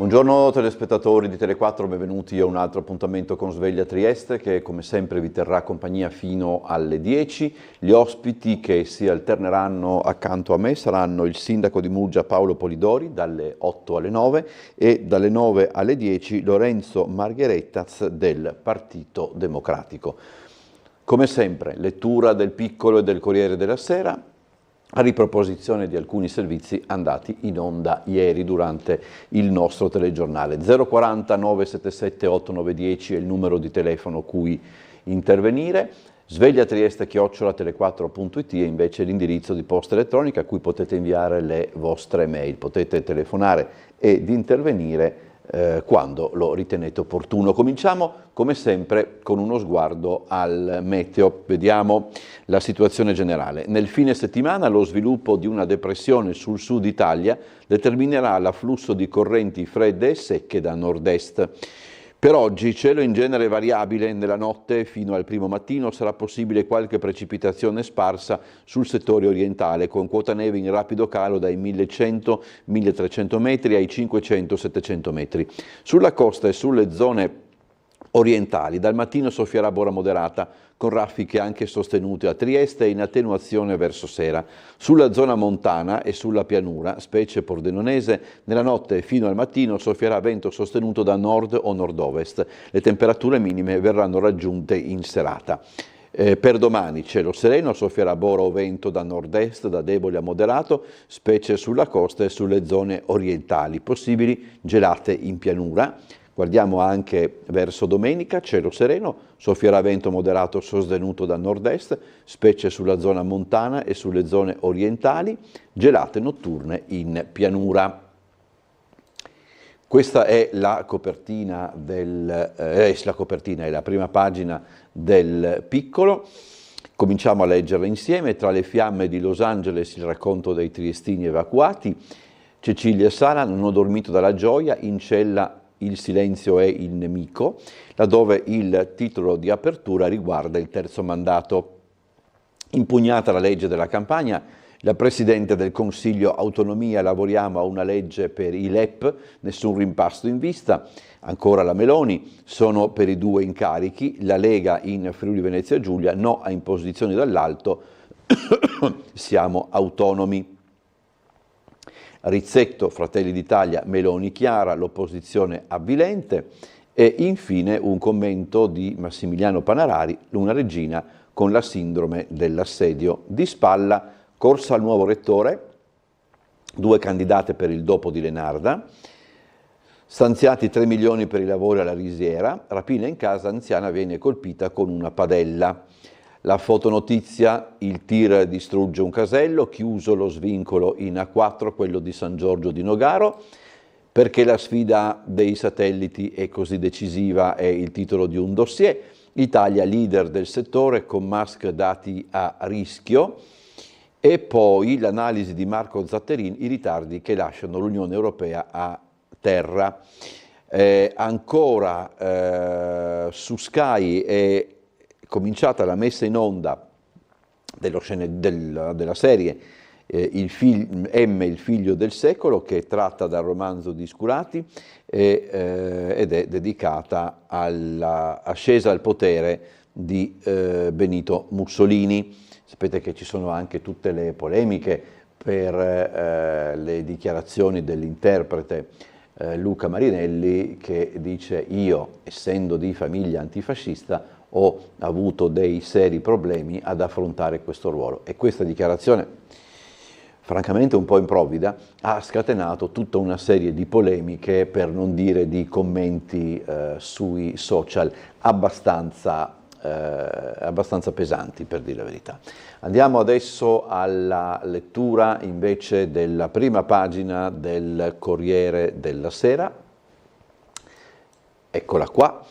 Buongiorno telespettatori di Tele4, benvenuti a un altro appuntamento con Sveglia Trieste che come sempre vi terrà compagnia fino alle 10. Gli ospiti che si alterneranno accanto a me saranno il sindaco di Muggia Paolo Polidori dalle 8 alle 9 e dalle 9 alle 10 Lorenzo Margherettas del Partito Democratico. Come sempre, lettura del Piccolo e del Corriere della Sera, a riproposizione di alcuni servizi andati in onda ieri durante il nostro telegiornale. 040 977 8910 è il numero di telefono cui intervenire, svegliatrieste@tele4.it è invece l'indirizzo di posta elettronica a cui potete inviare le vostre mail, potete telefonare ed intervenire quando lo ritenete opportuno. Cominciamo come sempre con uno sguardo al meteo. Vediamo la situazione generale. Nel fine settimana lo sviluppo di una depressione sul sud Italia determinerà l'afflusso di correnti fredde e secche da nord-est. Per oggi cielo in genere variabile, nella notte fino al primo mattino sarà possibile qualche precipitazione sparsa sul settore orientale con quota neve in rapido calo dai 1100-1300 metri ai 500-700 metri. Sulla costa e sulle zone orientali dal mattino soffierà bora moderata con raffiche anche sostenute a Trieste e in attenuazione verso sera. Sulla zona montana e sulla pianura, specie pordenonese, nella notte fino al mattino soffierà vento sostenuto da nord o nord-ovest. Le temperature minime verranno raggiunte in serata. Per domani cielo sereno, soffierà bora o vento da nord-est, da debole a moderato, specie sulla costa e sulle zone orientali. Possibili gelate in pianura. Guardiamo anche verso domenica, cielo sereno, soffierà vento moderato sostenuto da nord-est, specie sulla zona montana e sulle zone orientali, gelate notturne in pianura. Questa è la copertina, è la prima pagina del Piccolo. Cominciamo a leggerla insieme. Tra le fiamme di Los Angeles il racconto dei triestini evacuati. Cecilia e Sara non ho dormito dalla gioia, in cella il silenzio è il nemico, laddove il titolo di apertura riguarda il terzo mandato. Impugnata la legge della Campania, la Presidente del Consiglio autonomia, lavoriamo a una legge per i LEP, nessun rimpasto in vista. Ancora la Meloni, sono per i 2 incarichi, la Lega in Friuli Venezia Giulia, no a imposizioni dall'alto, siamo autonomi. Rizzetto, Fratelli d'Italia, Meloni chiara, l'opposizione avvilente e infine un commento di Massimiliano Panarari, una regina con la sindrome dell'assedio. Di spalla, corsa al nuovo rettore, 2 candidate per il dopo di Lenarda, stanziati 3 milioni per i lavori alla Risiera, rapina in casa, anziana viene colpita con una padella. La fotonotizia, il tir distrugge un casello, chiuso lo svincolo in A4, quello di San Giorgio di Nogaro. Perché la sfida dei satelliti è così decisiva è il titolo di un dossier. Italia leader del settore con Musk dati a rischio. E poi l'analisi di Marco Zatterin, i ritardi che lasciano l'Unione Europea a terra. Su Sky è cominciata la messa in onda della serie il figlio del secolo, che è tratta dal romanzo di Scurati ed è dedicata all'ascesa al potere di Benito Mussolini. Sapete che ci sono anche tutte le polemiche per le dichiarazioni dell'interprete Luca Marinelli, che dice: io, essendo di famiglia antifascista, ho avuto dei seri problemi ad affrontare questo ruolo. E questa dichiarazione, francamente un po' improvvida, ha scatenato tutta una serie di polemiche, per non dire di commenti sui social abbastanza pesanti, per dire la verità. Andiamo adesso alla lettura invece della prima pagina del Corriere della Sera. Eccola qua.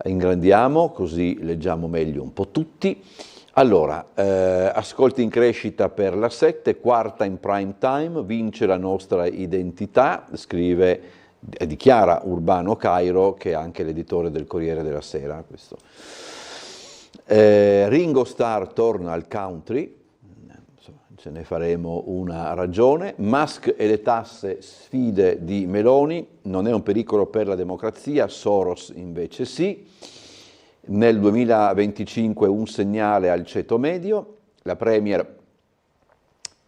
Ingrandiamo così leggiamo meglio un po' tutti. Allora, ascolti in crescita per la 7, quarta in prime time, vince la nostra identità, dichiara Urbano Cairo, che è anche l'editore del Corriere della Sera. Questo. Ringo Starr torna al country, ce ne faremo una ragione. Musk e le tasse, sfide di Meloni, non è un pericolo per la democrazia, Soros invece sì. Nel 2025 un segnale al ceto medio, la Premier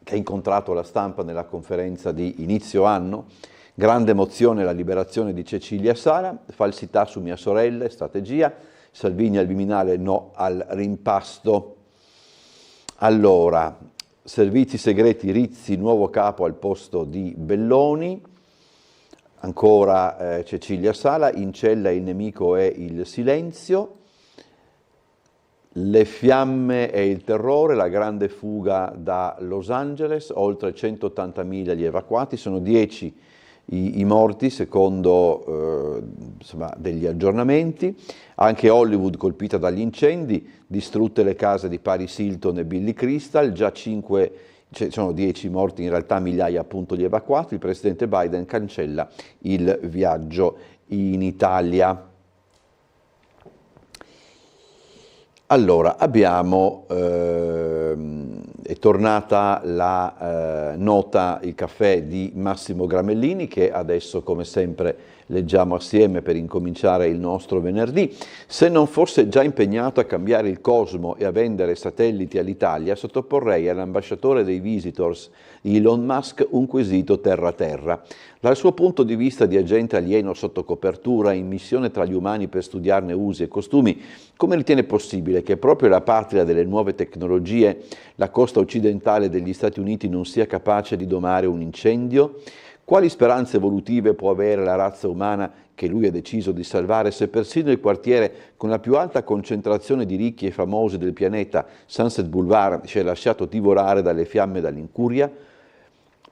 che ha incontrato la stampa nella conferenza di inizio anno, grande emozione la liberazione di Cecilia Sala, falsità su mia sorella, strategia, Salvini al Viminale no al rimpasto. Allora, servizi segreti, Rizzi, nuovo capo al posto di Belloni, ancora Cecilia Sala, in cella il nemico è il silenzio, le fiamme e il terrore, la grande fuga da Los Angeles, oltre 180.000 gli evacuati, sono 10 i morti secondo insomma, degli aggiornamenti, anche Hollywood colpita dagli incendi, distrutte le case di Paris Hilton e Billy Crystal, già 5, sono 10 morti, in realtà migliaia appunto gli evacuati, il presidente Biden cancella il viaggio in Italia. Allora, è tornata la nota, il caffè di Massimo Gramellini, che adesso come sempre leggiamo assieme per incominciare il nostro venerdì. Se non fosse già impegnato a cambiare il cosmo e a vendere satelliti all'Italia, sottoporrei all'ambasciatore dei Visitors Elon Musk un quesito terra-terra. Dal suo punto di vista di agente alieno sotto copertura in missione tra gli umani per studiarne usi e costumi, come ritiene possibile che proprio la patria delle nuove tecnologie, la costa occidentale degli Stati Uniti, non sia capace di domare un incendio? Quali speranze evolutive può avere la razza umana che lui ha deciso di salvare se persino il quartiere con la più alta concentrazione di ricchi e famosi del pianeta, Sunset Boulevard, si è lasciato divorare dalle fiamme e dall'incuria?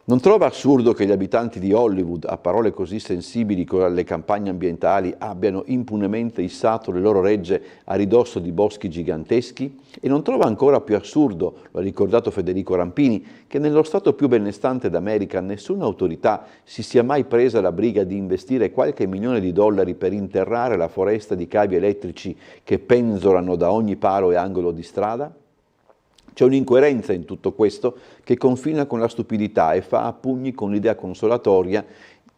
Non trova assurdo che gli abitanti di Hollywood, a parole così sensibili con le campagne ambientali, abbiano impunemente issato le loro regge a ridosso di boschi giganteschi? E non trova ancora più assurdo, lo ha ricordato Federico Rampini, che nello Stato più benestante d'America nessuna autorità si sia mai presa la briga di investire qualche milione di dollari per interrare la foresta di cavi elettrici che penzolano da ogni palo e angolo di strada? C'è un'incoerenza in tutto questo che confina con la stupidità e fa a pugni con l'idea consolatoria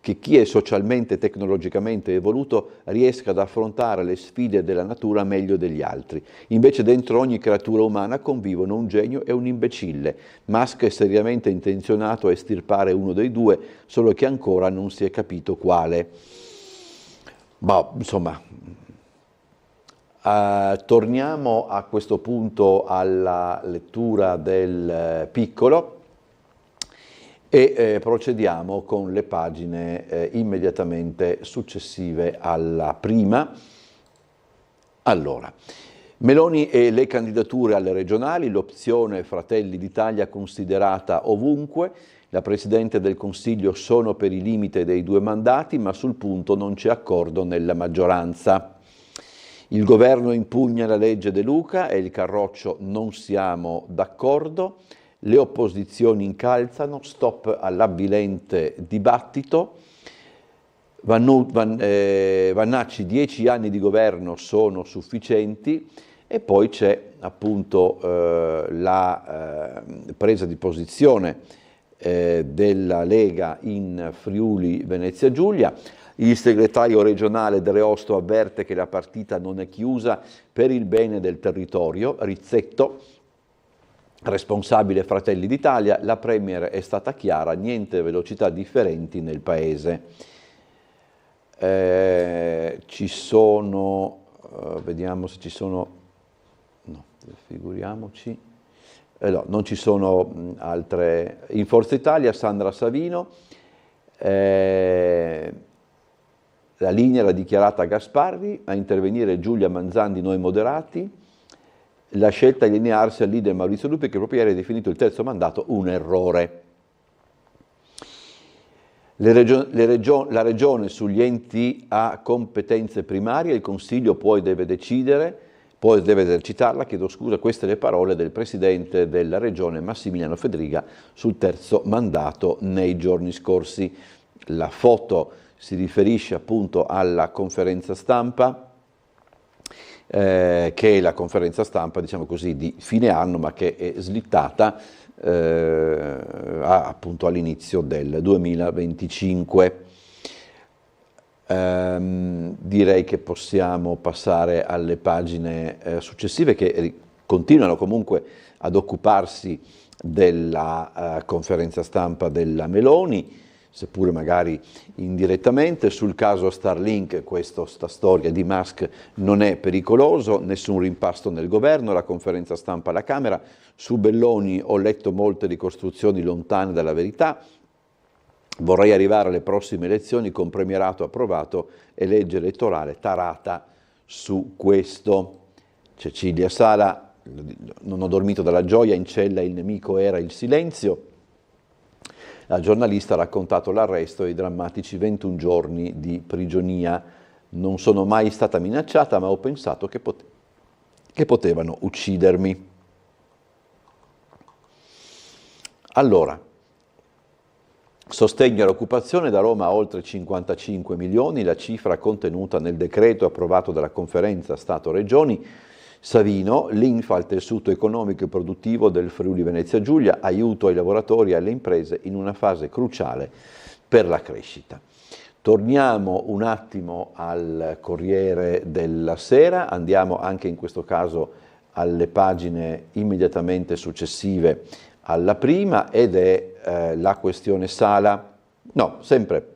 che chi è socialmente e tecnologicamente evoluto riesca ad affrontare le sfide della natura meglio degli altri. Invece dentro ogni creatura umana convivono un genio e un imbecille. Musk è seriamente intenzionato a estirpare uno dei due, solo che ancora non si è capito quale. Insomma, torniamo a questo punto alla lettura del Piccolo e procediamo con le pagine immediatamente successive alla prima. Allora, Meloni e le candidature alle regionali, l'opzione Fratelli d'Italia considerata ovunque, la Presidente del Consiglio sono per il limite dei 2 mandati, ma sul punto non c'è accordo nella maggioranza. Il governo impugna la legge De Luca e il Carroccio non siamo d'accordo, le opposizioni incalzano, stop all'avvilente dibattito, Vannacci 10 anni di governo sono sufficienti e poi c'è appunto la presa di posizione della Lega in Friuli Venezia Giulia. Il segretario regionale Dreosto avverte che la partita non è chiusa per il bene del territorio. Rizzetto, responsabile Fratelli d'Italia, la Premier è stata chiara, niente velocità differenti nel paese. Ci sono, vediamo se ci sono, no, figuriamoci, no, non ci sono altre. In Forza Italia Sandra Savino, la linea l'ha dichiarata Gasparri, a intervenire Giulia Manzan di Noi Moderati, la scelta di allinearsi al leader Maurizio Lupi che proprio ieri ha definito il terzo mandato un errore. La Regione sugli enti a competenze primarie, il Consiglio poi deve decidere, poi deve esercitarla, chiedo scusa, queste le parole del Presidente della Regione Massimiliano Fedriga sul terzo mandato nei giorni scorsi. La foto si riferisce appunto alla conferenza stampa che è la conferenza stampa, diciamo così, di fine anno, ma che è slittata appunto all'inizio del 2025. Direi che possiamo passare alle pagine successive che continuano comunque ad occuparsi della conferenza stampa della Meloni, seppure magari indirettamente. Sul caso Starlink, sta storia di Musk non è pericoloso, nessun rimpasto nel governo, la conferenza stampa alla Camera. Su Belloni ho letto molte ricostruzioni lontane dalla verità. Vorrei arrivare alle prossime elezioni con premierato approvato e legge elettorale tarata su questo. Cecilia Sala: non ho dormito dalla gioia, in cella il nemico era il silenzio. La giornalista ha raccontato l'arresto e i drammatici 21 giorni di prigionia. Non sono mai stata minacciata, ma ho pensato che potevano uccidermi. Allora, sostegno all'occupazione, da Roma a oltre 55 milioni, la cifra contenuta nel decreto approvato dalla conferenza Stato-Regioni. Savino, l'Infa al tessuto economico e produttivo del Friuli Venezia Giulia, aiuto ai lavoratori e alle imprese in una fase cruciale per la crescita. Torniamo un attimo al Corriere della Sera, andiamo anche in questo caso alle pagine immediatamente successive alla prima, ed è la questione Sala, no, sempre,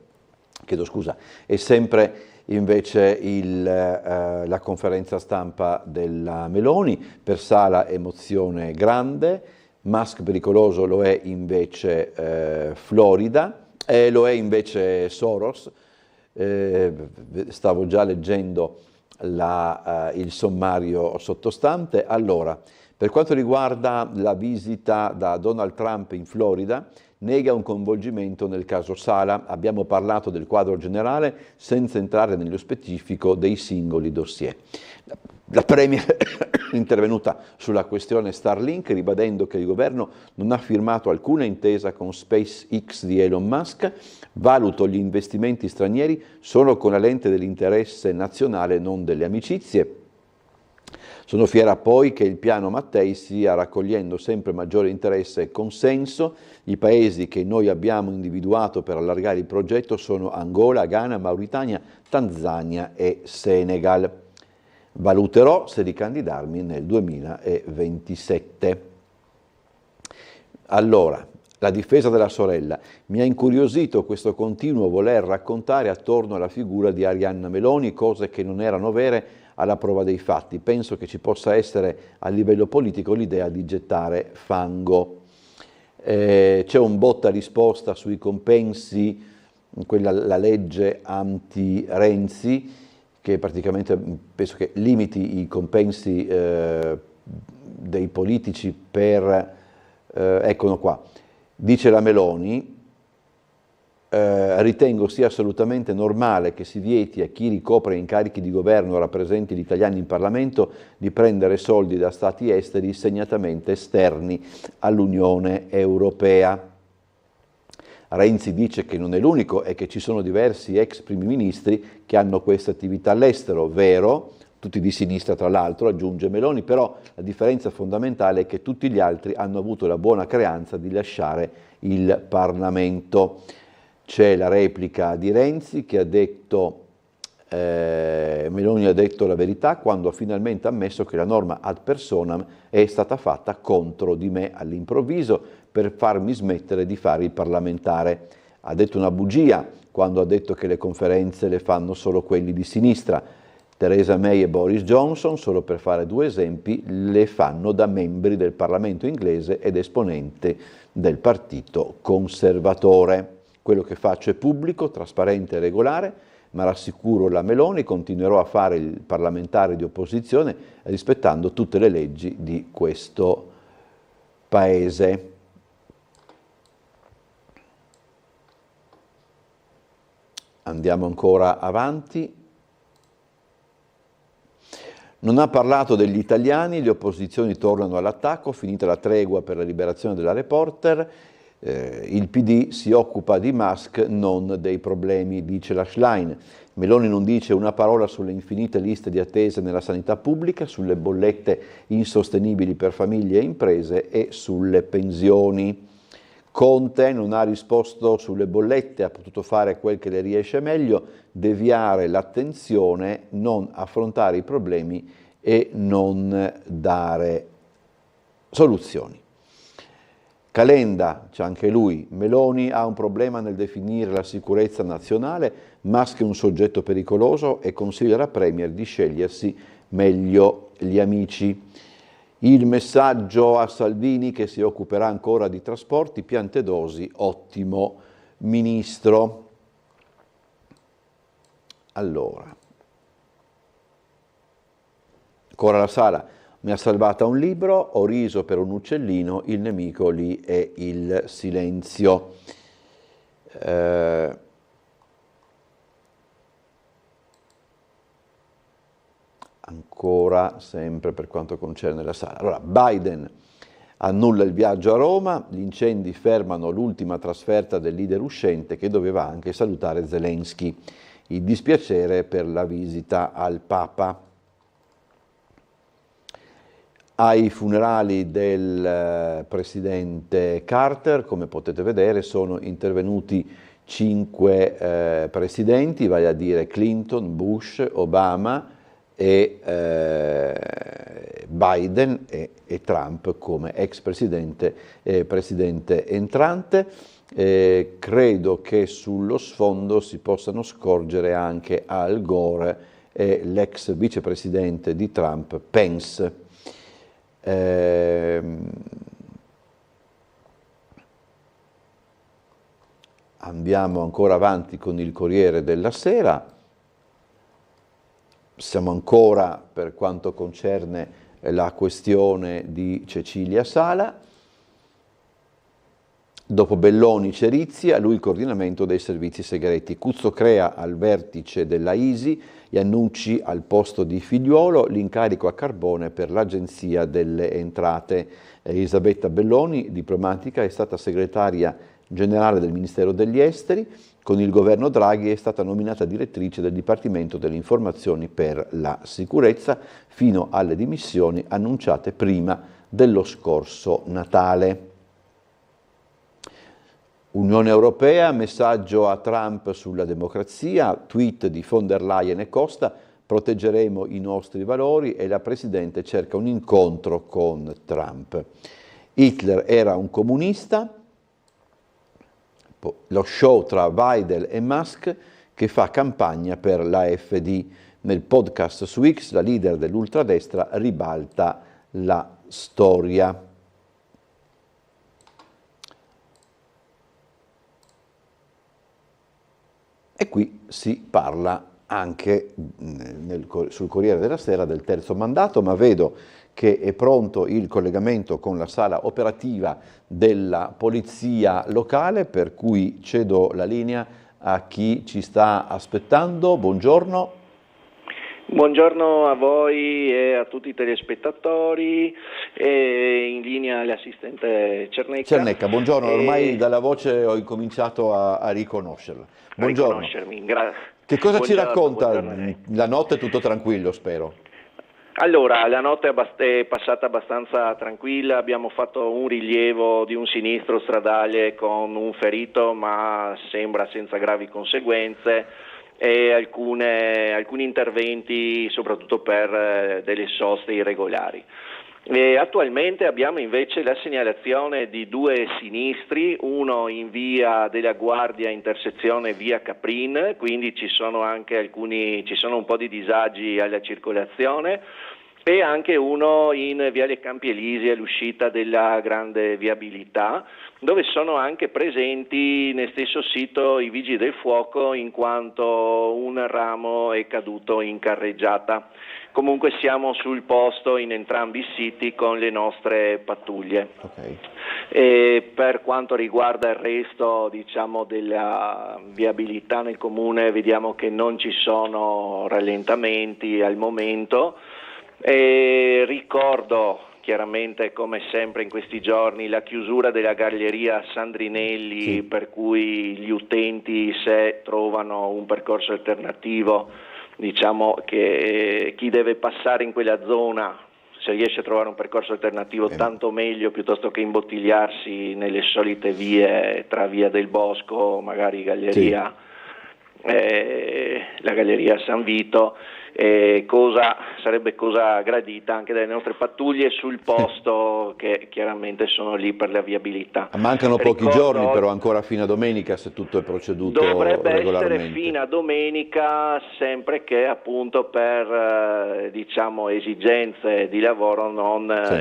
chiedo scusa, è sempre invece la conferenza stampa della Meloni. Per Sala emozione grande, Musk pericoloso lo è invece Florida, lo è invece Soros. Stavo già leggendo il sommario sottostante. Allora, per quanto riguarda la visita da Donald Trump in Florida, nega un coinvolgimento nel caso Sala. Abbiamo parlato del quadro generale senza entrare nello specifico dei singoli dossier. La Premier è intervenuta sulla questione Starlink, ribadendo che il governo non ha firmato alcuna intesa con SpaceX di Elon Musk. Valuto gli investimenti stranieri solo con la lente dell'interesse nazionale, non delle amicizie. Sono fiera poi che il piano Mattei stia raccogliendo sempre maggiore interesse e consenso. I paesi che noi abbiamo individuato per allargare il progetto sono Angola, Ghana, Mauritania, Tanzania e Senegal. Valuterò se ricandidarmi nel 2027. Allora, la difesa della sorella. Mi ha incuriosito questo continuo voler raccontare attorno alla figura di Arianna Meloni cose che non erano vere alla prova dei fatti. Penso che ci possa essere a livello politico l'idea di gettare fango. C'è un botta risposta sui compensi, la legge anti-Renzi, che praticamente penso che limiti i compensi dei politici per... eccono qua. Dice la Meloni: ritengo sia assolutamente normale che si vieti a chi ricopre incarichi di governo o rappresenti gli italiani in Parlamento di prendere soldi da stati esteri, segnatamente esterni all'Unione Europea. Renzi dice che non è l'unico e che ci sono diversi ex primi ministri che hanno questa attività all'estero. Vero, tutti di sinistra tra l'altro, aggiunge Meloni, però la differenza fondamentale è che tutti gli altri hanno avuto la buona creanza di lasciare il Parlamento. C'è la replica di Renzi che ha detto, Meloni ha detto la verità quando ha finalmente ammesso che la norma ad personam è stata fatta contro di me all'improvviso per farmi smettere di fare il parlamentare. Ha detto una bugia quando ha detto che le conferenze le fanno solo quelli di sinistra. Theresa May e Boris Johnson, solo per fare due esempi, le fanno da membri del Parlamento inglese ed esponenti del Partito Conservatore. Quello che faccio è pubblico, trasparente e regolare, ma rassicuro la Meloni, continuerò a fare il parlamentare di opposizione rispettando tutte le leggi di questo Paese. Andiamo ancora avanti. Non ha parlato degli italiani, le opposizioni tornano all'attacco, finita la tregua per la liberazione della reporter. Il PD si occupa di Musk, non dei problemi, dice la Schlein. Meloni non dice una parola sulle infinite liste di attese nella sanità pubblica, sulle bollette insostenibili per famiglie e imprese e sulle pensioni. Conte non ha risposto sulle bollette, ha potuto fare quel che le riesce meglio, deviare l'attenzione, non affrontare i problemi e non dare soluzioni. Calenda, c'è anche lui, Meloni ha un problema nel definire la sicurezza nazionale, Musk è un soggetto pericoloso e consiglia alla Premier di scegliersi meglio gli amici. Il messaggio a Salvini che si occuperà ancora di trasporti, Piantedosi, ottimo ministro. Allora, ancora la Sala. Mi ha salvata un libro, ho riso per un uccellino, il nemico lì è il silenzio. Ancora, sempre per quanto concerne la Sala. Allora, Biden annulla il viaggio a Roma, gli incendi fermano l'ultima trasferta del leader uscente che doveva anche salutare Zelensky. Il dispiacere per la visita al Papa. Ai funerali del presidente Carter, come potete vedere, sono intervenuti 5 presidenti, vale a dire Clinton, Bush, Obama e Biden e Trump come ex presidente e presidente entrante. Credo che sullo sfondo si possano scorgere anche Al Gore e l'ex vicepresidente di Trump, Pence. Andiamo ancora avanti con il Corriere della Sera. Siamo ancora per quanto concerne la questione di Cecilia Sala. Dopo Belloni c'è Rizzi, a lui il coordinamento dei servizi segreti. Cuzzo Crea al vertice della ISI, Iannucci al posto di Figliuolo, l'incarico a Carbone per l'Agenzia delle Entrate. Elisabetta Belloni, diplomatica, è stata segretaria generale del Ministero degli Esteri. Con il governo Draghi è stata nominata direttrice del Dipartimento delle Informazioni per la Sicurezza fino alle dimissioni annunciate prima dello scorso Natale. Unione Europea, messaggio a Trump sulla democrazia, tweet di von der Leyen e Costa, proteggeremo i nostri valori e la Presidente cerca un incontro con Trump. Hitler era un comunista, lo show tra Weidel e Musk che fa campagna per l'AfD. Nel podcast su X la leader dell'ultradestra ribalta la storia. E qui si parla anche sul Corriere della Sera del terzo mandato, ma vedo che è pronto il collegamento con la sala operativa della polizia locale, per cui cedo la linea a chi ci sta aspettando. Buongiorno. Buongiorno a voi e a tutti i telespettatori, e in linea l'assistente Cernecca. Cernecca, buongiorno, ormai dalla voce ho incominciato a riconoscerla. Buongiorno. Che cosa ci racconta? La notte è tutto tranquillo, spero. Allora, la notte è passata abbastanza tranquilla, abbiamo fatto un rilievo di un sinistro stradale con un ferito, ma sembra senza gravi conseguenze, e alcuni interventi soprattutto per delle soste irregolari. Attualmente abbiamo invece la segnalazione di 2 sinistri, uno in via della Guardia, intersezione via Caprin, quindi ci sono un po' di disagi alla circolazione, e anche uno in viale Campi Elisi all'uscita della grande viabilità, dove sono anche presenti nel stesso sito i vigili del fuoco, in quanto un ramo è caduto in carreggiata. Comunque siamo sul posto in entrambi i siti con le nostre pattuglie. Okay. E per quanto riguarda il resto, della viabilità nel comune, vediamo che non ci sono rallentamenti al momento. Ricordo chiaramente come sempre in questi giorni la chiusura della galleria Sandrinelli, sì, per cui gli utenti, se trovano un percorso alternativo, diciamo che chi deve passare in quella zona, se riesce a trovare un percorso alternativo tanto meglio, piuttosto che imbottigliarsi nelle solite vie tra Via del Bosco, magari galleria, la galleria San Vito, sarebbe cosa gradita anche dalle nostre pattuglie sul posto, che chiaramente sono lì per la viabilità. Mancano pochi giorni però ancora fino a domenica, se tutto è proceduto dovrebbe regolarmente. essere fino a domenica, sempre che appunto per diciamo esigenze di lavoro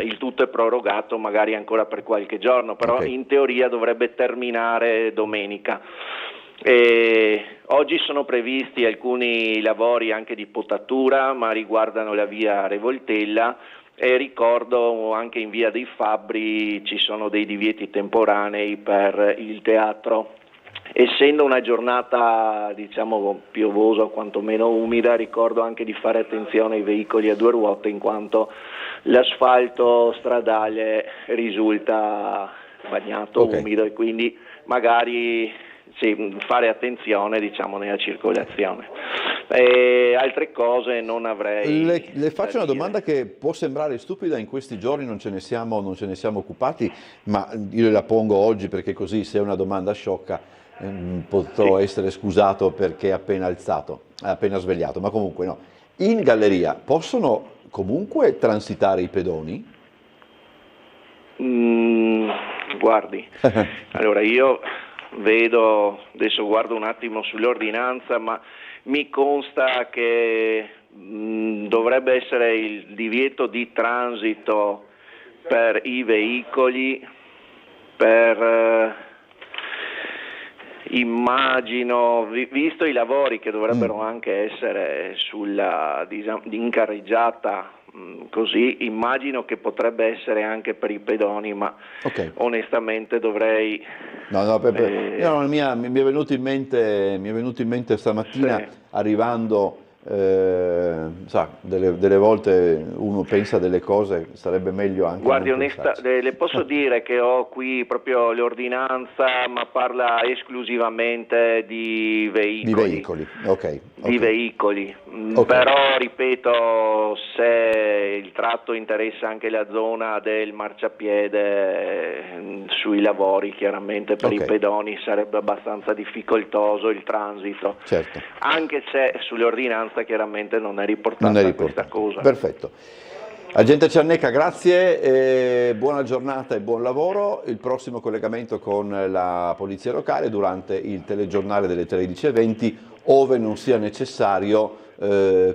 il tutto è prorogato magari ancora per qualche giorno, però in teoria dovrebbe terminare domenica. Oggi sono previsti alcuni lavori anche di potatura, ma riguardano la via Revoltella, e ricordo anche in via dei Fabbri ci sono dei divieti temporanei per il teatro. Essendo una giornata diciamo piovosa o quantomeno umida, ricordo anche di fare attenzione ai veicoli a due ruote, in quanto l'asfalto stradale risulta bagnato, umido, e quindi magari fare attenzione diciamo nella circolazione. Altre cose non avrei. Le faccio una domanda che può sembrare stupida, in questi giorni non ce ne siamo occupati, ma io la pongo oggi perché così, se è una domanda sciocca, potrò essere scusato perché appena svegliato, ma comunque no. In galleria possono comunque transitare i pedoni? Guardi, allora io adesso guardo un attimo sull'ordinanza, ma mi consta che dovrebbe essere il divieto di transito per i veicoli, immagino, visto i lavori che dovrebbero anche essere sulla in carreggiata, così immagino che potrebbe essere anche per i pedoni, ma onestamente dovrei. Mi è venuto in mente stamattina, arrivando, delle volte uno pensa delle cose, sarebbe meglio anche. Guardi, le posso dire che ho qui proprio l'ordinanza, ma parla esclusivamente di veicoli. Di veicoli. Però ripeto, se il tratto interessa anche la zona del marciapiede, sui lavori chiaramente per i pedoni sarebbe abbastanza difficoltoso il transito, anche se sulle ordinanze chiaramente non è riportata questa cosa. Perfetto. Agente Ciannecca, grazie, buona giornata e buon lavoro. Il prossimo collegamento con la Polizia Locale durante il telegiornale delle 13:20, ove non sia necessario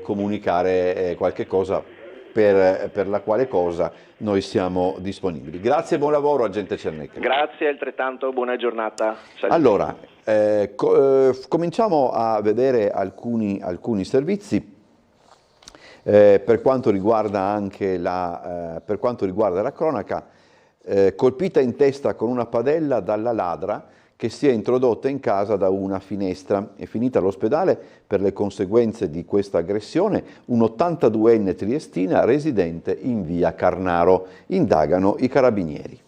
comunicare qualche cosa, per la quale cosa noi siamo disponibili. Grazie e buon lavoro, Agente Ciannecca. Grazie, altrettanto, buona giornata. Saluti. Allora, cominciamo a vedere alcuni servizi. Per quanto riguarda anche la cronaca, colpita in testa con una padella dalla ladra che si è introdotta in casa da una finestra. È finita all'ospedale per le conseguenze di questa aggressione un 82enne triestina residente in via Carnaro. Indagano i carabinieri.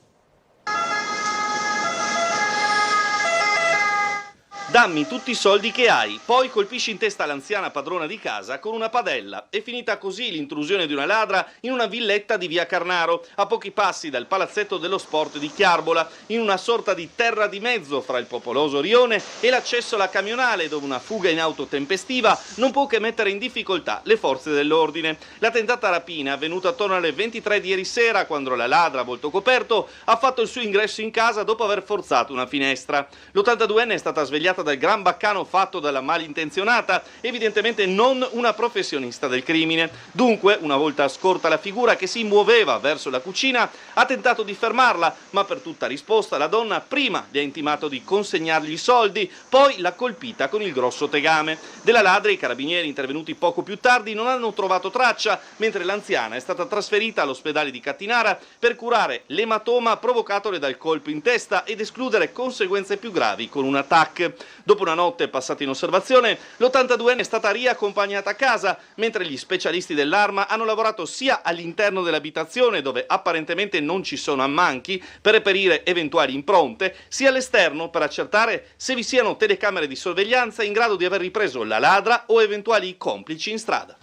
Dammi tutti i soldi che hai, poi colpisci in testa l'anziana padrona di casa con una padella. È finita così l'intrusione di una ladra in una villetta di via Carnaro, a pochi passi dal palazzetto dello sport di Chiarbola, in una sorta di terra di mezzo fra il popoloso rione e l'accesso alla camionale, dove una fuga in auto tempestiva non può che mettere in difficoltà le forze dell'ordine. La tentata rapina è avvenuta attorno alle 23 di ieri sera, quando la ladra, a volto coperto, ha fatto il suo ingresso in casa dopo aver forzato una finestra. L'82enne è stata svegliata dal gran baccano fatto dalla malintenzionata, evidentemente non una professionista del crimine. Dunque, una volta scorta la figura che si muoveva verso la cucina, ha tentato di fermarla, ma per tutta risposta la donna prima gli ha intimato di consegnargli i soldi, poi l'ha colpita con il grosso tegame. Della ladra i carabinieri, intervenuti poco più tardi, non hanno trovato traccia, mentre l'anziana è stata trasferita all'ospedale di Cattinara per curare l'ematoma provocatole dal colpo in testa ed escludere conseguenze più gravi con una TAC. Dopo una notte passata in osservazione, l'82enne è stata riaccompagnata a casa, mentre gli specialisti dell'Arma hanno lavorato sia all'interno dell'abitazione, dove apparentemente non ci sono ammanchi, per reperire eventuali impronte, sia all'esterno per accertare se vi siano telecamere di sorveglianza in grado di aver ripreso la ladra o eventuali complici in strada.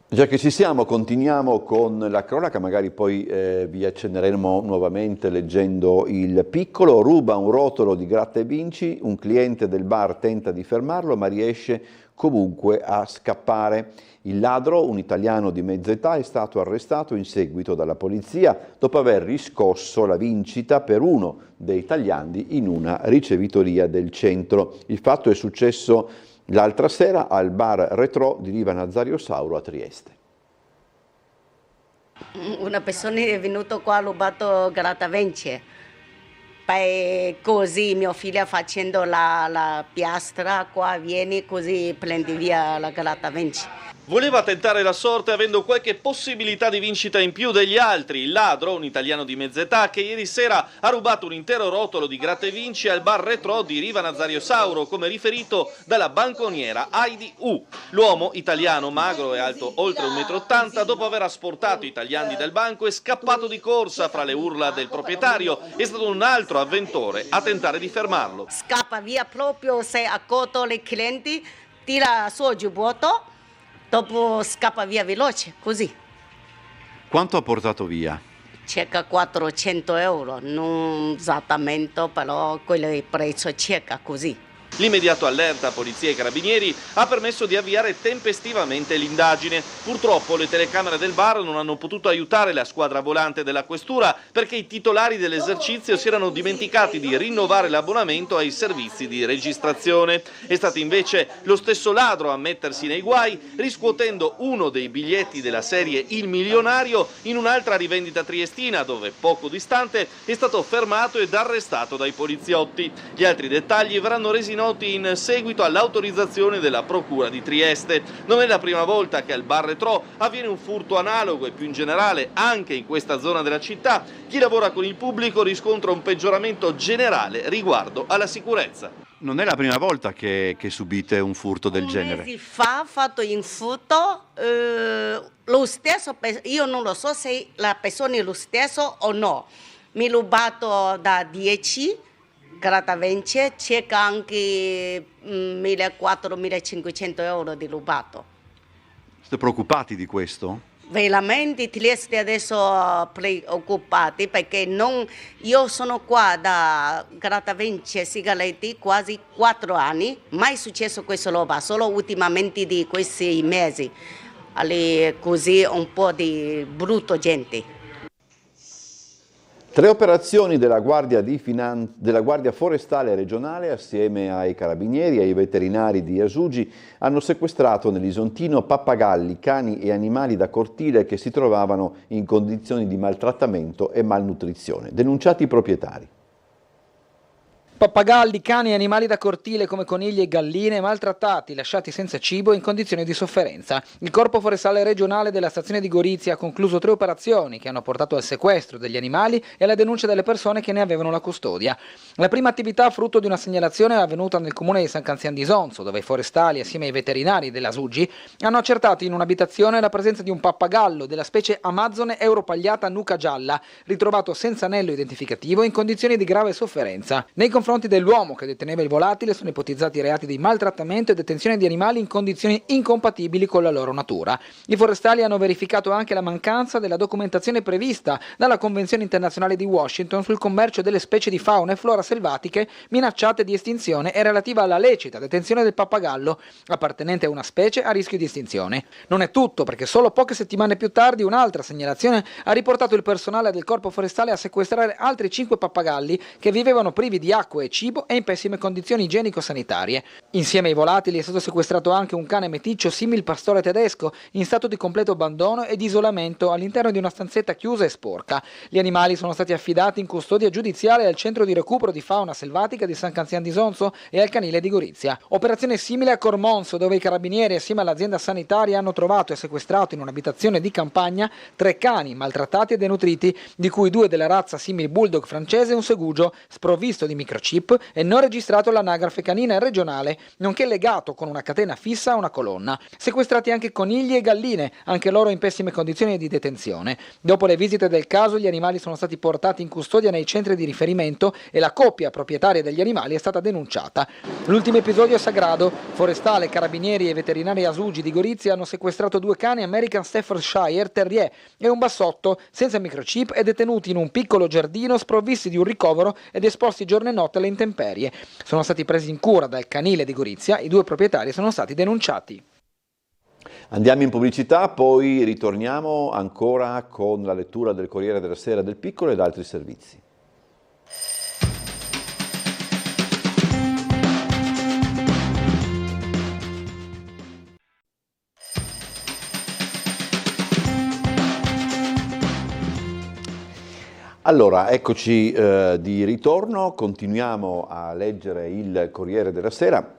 Già che ci siamo, continuiamo con la cronaca, magari poi vi accenneremo nuovamente leggendo il piccolo. Ruba un rotolo di gratta e vinci, un cliente del bar tenta di fermarlo ma riesce comunque a scappare. Il ladro, un italiano di mezza età, è stato arrestato in seguito dalla polizia dopo aver riscosso la vincita per uno dei tagliandi in una ricevitoria del centro. Il fatto è successo l'altra sera al bar Retro di Riva Nazario Sauro a Trieste. Una persona è venuta qua, ha rubato grattavinci. Poi così mia figlia facendo la piastra, qua vieni così prendi via la grattavinci. Voleva tentare la sorte avendo qualche possibilità di vincita in più degli altri. Il ladro, un italiano di mezza età, che ieri sera ha rubato un intero rotolo di gratta e vinci al bar Retro di Riva Nazario Sauro, come riferito dalla banconiera Heidi U. L'uomo, italiano, magro e alto oltre 1,80 m, dopo aver asportato i tagliandi dal banco è scappato di corsa fra le urla del proprietario. È stato un altro avventore a tentare di fermarlo. Scappa via proprio, se accorto le clienti, tira il suo giubbotto, dopo scappa via veloce, così. Quanto ha portato via? Circa 400 euro, non esattamente, però quello è il prezzo circa così. L'immediato allerta a polizia e carabinieri ha permesso di avviare tempestivamente l'indagine. Purtroppo le telecamere del bar non hanno potuto aiutare la squadra volante della questura perché i titolari dell'esercizio si erano dimenticati di rinnovare l'abbonamento ai servizi di registrazione. È stato invece lo stesso ladro a mettersi nei guai, riscuotendo uno dei biglietti della serie Il Milionario in un'altra rivendita triestina, dove poco distante è stato fermato ed arrestato dai poliziotti. Gli altri dettagli verranno resi noti in seguito all'autorizzazione della Procura di Trieste. Non è la prima volta che al bar Retro avviene un furto analogo e più in generale anche in questa zona della città chi lavora con il pubblico riscontra un peggioramento generale riguardo alla sicurezza. Non è la prima volta che subite un furto del genere? Mesi fa ho fatto un furto, lo stesso, io non lo so se la persona è lo stesso o no. Mi ha rubato da 10 grattavinci, circa anche 1.400-1.500 euro di rubato. Siete preoccupati di questo? Veramente Trieste adesso preoccupati perché io sono qua da grattavinci e sigarette quasi 4 anni, mai successo questa roba, solo ultimamente di questi mesi, così un po' di brutto gente. 3 operazioni della Guardia Forestale regionale assieme ai carabinieri e ai veterinari di Asugi hanno sequestrato nell'Isontino pappagalli, cani e animali da cortile che si trovavano in condizioni di maltrattamento e malnutrizione. Denunciati i proprietari. Pappagalli, cani e animali da cortile come conigli e galline maltrattati, lasciati senza cibo e in condizioni di sofferenza. Il Corpo Forestale regionale della stazione di Gorizia ha concluso 3 operazioni che hanno portato al sequestro degli animali e alla denuncia delle persone che ne avevano la custodia. La prima attività, frutto di una segnalazione, è avvenuta nel comune di San Canzian di Isonzo, dove i forestali assieme ai veterinari della Suggi hanno accertato in un'abitazione la presenza di un pappagallo della specie Amazzone europagliata nuca gialla, ritrovato senza anello identificativo in condizioni di grave sofferenza. Nei confronti dell'uomo che deteneva il volatile sono ipotizzati reati di maltrattamento e detenzione di animali in condizioni incompatibili con la loro natura. I forestali hanno verificato anche la mancanza della documentazione prevista dalla Convenzione internazionale di Washington sul commercio delle specie di fauna e flora selvatiche minacciate di estinzione e relativa alla lecita detenzione del pappagallo, appartenente a una specie a rischio di estinzione. Non è tutto, perché solo poche settimane più tardi un'altra segnalazione ha riportato il personale del Corpo Forestale a sequestrare altri 5 pappagalli che vivevano privi di acqua e cibo e in pessime condizioni igienico-sanitarie. Insieme ai volatili è stato sequestrato anche un cane meticcio simil pastore tedesco in stato di completo abbandono e di isolamento all'interno di una stanzetta chiusa e sporca. Gli animali sono stati affidati in custodia giudiziale al centro di recupero di fauna selvatica di San Canzian d'Isonzo e al canile di Gorizia. Operazione simile a Cormonso, dove i carabinieri assieme all'azienda sanitaria hanno trovato e sequestrato in un'abitazione di campagna 3 cani maltrattati e denutriti, di cui 2 della razza simil bulldog francese e un segugio sprovvisto di microchip. microchip e non registrato all'anagrafe canina regionale, nonché legato con una catena fissa a una colonna. Sequestrati anche conigli e galline, anche loro in pessime condizioni di detenzione. Dopo le visite del caso, gli animali sono stati portati in custodia nei centri di riferimento e la coppia proprietaria degli animali è stata denunciata. L'ultimo episodio è Sagrado. Forestale, carabinieri e veterinari Asugi di Gorizia hanno sequestrato 2 cani American Staffordshire Terrier e un bassotto senza microchip e detenuti in un piccolo giardino sprovvisti di un ricovero ed esposti giorno e notte alle intemperie. Sono stati presi in cura dal canile di Gorizia, i 2 proprietari sono stati denunciati. Andiamo in pubblicità, poi ritorniamo ancora con la lettura del Corriere della Sera del Piccolo ed altri servizi. Allora, eccoci di ritorno, continuiamo a leggere il Corriere della Sera,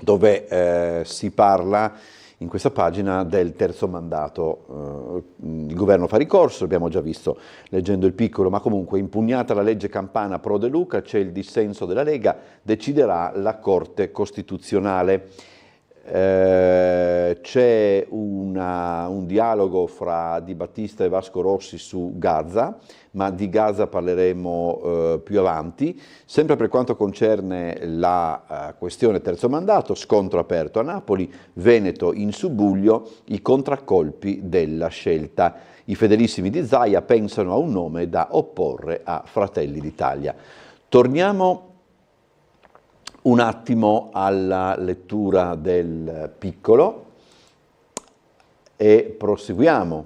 dove si parla in questa pagina del terzo mandato. Il governo fa ricorso, abbiamo già visto leggendo il Piccolo, ma comunque impugnata la legge Campana pro De Luca, c'è il dissenso della Lega, deciderà la Corte Costituzionale. C'è un dialogo fra Di Battista e Vasco Rossi su Gaza, ma di Gaza parleremo più avanti. Sempre per quanto concerne la questione terzo mandato, scontro aperto a Napoli, Veneto in subbuglio, i contraccolpi della scelta. I fedelissimi di Zaia pensano a un nome da opporre a Fratelli d'Italia. Torniamo un attimo alla lettura del Piccolo e proseguiamo.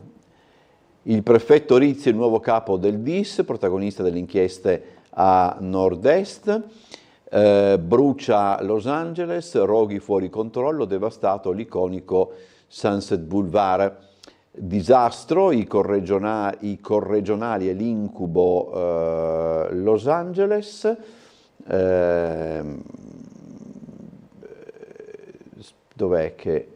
Il prefetto Rizzi, il nuovo capo del DIS, protagonista delle inchieste a nord-est, brucia Los Angeles, roghi fuori controllo, devastato l'iconico Sunset Boulevard. Disastro, i corregionali e l'incubo Los Angeles. Dov'è che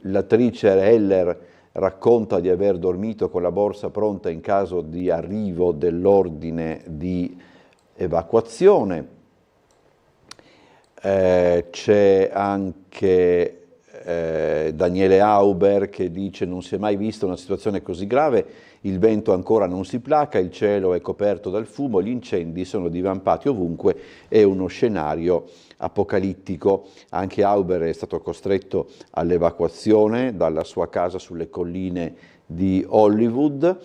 l'attrice Heller racconta di aver dormito con la borsa pronta in caso di arrivo dell'ordine di evacuazione. C'è anche Daniele Auber che dice: non si è mai vista una situazione così grave, il vento ancora non si placa, il cielo è coperto dal fumo, gli incendi sono divampati ovunque, è uno scenario apocalittico. Anche Auber è stato costretto all'evacuazione dalla sua casa sulle colline di Hollywood.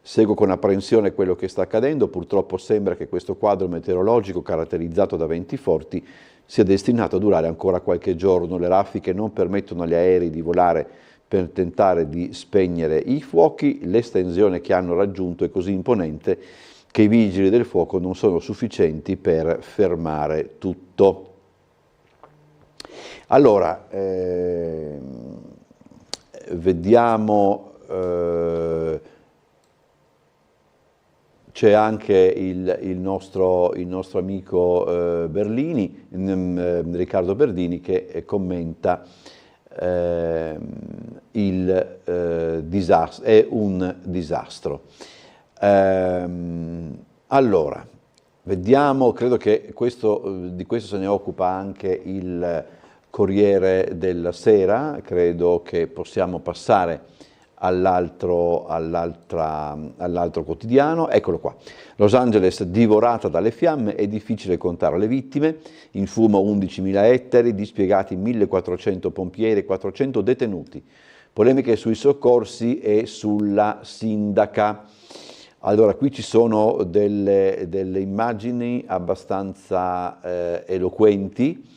Seguo con apprensione quello che sta accadendo, purtroppo sembra che questo quadro meteorologico caratterizzato da venti forti sia destinato a durare ancora qualche giorno. Le raffiche non permettono agli aerei di volare per tentare di spegnere i fuochi, l'estensione che hanno raggiunto è così imponente che i vigili del fuoco non sono sufficienti per fermare tutto. Allora, vediamo, c'è anche il nostro amico Berlini, Riccardo Berdini, che commenta il disastro, è un disastro. Allora, vediamo, credo che di questo se ne occupa anche il Corriere della Sera, credo che possiamo passare all'altro quotidiano. Eccolo qua. Los Angeles divorata dalle fiamme, è difficile contare le vittime, in fumo 11.000 ettari, dispiegati 1.400 pompieri e 400 detenuti. Polemiche sui soccorsi e sulla sindaca. Allora, qui ci sono delle immagini abbastanza eloquenti.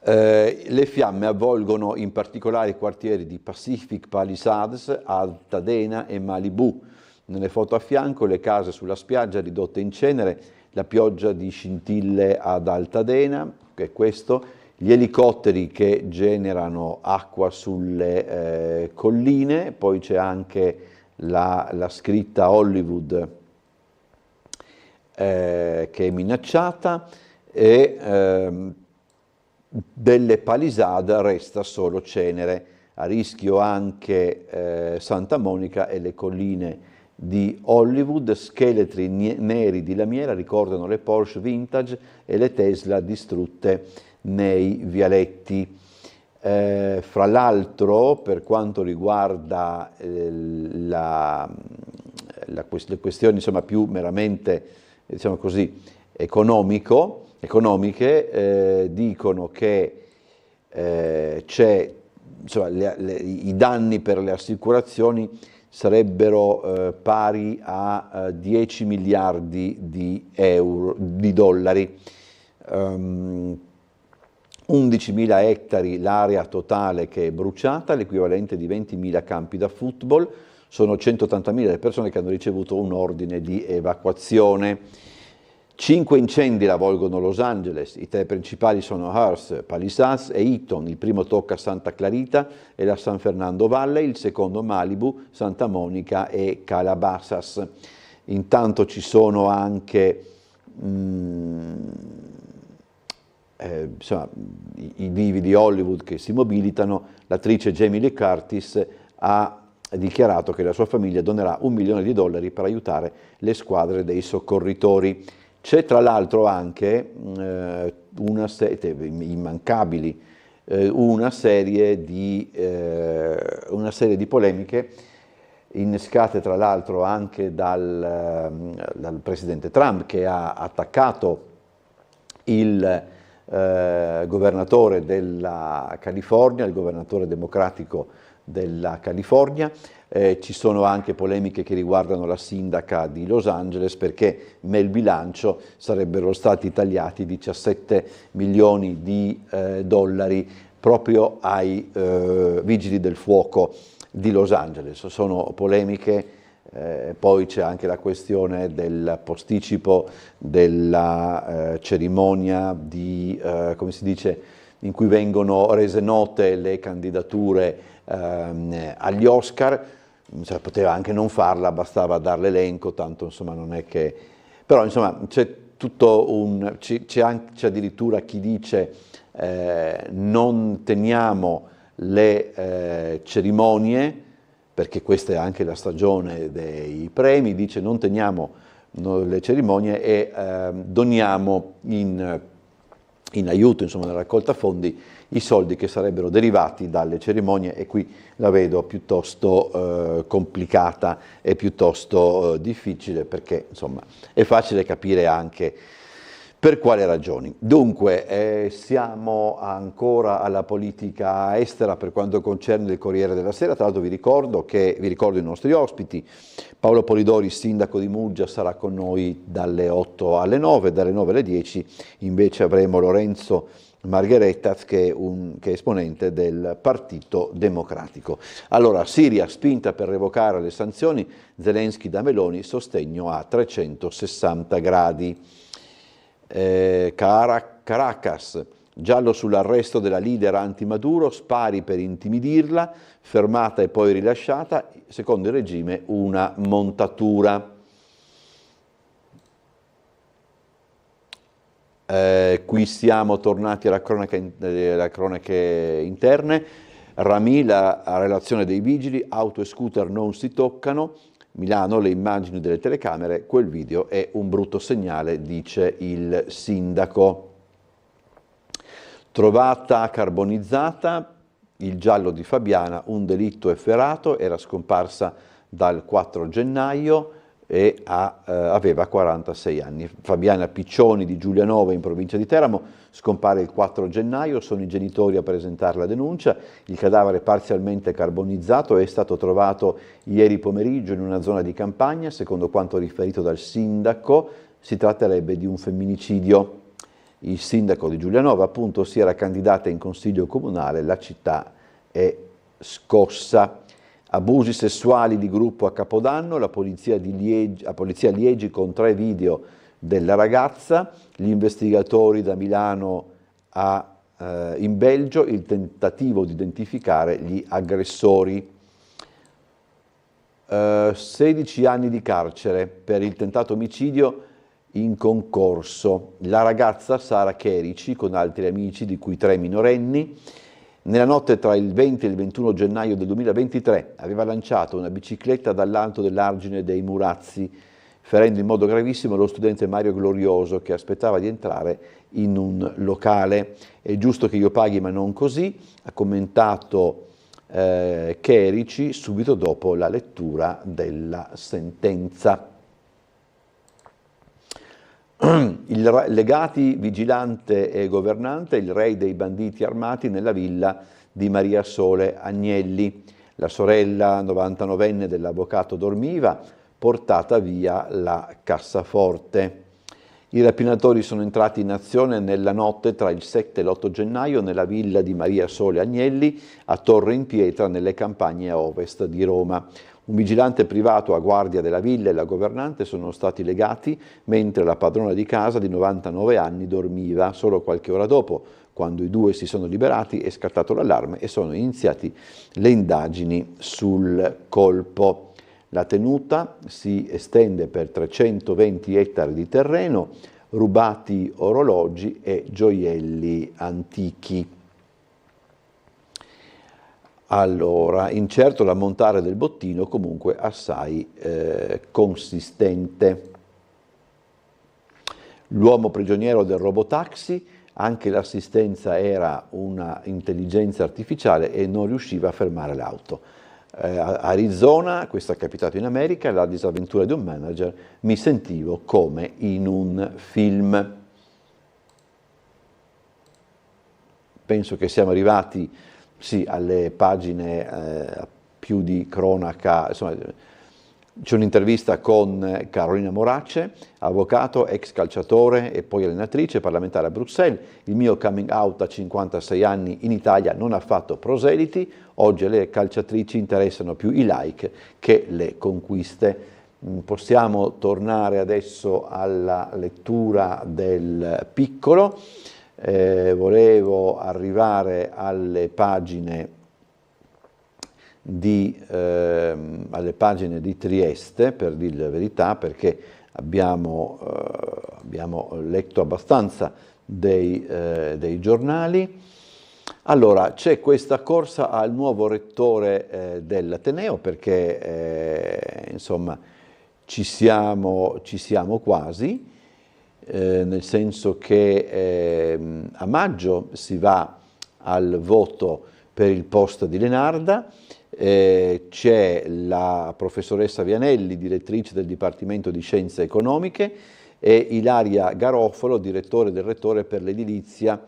Le fiamme avvolgono in particolare i quartieri di Pacific Palisades, Altadena e Malibu. Nelle foto a fianco le case sulla spiaggia ridotte in cenere, la pioggia di scintille ad Altadena, che è questo, gli elicotteri che generano acqua sulle colline, poi c'è anche la scritta Hollywood che è minacciata e delle Palisade resta solo cenere, a rischio anche Santa Monica e le colline di Hollywood, scheletri neri di lamiera ricordano le Porsche vintage e le Tesla distrutte nei vialetti. Fra l'altro, per quanto riguarda le questioni insomma, più meramente diciamo così, economiche, dicono che insomma, i danni per le assicurazioni sarebbero pari a 10 miliardi di dollari. 11.000 ettari l'area totale che è bruciata, l'equivalente di 20.000 campi da football, sono 180.000 le persone che hanno ricevuto un ordine di evacuazione. 5 incendi la avvolgono Los Angeles, i 3 principali sono Hearst, Palisades e Eaton, il primo tocca Santa Clarita e la San Fernando Valley, il secondo Malibu, Santa Monica e Calabasas. Intanto ci sono anche insomma, i divi di Hollywood che si mobilitano. L'attrice Jamie Lee Curtis ha dichiarato che la sua famiglia donerà $1 milione per aiutare le squadre dei soccorritori. C'è tra l'altro anche una serie di polemiche innescate tra l'altro anche dal presidente Trump, che ha attaccato il governatore della California, il governatore democratico della California. Ci sono anche polemiche che riguardano la sindaca di Los Angeles, perché nel bilancio sarebbero stati tagliati 17 milioni di dollari proprio ai vigili del fuoco di Los Angeles. Sono polemiche. Poi c'è anche la questione del posticipo della cerimonia come si dice, in cui vengono rese note le candidature agli Oscar. Poteva anche non farla, bastava dar l'elenco, tanto insomma non è che... Però insomma c'è addirittura chi dice non teniamo le cerimonie, perché questa è anche la stagione dei premi, dice non teniamo le cerimonie e doniamo in aiuto, insomma, nella raccolta fondi, i soldi che sarebbero derivati dalle cerimonie, e qui la vedo piuttosto complicata e piuttosto difficile, perché insomma è facile capire anche per quali ragioni. Dunque, siamo ancora alla politica estera per quanto concerne il Corriere della Sera. Tra l'altro vi ricordo i nostri ospiti. Paolo Polidori, sindaco di Muggia, sarà con noi dalle 8 alle 9, dalle 9 alle 10 invece avremo Lorenzo Margherettas, che è esponente del Partito Democratico. Allora, Siria spinta per revocare le sanzioni, Zelensky da Meloni, sostegno a 360 gradi. Caracas, giallo sull'arresto della leader anti-Maduro, spari per intimidirla, fermata e poi rilasciata, secondo il regime una montatura. Qui siamo tornati alle cronache interne. Rami, la relazione dei vigili, auto e scooter non si toccano. Milano, le immagini delle telecamere, quel video è un brutto segnale, dice il sindaco. Trovata carbonizzata, il giallo di Fabiana, un delitto efferato, era scomparsa dal 4 gennaio e aveva 46 anni. Fabiana Piccioni di Giulianova, in provincia di Teramo, scompare il 4 gennaio, sono i genitori a presentare la denuncia. Il cadavere parzialmente carbonizzato è stato trovato ieri pomeriggio in una zona di campagna. Secondo quanto riferito dal sindaco, si tratterebbe di un femminicidio. Il sindaco di Giulianova, appunto, si era candidata in consiglio comunale, la città è scossa. Abusi sessuali di gruppo a Capodanno, la polizia a Liegi con 3 video della ragazza, gli investigatori da Milano in Belgio, il tentativo di identificare gli aggressori. 16 anni di carcere per il tentato omicidio in concorso. La ragazza Sara Cherici con altri amici, di cui 3 minorenni, Nella notte tra il 20 e il 21 gennaio del 2023 aveva lanciato una bicicletta dall'alto dell'Argine dei Murazzi, ferendo in modo gravissimo lo studente Mario Glorioso che aspettava di entrare in un locale. È giusto che io paghi ma non così, ha commentato Cherici subito dopo la lettura della sentenza. Il Legati, vigilante e governante, il re dei banditi armati nella villa di Maria Sole Agnelli. La sorella 99enne dell'avvocato dormiva, portata via la cassaforte. I rapinatori sono entrati in azione nella notte tra il 7 e l'8 gennaio nella villa di Maria Sole Agnelli a Torre in Pietra nelle campagne a ovest di Roma. Un vigilante privato a guardia della villa e la governante sono stati legati mentre la padrona di casa di 99 anni dormiva. Solo qualche ora dopo, quando i due si sono liberati, è scattato l'allarme e sono iniziati le indagini sul colpo. La tenuta si estende per 320 ettari di terreno, rubati orologi e gioielli antichi. Allora, incerto l'ammontare del bottino, comunque assai consistente. L'uomo prigioniero del robotaxi, anche l'assistenza era una intelligenza artificiale e non riusciva a fermare l'auto. Arizona, questo è capitato in America, la disavventura di un manager, mi sentivo come in un film. Penso che siamo arrivati sì, alle pagine più di cronaca, insomma, c'è un'intervista con Carolina Morace, avvocato, ex calciatore e poi allenatrice, parlamentare a Bruxelles. Il mio coming out a 56 anni in Italia non ha fatto proseliti, oggi alle calciatrici interessano più i like che le conquiste. Possiamo tornare adesso alla lettura del Piccolo. Volevo arrivare alle pagine di Trieste, per dire la verità, perché abbiamo letto abbastanza dei giornali. Allora, c'è questa corsa al nuovo rettore dell'Ateneo, perché insomma ci siamo quasi, nel senso che a maggio si va al voto per il posto di Lenarda. C'è la professoressa Vianelli, direttrice del Dipartimento di Scienze Economiche, e Ilaria Garofalo, direttore del rettore per l'edilizia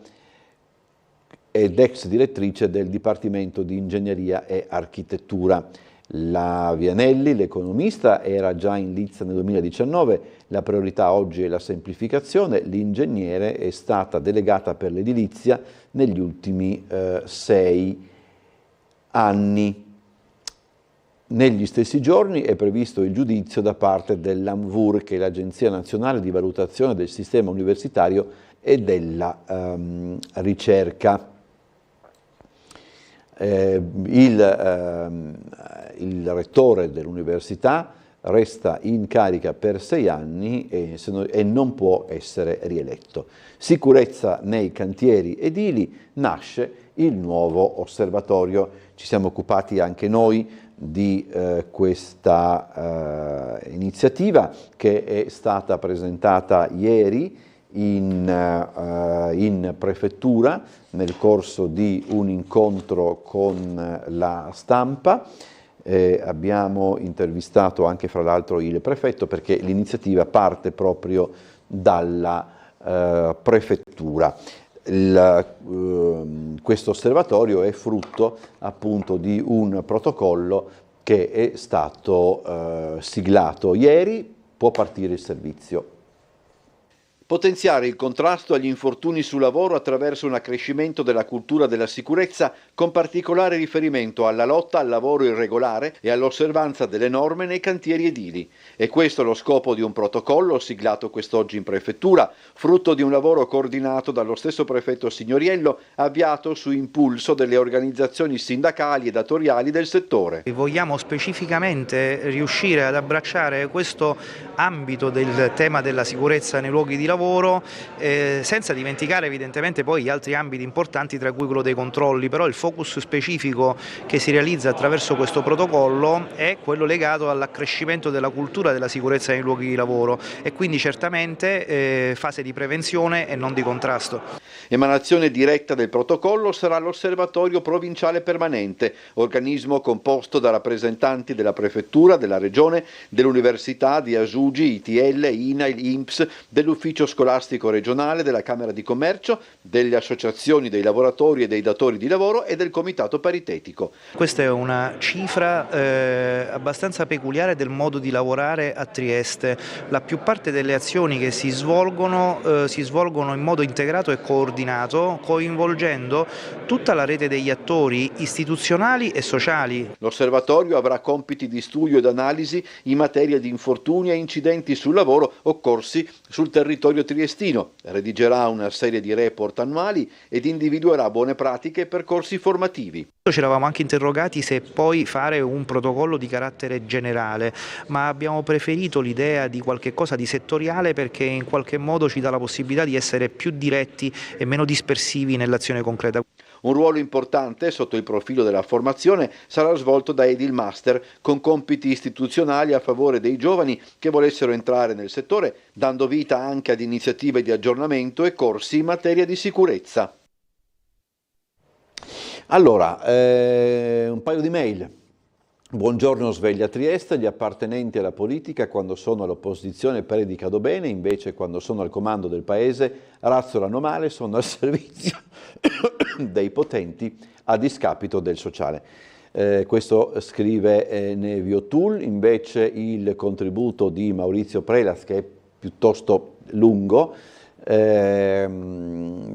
ed ex direttrice del Dipartimento di Ingegneria e Architettura. La Vianelli, l'economista, era già in lizza nel 2019, la priorità oggi è la semplificazione, l'ingegnere è stata delegata per l'edilizia negli ultimi 6 anni. Negli stessi giorni è previsto il giudizio da parte dell'ANVUR, che è l'Agenzia Nazionale di Valutazione del Sistema Universitario e della Ricerca. Il rettore dell'università resta in carica per 6 anni e non può essere rieletto. Sicurezza nei cantieri edili, nasce il nuovo osservatorio. Ci siamo occupati anche noi di questa iniziativa che è stata presentata ieri in prefettura nel corso di un incontro con la stampa. Abbiamo intervistato anche fra l'altro il prefetto, perché l'iniziativa parte proprio dalla prefettura. Questo osservatorio è frutto appunto di un protocollo che è stato siglato ieri. Può partire il servizio. Potenziare il contrasto agli infortuni sul lavoro attraverso un accrescimento della cultura della sicurezza, con particolare riferimento alla lotta al lavoro irregolare e all'osservanza delle norme nei cantieri edili. E questo è lo scopo di un protocollo siglato quest'oggi in prefettura, frutto di un lavoro coordinato dallo stesso prefetto Signoriello, avviato su impulso delle organizzazioni sindacali e datoriali del settore. Vogliamo specificamente riuscire ad abbracciare questo ambito del tema della sicurezza nei luoghi di lavoro lavoro, senza dimenticare evidentemente poi gli altri ambiti importanti, tra cui quello dei controlli. Però il focus specifico che si realizza attraverso questo protocollo è quello legato all'accrescimento della cultura della sicurezza nei luoghi di lavoro e quindi certamente fase di prevenzione e non di contrasto. Emanazione diretta del protocollo sarà l'Osservatorio Provinciale Permanente, organismo composto da rappresentanti della Prefettura, della Regione, dell'Università, di Asugi, ITL, INAIL, INPS, dell'Ufficio Scolastico Regionale, della Camera di Commercio, delle associazioni dei lavoratori e dei datori di lavoro e del Comitato Paritetico. Questa è una cifra abbastanza peculiare del modo di lavorare a Trieste. La più parte delle azioni che si svolgono in modo integrato e coordinato, coinvolgendo tutta la rete degli attori istituzionali e sociali. L'osservatorio avrà compiti di studio ed analisi in materia di infortuni e incidenti sul lavoro occorsi sul territorio triestino, redigerà una serie di report annuali ed individuerà buone pratiche e percorsi formativi. Ci eravamo anche interrogati se poi fare un protocollo di carattere generale, ma abbiamo preferito l'idea di qualche cosa di settoriale perché in qualche modo ci dà la possibilità di essere più diretti e meno dispersivi nell'azione concreta. Un ruolo importante sotto il profilo della formazione sarà svolto da Edil Master con compiti istituzionali a favore dei giovani che volessero entrare nel settore, dando vita anche ad iniziative di aggiornamento e corsi in materia di sicurezza. Allora, un paio di mail. Buongiorno Sveglia Trieste, gli appartenenti alla politica quando sono all'opposizione predicano bene, invece quando sono al comando del paese razzolano male, sono al servizio dei potenti a discapito del sociale. Questo scrive Nevio Tull, invece il contributo di Maurizio Prelas, che è piuttosto lungo,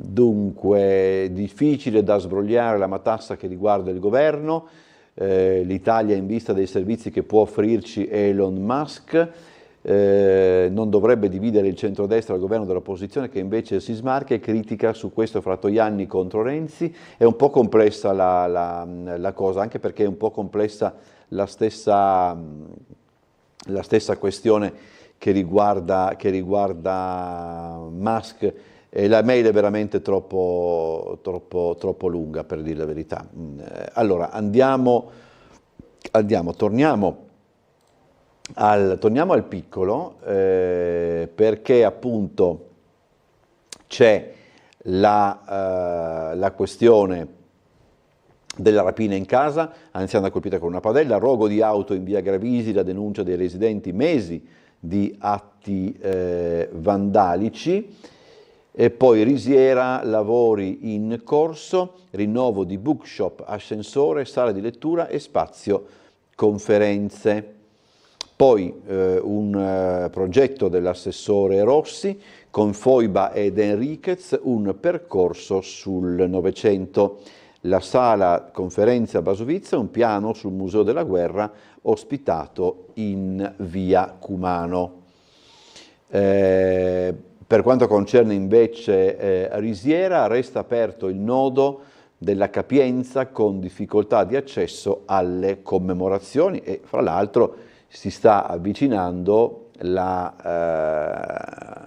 dunque difficile da sbrogliare la matassa che riguarda il governo, l'Italia in vista dei servizi che può offrirci Elon Musk, non dovrebbe dividere il centrodestra dal governo dell'opposizione che invece si smarca e critica su questo Fratoianni contro Renzi. È un po' complessa la cosa, anche perché è un po' complessa la stessa questione che riguarda Musk. La mail è veramente troppo lunga, per dire la verità. Allora, torniamo al piccolo, perché appunto c'è la questione della rapina in casa, anziana colpita con una padella, rogo di auto in via Gravisi, la denuncia dei residenti, mesi di atti vandalici. E poi Risiera, lavori in corso, rinnovo di bookshop, ascensore, sala di lettura e spazio conferenze. Poi un progetto dell'assessore Rossi con Foiba ed Enriquez, un percorso sul Novecento. La sala conferenze a Basovizza, un piano sul Museo della Guerra ospitato in via Cumano. Per quanto concerne invece Risiera, resta aperto il nodo della capienza con difficoltà di accesso alle commemorazioni e fra l'altro si sta avvicinando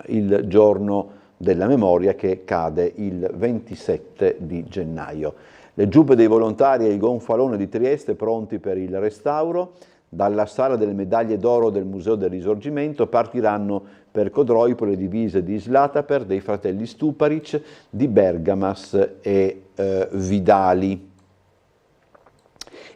il giorno della memoria che cade il 27 di gennaio. Le giubbe dei volontari e il gonfalone di Trieste pronti per il restauro. Dalla Sala delle Medaglie d'Oro del Museo del Risorgimento partiranno per Codroipo le divise di Slataper, dei fratelli Stuparic, di Bergamas e Vidali.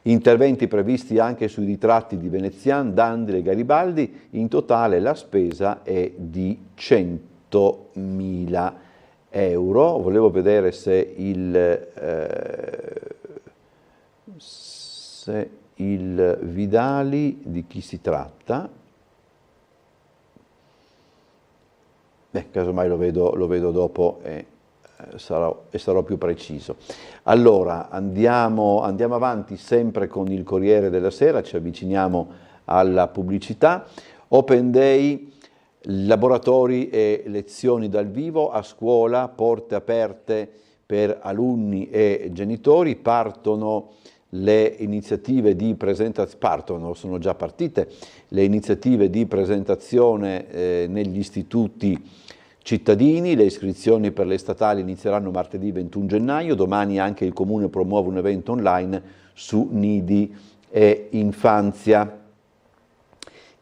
Interventi previsti anche sui ritratti di Venezian, Dandile e Garibaldi, in totale la spesa è di 100.000 euro. Volevo vedere se il Vidali di chi si tratta. Casomai lo vedo dopo e sarò più preciso. Allora, andiamo avanti sempre con il Corriere della Sera, ci avviciniamo alla pubblicità. Open Day, laboratori e lezioni dal vivo a scuola, porte aperte per alunni e genitori, partono le iniziative di presentazione, sono già partite le iniziative di presentazione negli istituti cittadini. Le iscrizioni per le statali inizieranno martedì 21 gennaio, domani anche il Comune promuove un evento online su nidi e infanzia.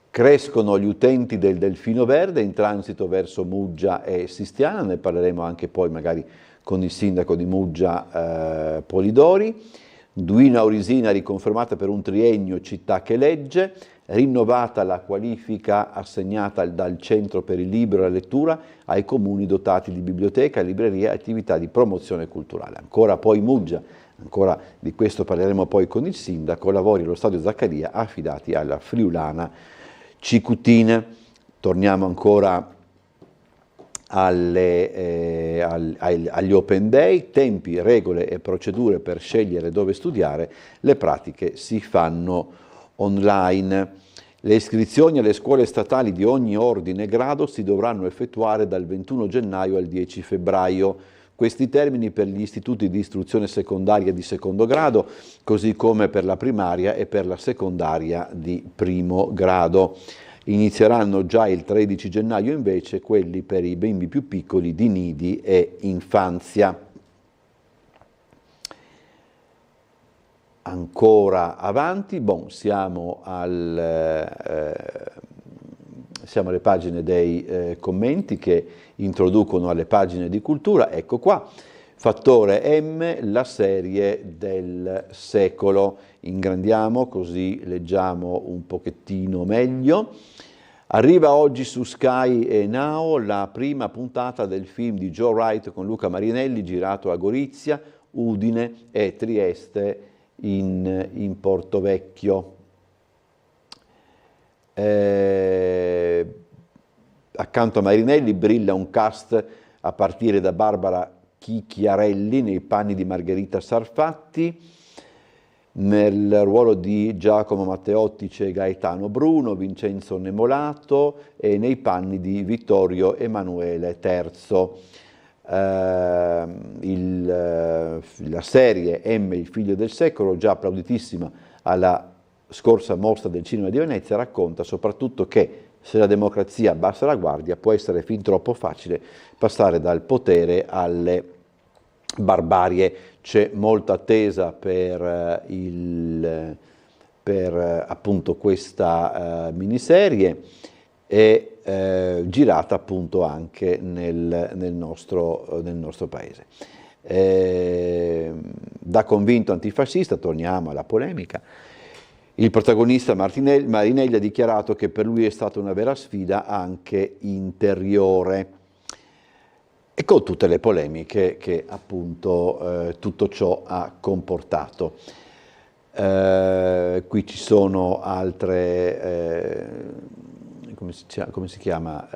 Crescono gli utenti del Delfino Verde in transito verso Muggia e Sistiana, ne parleremo anche poi magari con il sindaco di Muggia Polidori. Duino Aurisina riconfermata per un triennio città che legge, rinnovata la qualifica assegnata dal Centro per il Libro e la Lettura ai comuni dotati di biblioteca, libreria e attività di promozione culturale. Ancora poi Muggia, ancora di questo parleremo poi con il sindaco, lavori allo Stadio Zaccaria affidati alla friulana Cicuttine. Torniamo ancora agli Open Day, tempi, regole e procedure per scegliere dove studiare, le pratiche si fanno online. Le iscrizioni alle scuole statali di ogni ordine e grado si dovranno effettuare dal 21 gennaio al 10 febbraio. Questi termini per gli istituti di istruzione secondaria di secondo grado, così come per la primaria e per la secondaria di primo grado. Inizieranno già il 13 gennaio invece quelli per i bimbi più piccoli di nidi e infanzia. Ancora avanti, siamo alle pagine dei commenti che introducono alle pagine di cultura. Ecco qua, Fattore M, la serie del secolo. Ingrandiamo così leggiamo un pochettino meglio. Arriva oggi su Sky e Now la prima puntata del film di Joe Wright con Luca Marinelli, girato a Gorizia, Udine e Trieste in Portovecchio. Accanto a Marinelli brilla un cast a partire da Barbara Chicchiarelli nei panni di Margherita Sarfatti. Nel ruolo di Giacomo Matteotti c'è Gaetano Bruno, Vincenzo Nemolato e nei panni di Vittorio Emanuele III. La serie M, il figlio del secolo, già applauditissima alla scorsa mostra del cinema di Venezia, racconta soprattutto che se la democrazia abbassa la guardia può essere fin troppo facile passare dal potere alle barbarie. C'è molta attesa per appunto questa miniserie e girata appunto anche nel nostro paese. Da convinto antifascista, torniamo alla polemica, il protagonista Marinelli ha dichiarato che per lui è stata una vera sfida anche interiore, e con tutte le polemiche che appunto tutto ciò ha comportato. Qui ci sono altre, come si chiama?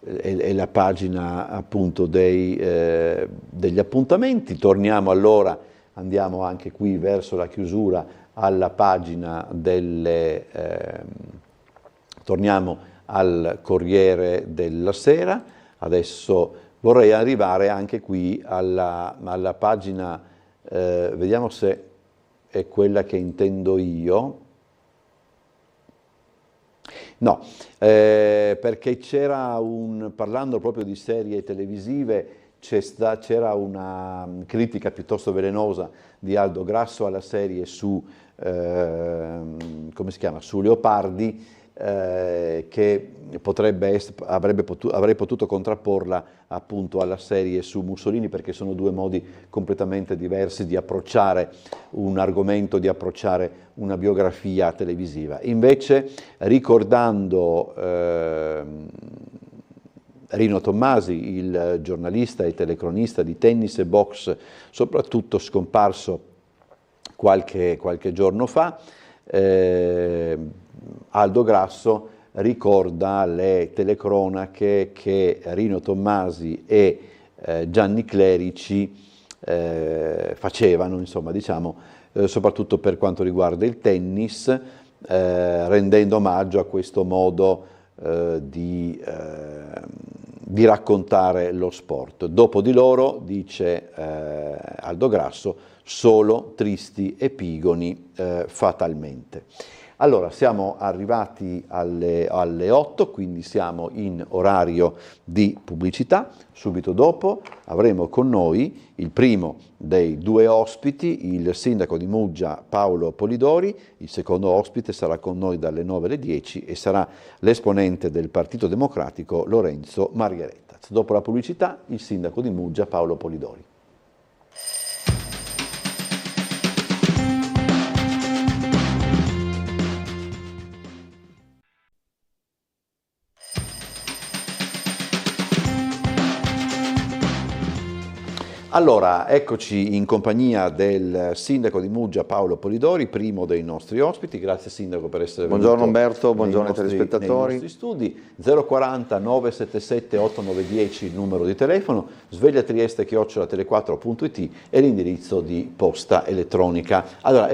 È la pagina appunto degli appuntamenti. Torniamo allora, andiamo anche qui verso la chiusura alla pagina torniamo al Corriere della Sera. Adesso vorrei arrivare anche qui alla pagina, vediamo se è quella che intendo io. No, perché parlando proprio di serie televisive, c'era una critica piuttosto velenosa di Aldo Grasso alla serie su Leopardi, che avrei potuto contrapporla appunto alla serie su Mussolini, perché sono due modi completamente diversi di approcciare un argomento, di approcciare una biografia televisiva. Invece, ricordando Rino Tommasi, il giornalista e telecronista di tennis e box, soprattutto scomparso qualche giorno fa, Aldo Grasso ricorda le telecronache che Rino Tommasi e Gianni Clerici facevano, insomma, diciamo, soprattutto per quanto riguarda il tennis, rendendo omaggio a questo modo di raccontare lo sport. Dopo di loro, dice Aldo Grasso, solo tristi epigoni fatalmente. Allora, siamo arrivati alle 8, quindi siamo in orario di pubblicità. Subito dopo avremo con noi il primo dei due ospiti, il sindaco di Muggia Paolo Polidori. Il secondo ospite sarà con noi dalle 9 alle 10 e sarà l'esponente del Partito Democratico Lorenzo Margheretta. Dopo la pubblicità, il sindaco di Muggia Paolo Polidori. Allora, eccoci in compagnia del sindaco di Muggia Paolo Polidori, primo dei nostri ospiti. Grazie sindaco per essere venuto. Buongiorno Umberto, buongiorno ai telespettatori. Nei nostri studi. 040 977 8910 il numero di telefono, svegliatrieste@tele4.it e l'indirizzo di posta elettronica. Allora,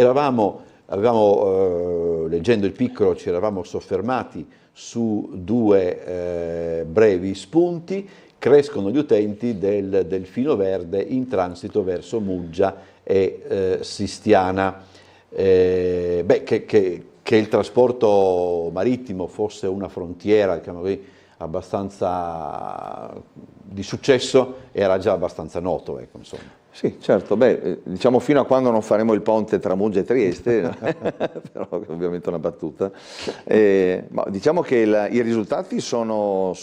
leggendo il piccolo, ci eravamo soffermati su due brevi spunti. Crescono gli utenti del Delfino Verde in transito verso Muggia e Sistiana. Che il trasporto marittimo fosse una frontiera, diciamo così, abbastanza di successo era già abbastanza noto, ecco, insomma. Sì, certo, diciamo fino a quando non faremo il ponte tra Muggia e Trieste, però ovviamente è una battuta, ma diciamo che i risultati sono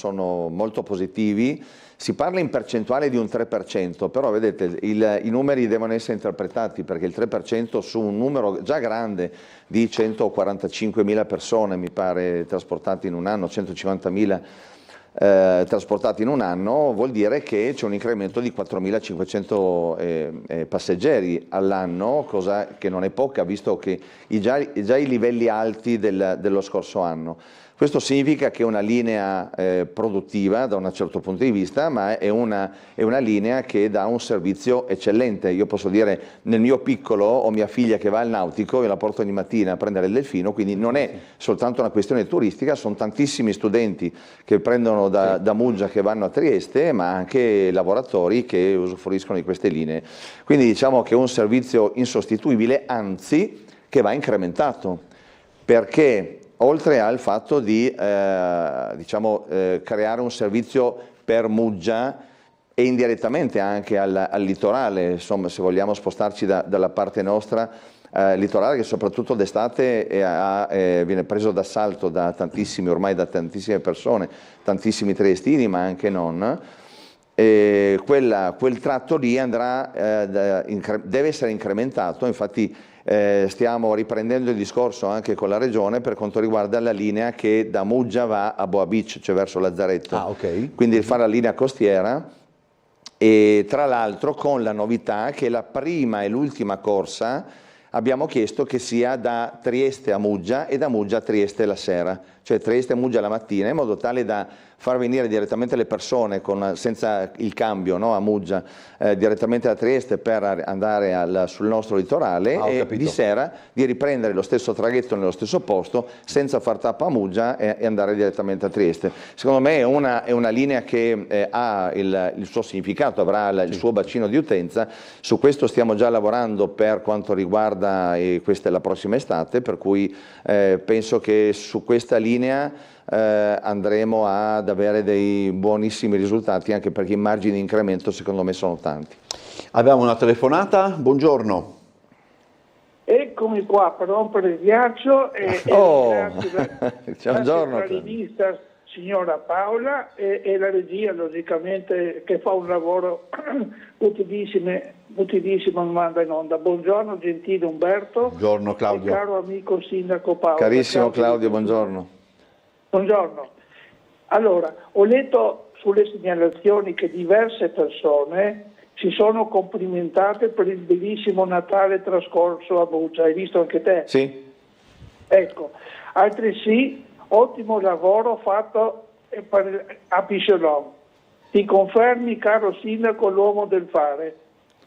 molto positivi. Si parla in percentuale di un 3%, però vedete i numeri devono essere interpretati, perché il 3% su un numero già grande di 145.000 persone, mi pare, trasportate in un anno, 150.000 trasportati in un anno, vuol dire che c'è un incremento di 4.500 passeggeri all'anno, cosa che non è poca, visto che già i livelli alti dello scorso anno. Questo significa che è una linea produttiva da un certo punto di vista, ma è una linea che dà un servizio eccellente. Io posso dire, nel mio piccolo ho mia figlia che va al nautico e la porto ogni mattina a prendere il delfino, quindi non è soltanto una questione turistica, sono tantissimi studenti che prendono da Muggia che vanno a Trieste, ma anche lavoratori che usufruiscono di queste linee. Quindi diciamo che è un servizio insostituibile, anzi che va incrementato, perché oltre al fatto di creare un servizio per Muggia e indirettamente anche al litorale, insomma, se vogliamo spostarci dalla parte nostra, litorale che soprattutto d'estate viene preso d'assalto ormai da tantissime persone, tantissimi triestini ma anche non. Quel tratto lì deve essere incrementato, infatti stiamo riprendendo il discorso anche con la Regione per quanto riguarda la linea che da Muggia va a Boa Beach, cioè verso Lazzaretto, quindi fare la linea costiera, e tra l'altro con la novità che la prima e l'ultima corsa abbiamo chiesto che sia da Trieste a Muggia e da Muggia a Trieste la sera, cioè Trieste a Muggia la mattina, in modo tale da far venire direttamente le persone senza il cambio, no, a Muggia, direttamente a Trieste per andare sul nostro litorale e di sera di riprendere lo stesso traghetto nello stesso posto senza far tappa a Muggia e andare direttamente a Trieste. Secondo me è una linea che ha il suo significato, avrà il suo bacino di utenza. Su questo stiamo già lavorando per quanto riguarda questa è la prossima estate, per cui penso che su questa linea andremo ad avere dei buonissimi risultati, anche perché i margini di incremento secondo me sono tanti. Abbiamo una telefonata, buongiorno. Eccomi qua per rompere il ghiaccio e buongiorno, la rivista signora Paola e la regia logicamente che fa un lavoro utilissimo mi manda in onda. Buongiorno gentile Umberto. Buongiorno Claudio. E caro amico sindaco Paolo. Carissimo Claudio, buongiorno. Buongiorno. Allora, ho letto sulle segnalazioni che diverse persone si sono complimentate per il bellissimo Natale trascorso a Muggia. Hai visto anche te? Sì. Ecco, altresì ottimo lavoro fatto a Piscelon. Ti confermi, caro sindaco, l'uomo del fare.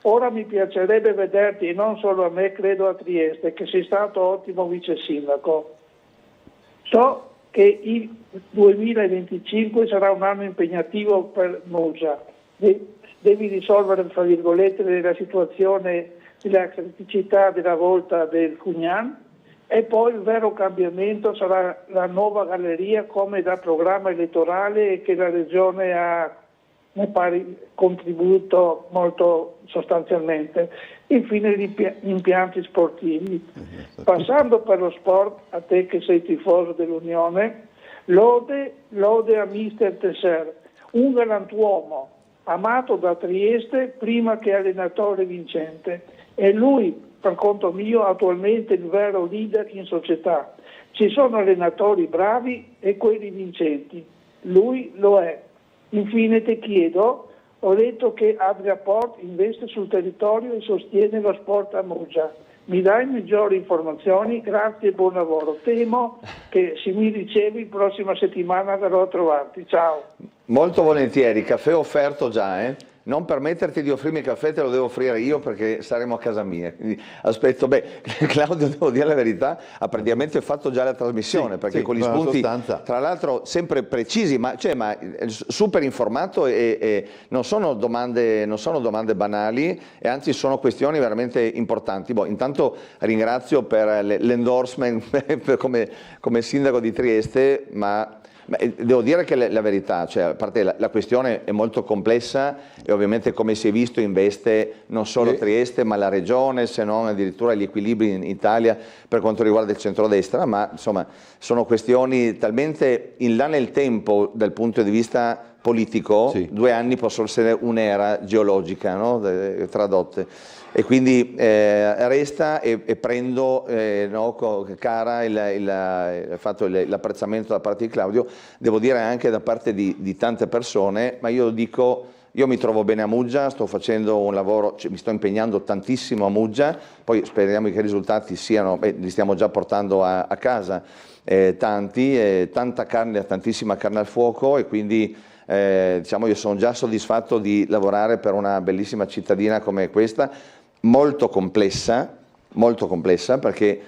Ora mi piacerebbe vederti, e non solo a me, credo a Trieste, che sei stato ottimo vice sindaco. So che il 2025 sarà un anno impegnativo per Muggia. Devi risolvere, tra virgolette, la situazione della criticità della volta del Cugnan E poi il vero cambiamento sarà la nuova galleria come da programma elettorale che la Regione ha, mi pare, contribuito molto sostanzialmente. Infine gli impianti sportivi. Passando per lo sport, a te che sei tifoso dell'Unione, lode a Mister Tesser, un galantuomo amato da Trieste prima che allenatore vincente. E lui, per conto mio, attualmente il vero leader in società. Ci sono allenatori bravi e quelli vincenti. Lui lo è. Infine ti chiedo, ho letto che Adriaport investe sul territorio e sostiene lo sport a Muggia. Mi dai maggiori informazioni? Grazie e buon lavoro. Temo che se mi ricevi prossima settimana verrò a trovarti. Ciao. Molto volentieri, caffè offerto già, eh? Non permetterti di offrirmi il caffè, te lo devo offrire io perché saremo a casa mia. Quindi aspetto, Claudio, devo dire la verità, ha praticamente fatto già la trasmissione, perché con gli spunti, tra l'altro sempre precisi, ma super informato e non sono domande banali, e anzi sono questioni veramente importanti. Intanto ringrazio per l'endorsement come sindaco di Trieste, ma devo dire che la verità, cioè, a parte la questione è molto complessa e ovviamente, come si è visto, investe non solo Trieste ma la regione, se non addirittura gli equilibri in Italia per quanto riguarda il centrodestra, ma insomma sono questioni talmente in là nel tempo dal punto di vista politico, 2 anni possono essere un'era geologica, no? Tradotte. E quindi resta e prendo cara l'apprezzamento da parte di Claudio, devo dire anche da parte di tante persone, ma io mi trovo bene a Muggia, sto facendo un lavoro, mi sto impegnando tantissimo a Muggia, poi speriamo che i risultati li stiamo già portando a casa, tanta carne, tantissima carne al fuoco, e quindi diciamo io sono già soddisfatto di lavorare per una bellissima cittadina come questa, molto complessa perché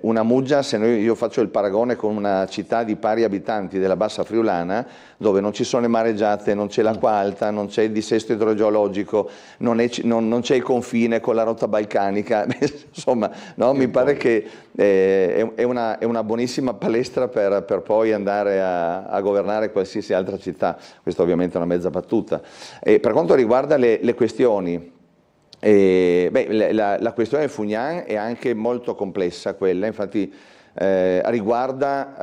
una Muggia, se io faccio il paragone con una città di pari abitanti della Bassa Friulana, dove non ci sono le mareggiate, non c'è l'acqua alta, non c'è il dissesto idrogeologico, non c'è il confine con la rotta balcanica, insomma, no? Mi pare che è una buonissima palestra per poi andare a governare qualsiasi altra città. Questa ovviamente è una mezza battuta. E per quanto riguarda le questioni, la questione del Fugnan è anche molto complessa, quella, infatti riguarda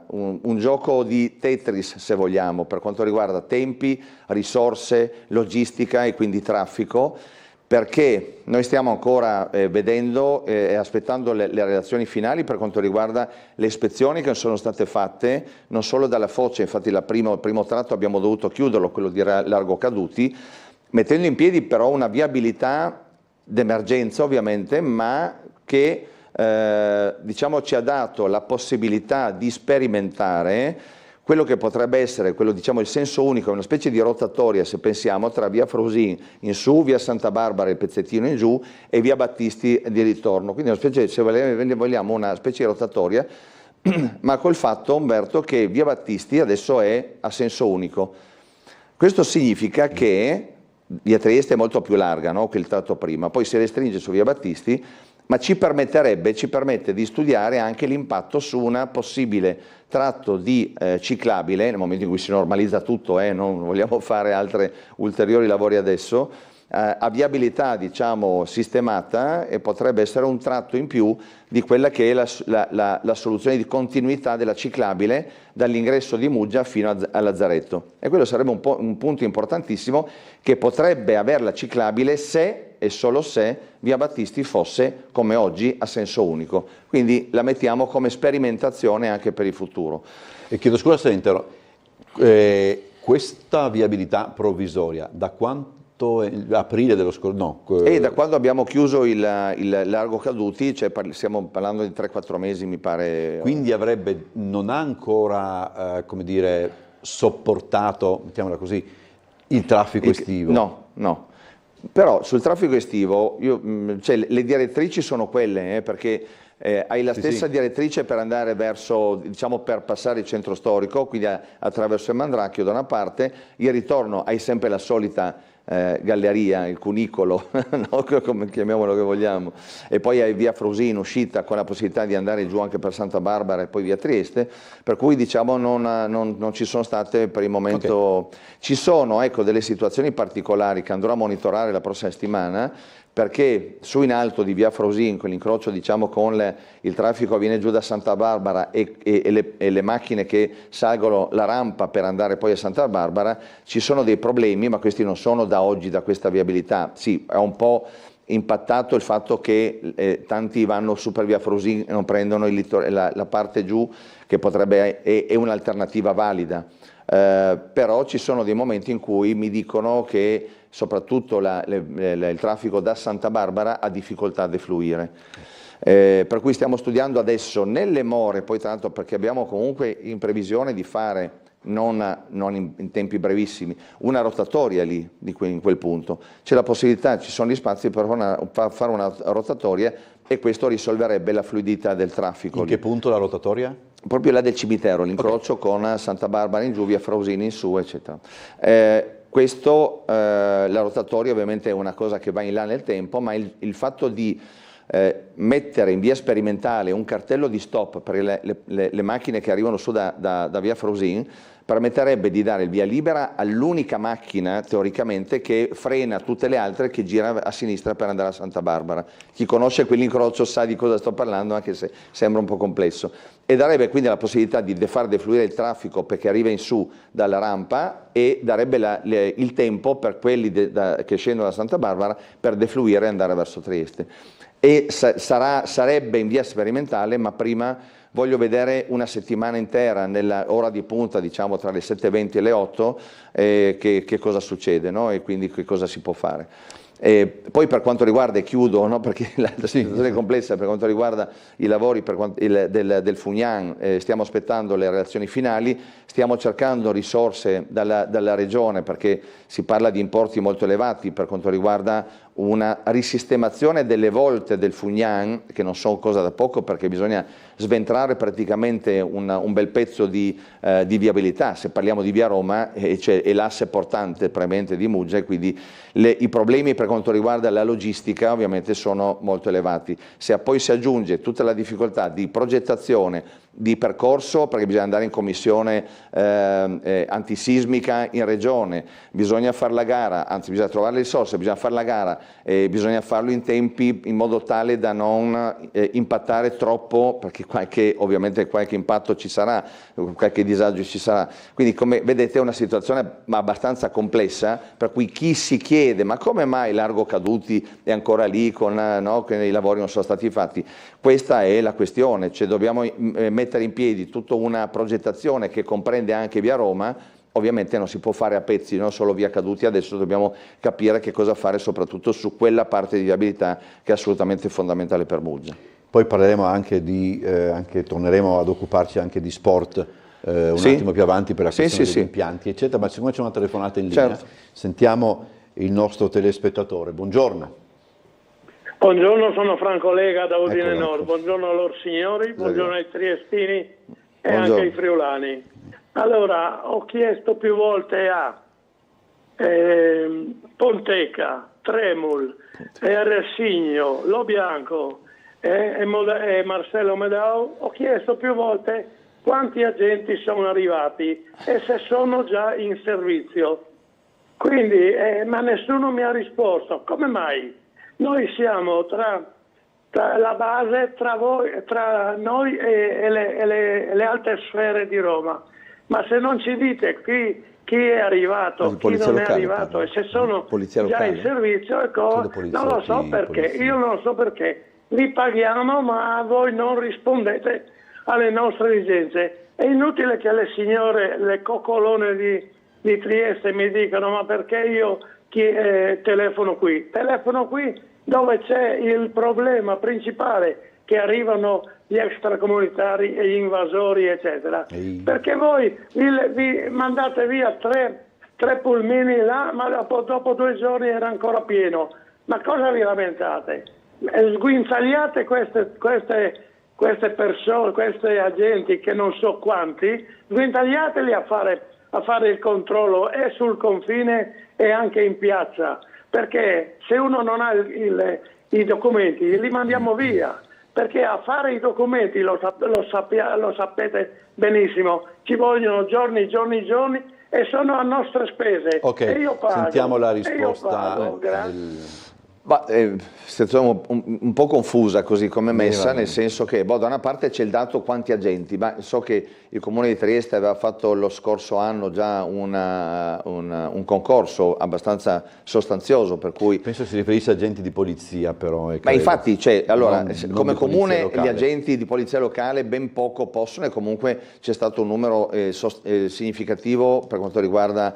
un gioco di Tetris, se vogliamo, per quanto riguarda tempi, risorse, logistica e quindi traffico, perché noi stiamo ancora vedendo e aspettando le relazioni finali per quanto riguarda le ispezioni che sono state fatte, non solo dalla Foce, infatti il primo tratto abbiamo dovuto chiuderlo, quello di Largo Caduti, mettendo in piedi però una viabilità d'emergenza ovviamente, ma che diciamo ci ha dato la possibilità di sperimentare quello che potrebbe essere diciamo, il senso unico, una specie di rotatoria, se pensiamo, tra via Frusin in su, via Santa Barbara il pezzettino in giù e via Battisti di ritorno. Quindi una specie, se vogliamo, una specie di rotatoria, ma col fatto, Umberto, che via Battisti adesso è a senso unico. Questo significa che via Trieste è molto più larga, no, che il tratto prima, poi si restringe su via Battisti, ma ci permette di studiare anche l'impatto su una possibile tratto di ciclabile, nel momento in cui si normalizza tutto, non vogliamo fare altri ulteriori lavori adesso, a viabilità diciamo sistemata, e potrebbe essere un tratto in più di quella che è la soluzione di continuità della ciclabile dall'ingresso di Muggia fino a Lazzaretto. E quello sarebbe un punto importantissimo che potrebbe avere la ciclabile se e solo se via Battisti fosse come oggi a senso unico. Quindi la mettiamo come sperimentazione anche per il futuro. E chiedo scusa se interrompo, questa viabilità provvisoria da quanto? Aprile dello scorso? No. E da quando abbiamo chiuso il Largo Caduti, cioè stiamo parlando di 3-4 mesi mi pare. Quindi non ha ancora, come dire, sopportato, mettiamola così, il traffico estivo? No. Però sul traffico estivo, cioè, le direttrici sono quelle, perché hai la stessa direttrice per andare verso, diciamo, per passare il centro storico, quindi attraverso il Mandracchio da una parte, il ritorno hai sempre la solita galleria, il cunicolo, no? Come chiamiamolo che vogliamo, e poi hai via Frosino uscita con la possibilità di andare giù anche per Santa Barbara e poi via Trieste, per cui diciamo non ci sono state per il momento, okay. Ci sono ecco, delle situazioni particolari che andrò a monitorare la prossima settimana, perché su in alto di via Frosin, con l'incrocio diciamo con il traffico viene giù da Santa Barbara e le macchine che salgono la rampa per andare poi a Santa Barbara, ci sono dei problemi, ma questi non sono da oggi, da questa viabilità. Sì, è un po' impattato il fatto che tanti vanno su per via Frosin e non prendono la parte giù, che potrebbe è un'alternativa valida. Però ci sono dei momenti in cui mi dicono che soprattutto il traffico da Santa Barbara ha difficoltà a defluire. Per cui stiamo studiando adesso nelle more, poi tra l'altro perché abbiamo comunque in previsione di fare, non in tempi brevissimi, una rotatoria lì, in quel punto. C'è la possibilità, ci sono gli spazi per fare una rotatoria e questo risolverebbe la fluidità del traffico. In che punto la rotatoria? Proprio là del cimitero, l'incrocio okay. Con Santa Barbara in giù, via Frausini in su, eccetera. La rotatoria ovviamente è una cosa che va in là nel tempo, ma il fatto di mettere in via sperimentale un cartello di stop per le macchine che arrivano su da via Frausin permetterebbe di dare il via libera all'unica macchina teoricamente che frena tutte le altre che gira a sinistra per andare a Santa Barbara. Chi conosce quell'incrocio sa di cosa sto parlando, anche se sembra un po' complesso, e darebbe quindi la possibilità di far defluire il traffico perché arriva in su dalla rampa e darebbe il tempo per quelli che scendono da Santa Barbara per defluire e andare verso Trieste. E sarebbe in via sperimentale, ma prima voglio vedere una settimana intera nella ora di punta, diciamo tra le 7:20 e le 8, che cosa succede, no? E quindi che cosa si può fare. Poi per quanto riguarda, e chiudo, no? Perché la situazione è complessa, per quanto riguarda i lavori del Fugnan, stiamo aspettando le relazioni finali, stiamo cercando risorse dalla regione perché si parla di importi molto elevati per quanto riguarda una risistemazione delle volte del Fugnan, che non sono cosa da poco perché bisogna sventrare praticamente un bel pezzo di viabilità. Se parliamo di via Roma è l'asse portante premente di Muggia, e quindi i problemi per quanto riguarda la logistica ovviamente sono molto elevati. Se poi si aggiunge tutta la difficoltà di progettazione, di percorso, perché bisogna andare in commissione antisismica in regione, bisogna fare la gara, anzi bisogna trovare le risorse, bisogna fare la gara, bisogna farlo in tempi in modo tale da non impattare troppo, perché ovviamente qualche impatto ci sarà, qualche disagio ci sarà. Quindi come vedete è una situazione abbastanza complessa, per cui chi si chiede ma come mai Largo Caduti è ancora lì che i lavori non sono stati fatti, questa è la questione, cioè dobbiamo mettere in piedi tutta una progettazione che comprende anche via Roma. Ovviamente non si può fare a pezzi, non solo via Caduti, adesso dobbiamo capire che cosa fare soprattutto su quella parte di viabilità che è assolutamente fondamentale per Muggia. Poi parleremo anche torneremo ad occuparci anche di sport attimo più avanti per la questione degli impianti, eccetera, ma siccome c'è una telefonata in linea, certo. Sentiamo il nostro telespettatore. Buongiorno. Buongiorno, sono Franco Lega da Udine Nord. Buongiorno a loro signori, buongiorno ai triestini e anche ai friulani. Allora, ho chiesto più volte a Ponteca, Tremul, Ressigno, Lo Bianco e Marcello Medao, ho chiesto più volte quanti agenti sono arrivati e se sono già in servizio. Quindi, ma nessuno mi ha risposto. Come mai? Noi siamo tra la base, tra noi e le altre sfere di Roma. Ma se non ci dite chi è arrivato, chi non è arrivato e se sono già in servizio, non lo so perché, io non so perché. Li paghiamo ma voi non rispondete alle nostre esigenze. È inutile che le signore, le coccolone di Trieste mi dicano ma perché io telefono qui dove c'è il problema principale che arrivano gli extracomunitari e gli invasori eccetera, perché voi vi mandate via tre pulmini là, ma dopo 2 giorni era ancora pieno. Ma cosa vi lamentate? Sguinzagliate queste persone, questi agenti che non so quanti, sguinzagliateli a a fare il controllo e sul confine e anche in piazza, perché se uno non ha i documenti li mandiamo via, perché a fare i documenti lo sapete benissimo, ci vogliono giorni e sono a nostre spese. Ok, e io pago, sentiamo la e io risposta pago, situazione un po' confusa così come messa, nel senso che da una parte c'è il dato quanti agenti, ma so che il Comune di Trieste aveva fatto lo scorso anno già un concorso abbastanza sostanzioso, per cui... Penso si riferisse a agenti di polizia però. Ma infatti allora, non come di Comune polizia gli agenti di polizia locale ben poco possono, e comunque c'è stato un numero significativo per quanto riguarda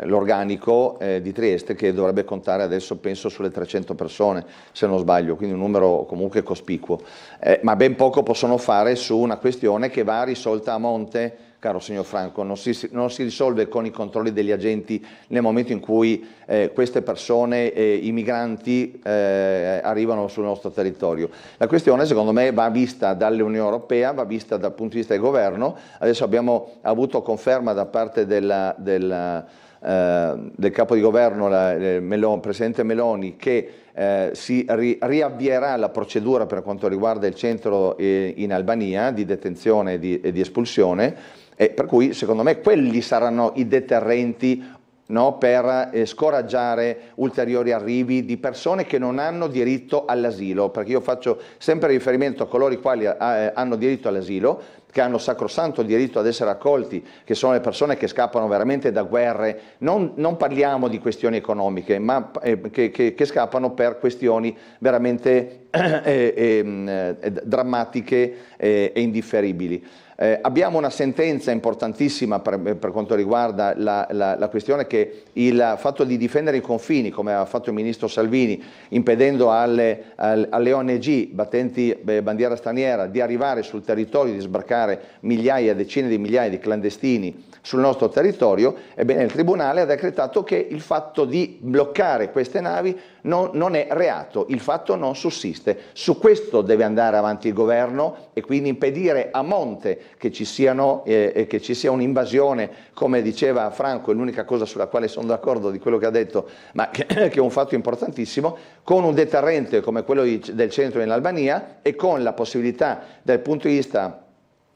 l'organico di Trieste, che dovrebbe contare adesso penso sulle 300 persone se non sbaglio, quindi un numero comunque cospicuo, ma ben poco possono fare su una questione che va risolta a monte, caro signor Franco, non si risolve con i controlli degli agenti nel momento in cui queste persone, i migranti, arrivano sul nostro territorio. La questione secondo me va vista dall'Unione Europea, va vista dal punto di vista del governo. Adesso abbiamo avuto conferma da parte del capo di governo, Presidente Meloni, che si riavvierà la procedura per quanto riguarda il centro in Albania di detenzione e di espulsione, per cui secondo me quelli saranno i deterrenti, no, per scoraggiare ulteriori arrivi di persone che non hanno diritto all'asilo, perché io faccio sempre riferimento a coloro i quali hanno diritto all'asilo, che hanno sacrosanto diritto ad essere accolti, che sono le persone che scappano veramente da guerre. Non parliamo di questioni economiche, ma che scappano per questioni veramente drammatiche e indifferibili. Abbiamo una sentenza importantissima per quanto riguarda la questione che il fatto di difendere i confini, come ha fatto il ministro Salvini, impedendo alle ONG battenti bandiera straniera di arrivare sul territorio, di sbarcare decine di migliaia di clandestini sul nostro territorio, ebbene il Tribunale ha decretato che il fatto di bloccare queste navi non è reato, il fatto non sussiste. Su questo deve andare avanti il governo e quindi impedire a monte che ci sia un'invasione, come diceva Franco, è l'unica cosa sulla quale sono d'accordo di quello che ha detto, ma che è un fatto importantissimo, con un deterrente come quello del centro in Albania e con la possibilità dal punto di vista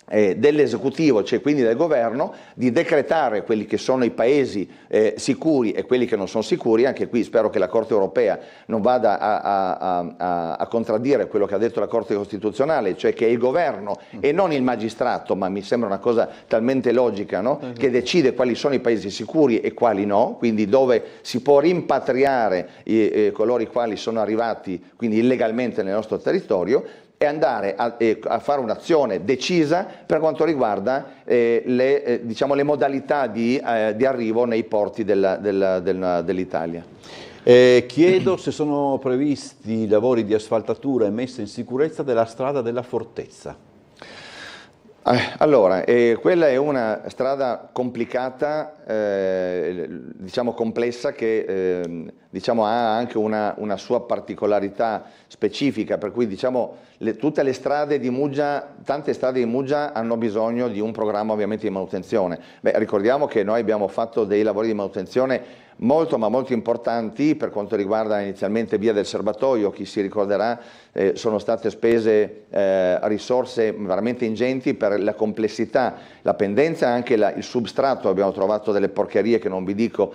dell'esecutivo, cioè quindi del governo, di decretare quelli che sono i paesi sicuri e quelli che non sono sicuri. Anche qui spero che la Corte europea non vada a contraddire quello che ha detto la Corte Costituzionale, cioè che è il governo e non il magistrato, ma mi sembra una cosa talmente logica, no? Che decide quali sono i paesi sicuri e quali no, quindi dove si può rimpatriare coloro i quali sono arrivati quindi illegalmente nel nostro territorio, e andare a fare un'azione decisa per quanto riguarda le modalità di arrivo nei porti dell'Italia. Chiedo se sono previsti lavori di asfaltatura e messa in sicurezza della strada della Fortezza. Allora, quella è una strada complicata, complessa, che ha anche una sua particolarità specifica, per cui tutte le strade di Muggia, tante strade di Muggia hanno bisogno di un programma ovviamente di manutenzione. Ricordiamo che noi abbiamo fatto dei lavori di manutenzione molto importanti per quanto riguarda inizialmente Via del Serbatoio. Chi si ricorderà, sono state spese risorse veramente ingenti per la complessità, la pendenza e anche il substrato. Abbiamo trovato delle porcherie che non vi dico,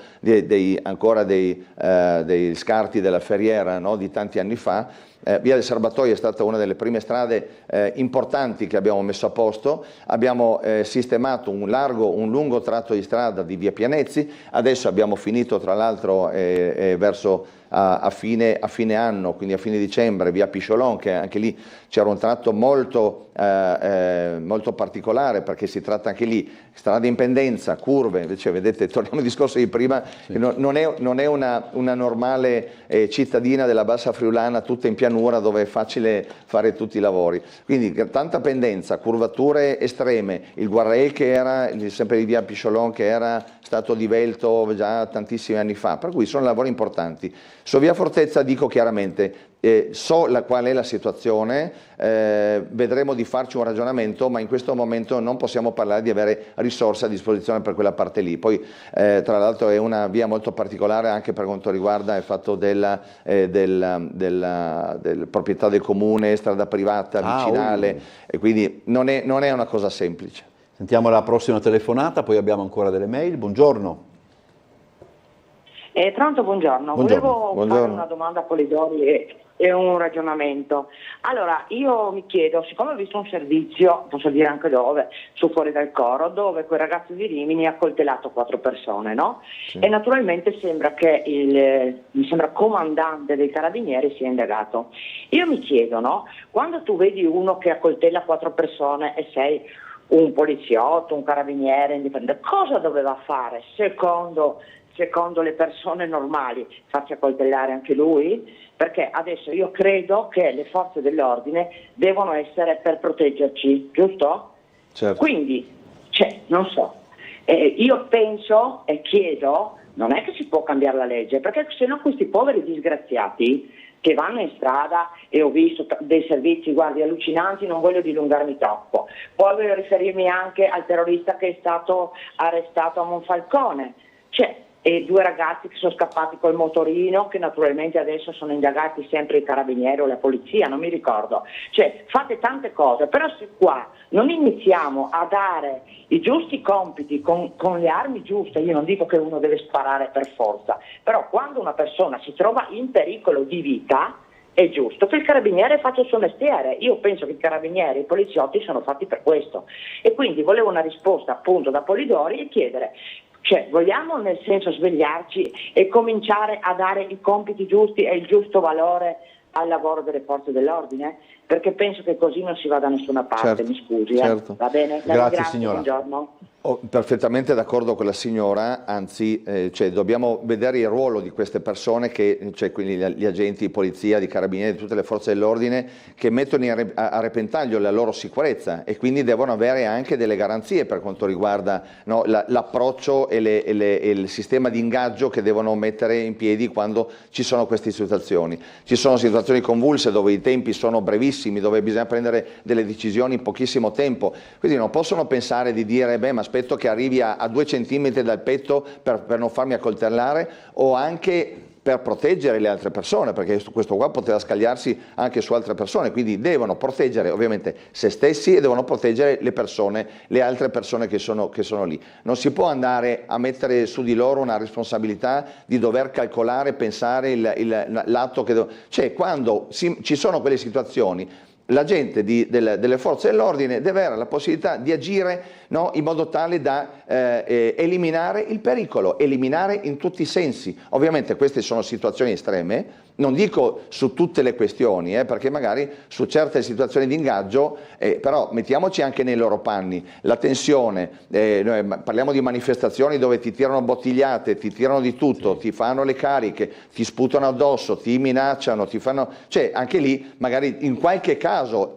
ancora dei scarti della Ferriera, no, di tanti anni fa. Via del Serbatoio è stata una delle prime strade importanti che abbiamo messo a posto. Abbiamo sistemato un lungo tratto di strada di Via Pianezzi. Adesso abbiamo finito, tra l'altro, verso a fine anno, quindi a fine dicembre, Via Pisciolon, che anche lì c'era un tratto molto particolare, perché si tratta anche lì strade in pendenza, curve. Invece vedete, torniamo al discorso di prima, che non è una normale cittadina della Bassa Friulana tutta in pianura dove è facile fare tutti i lavori, quindi tanta pendenza, curvature estreme, il guardrail che era sempre di Via Pisciolon, che era stato divelto già tantissimi anni fa, per cui sono lavori importanti. Su via Fortezza dico chiaramente, so qual è la situazione, vedremo di farci un ragionamento, ma in questo momento non possiamo parlare di avere risorse a disposizione per quella parte lì. Poi tra l'altro è una via molto particolare anche per quanto riguarda il fatto della proprietà del comune, strada privata, vicinale, e quindi non è una cosa semplice. Sentiamo la prossima telefonata, poi abbiamo ancora delle mail. Buongiorno. Pronto, buongiorno. Volevo fare una domanda a Polidori e un ragionamento. Allora, io mi chiedo, siccome ho visto un servizio, posso dire anche dove, su Fuori dal Coro, dove quel ragazzo di Rimini ha coltellato 4 persone, no? Sì. E naturalmente sembra che mi sembra comandante dei carabinieri sia indagato. Io mi chiedo, no? Quando tu vedi uno che accoltella 4 persone e sei un poliziotto, un carabiniere indipendente, cosa doveva fare secondo le persone normali? Farsi accoltellare anche lui? Perché adesso io credo che le forze dell'ordine devono essere per proteggerci, giusto? Certo. Quindi, non so, io penso e chiedo, non è che si può cambiare la legge, perché se no questi poveri disgraziati che vanno in strada, e ho visto dei servizi, guardi, allucinanti, non voglio dilungarmi troppo. Poi voglio riferirmi anche al terrorista che è stato arrestato a Monfalcone. E 2 ragazzi che sono scappati col motorino, che naturalmente adesso sono indagati sempre i carabinieri o la polizia, non mi ricordo. Fate tante cose, però se qua non iniziamo a dare i giusti compiti con le armi giuste, io non dico che uno deve sparare per forza, però quando una persona si trova in pericolo di vita è giusto che il carabiniere faccia il suo mestiere. Io penso che i carabinieri e i poliziotti sono fatti per questo, e quindi volevo una risposta appunto da Polidori e chiedere: vogliamo nel senso svegliarci e cominciare a dare i compiti giusti e il giusto valore al lavoro delle forze dell'ordine? Perché penso che così non si va da nessuna parte, certo, mi scusi. Certo. Va bene? Grazie signora. Buongiorno. Perfettamente d'accordo con la signora, anzi dobbiamo vedere il ruolo di queste persone, quindi gli agenti di polizia, di carabinieri, di tutte le forze dell'ordine, che mettono a repentaglio la loro sicurezza, e quindi devono avere anche delle garanzie per quanto riguarda l'approccio e il sistema di ingaggio che devono mettere in piedi quando ci sono queste situazioni. Ci sono situazioni convulse dove i tempi sono brevissimi, dove bisogna prendere delle decisioni in pochissimo tempo, quindi non possono pensare di dire ma aspetto che arrivi a 2 centimetri dal petto per non farmi accoltellare, o anche per proteggere le altre persone, perché questo qua poteva scagliarsi anche su altre persone, quindi devono proteggere ovviamente se stessi e devono proteggere le altre persone che sono lì. Non si può andare a mettere su di loro una responsabilità di dover calcolare, pensare l'atto che... quando ci sono quelle situazioni, la gente delle forze dell'ordine deve avere la possibilità di agire in modo tale da eliminare il pericolo, eliminare in tutti i sensi. Ovviamente queste sono situazioni estreme, non dico su tutte le questioni, perché magari su certe situazioni di ingaggio, però mettiamoci anche nei loro panni, la tensione, noi parliamo di manifestazioni dove ti tirano bottigliate, ti tirano di tutto, ti fanno le cariche, ti sputano addosso, ti minacciano, anche lì magari in qualche caso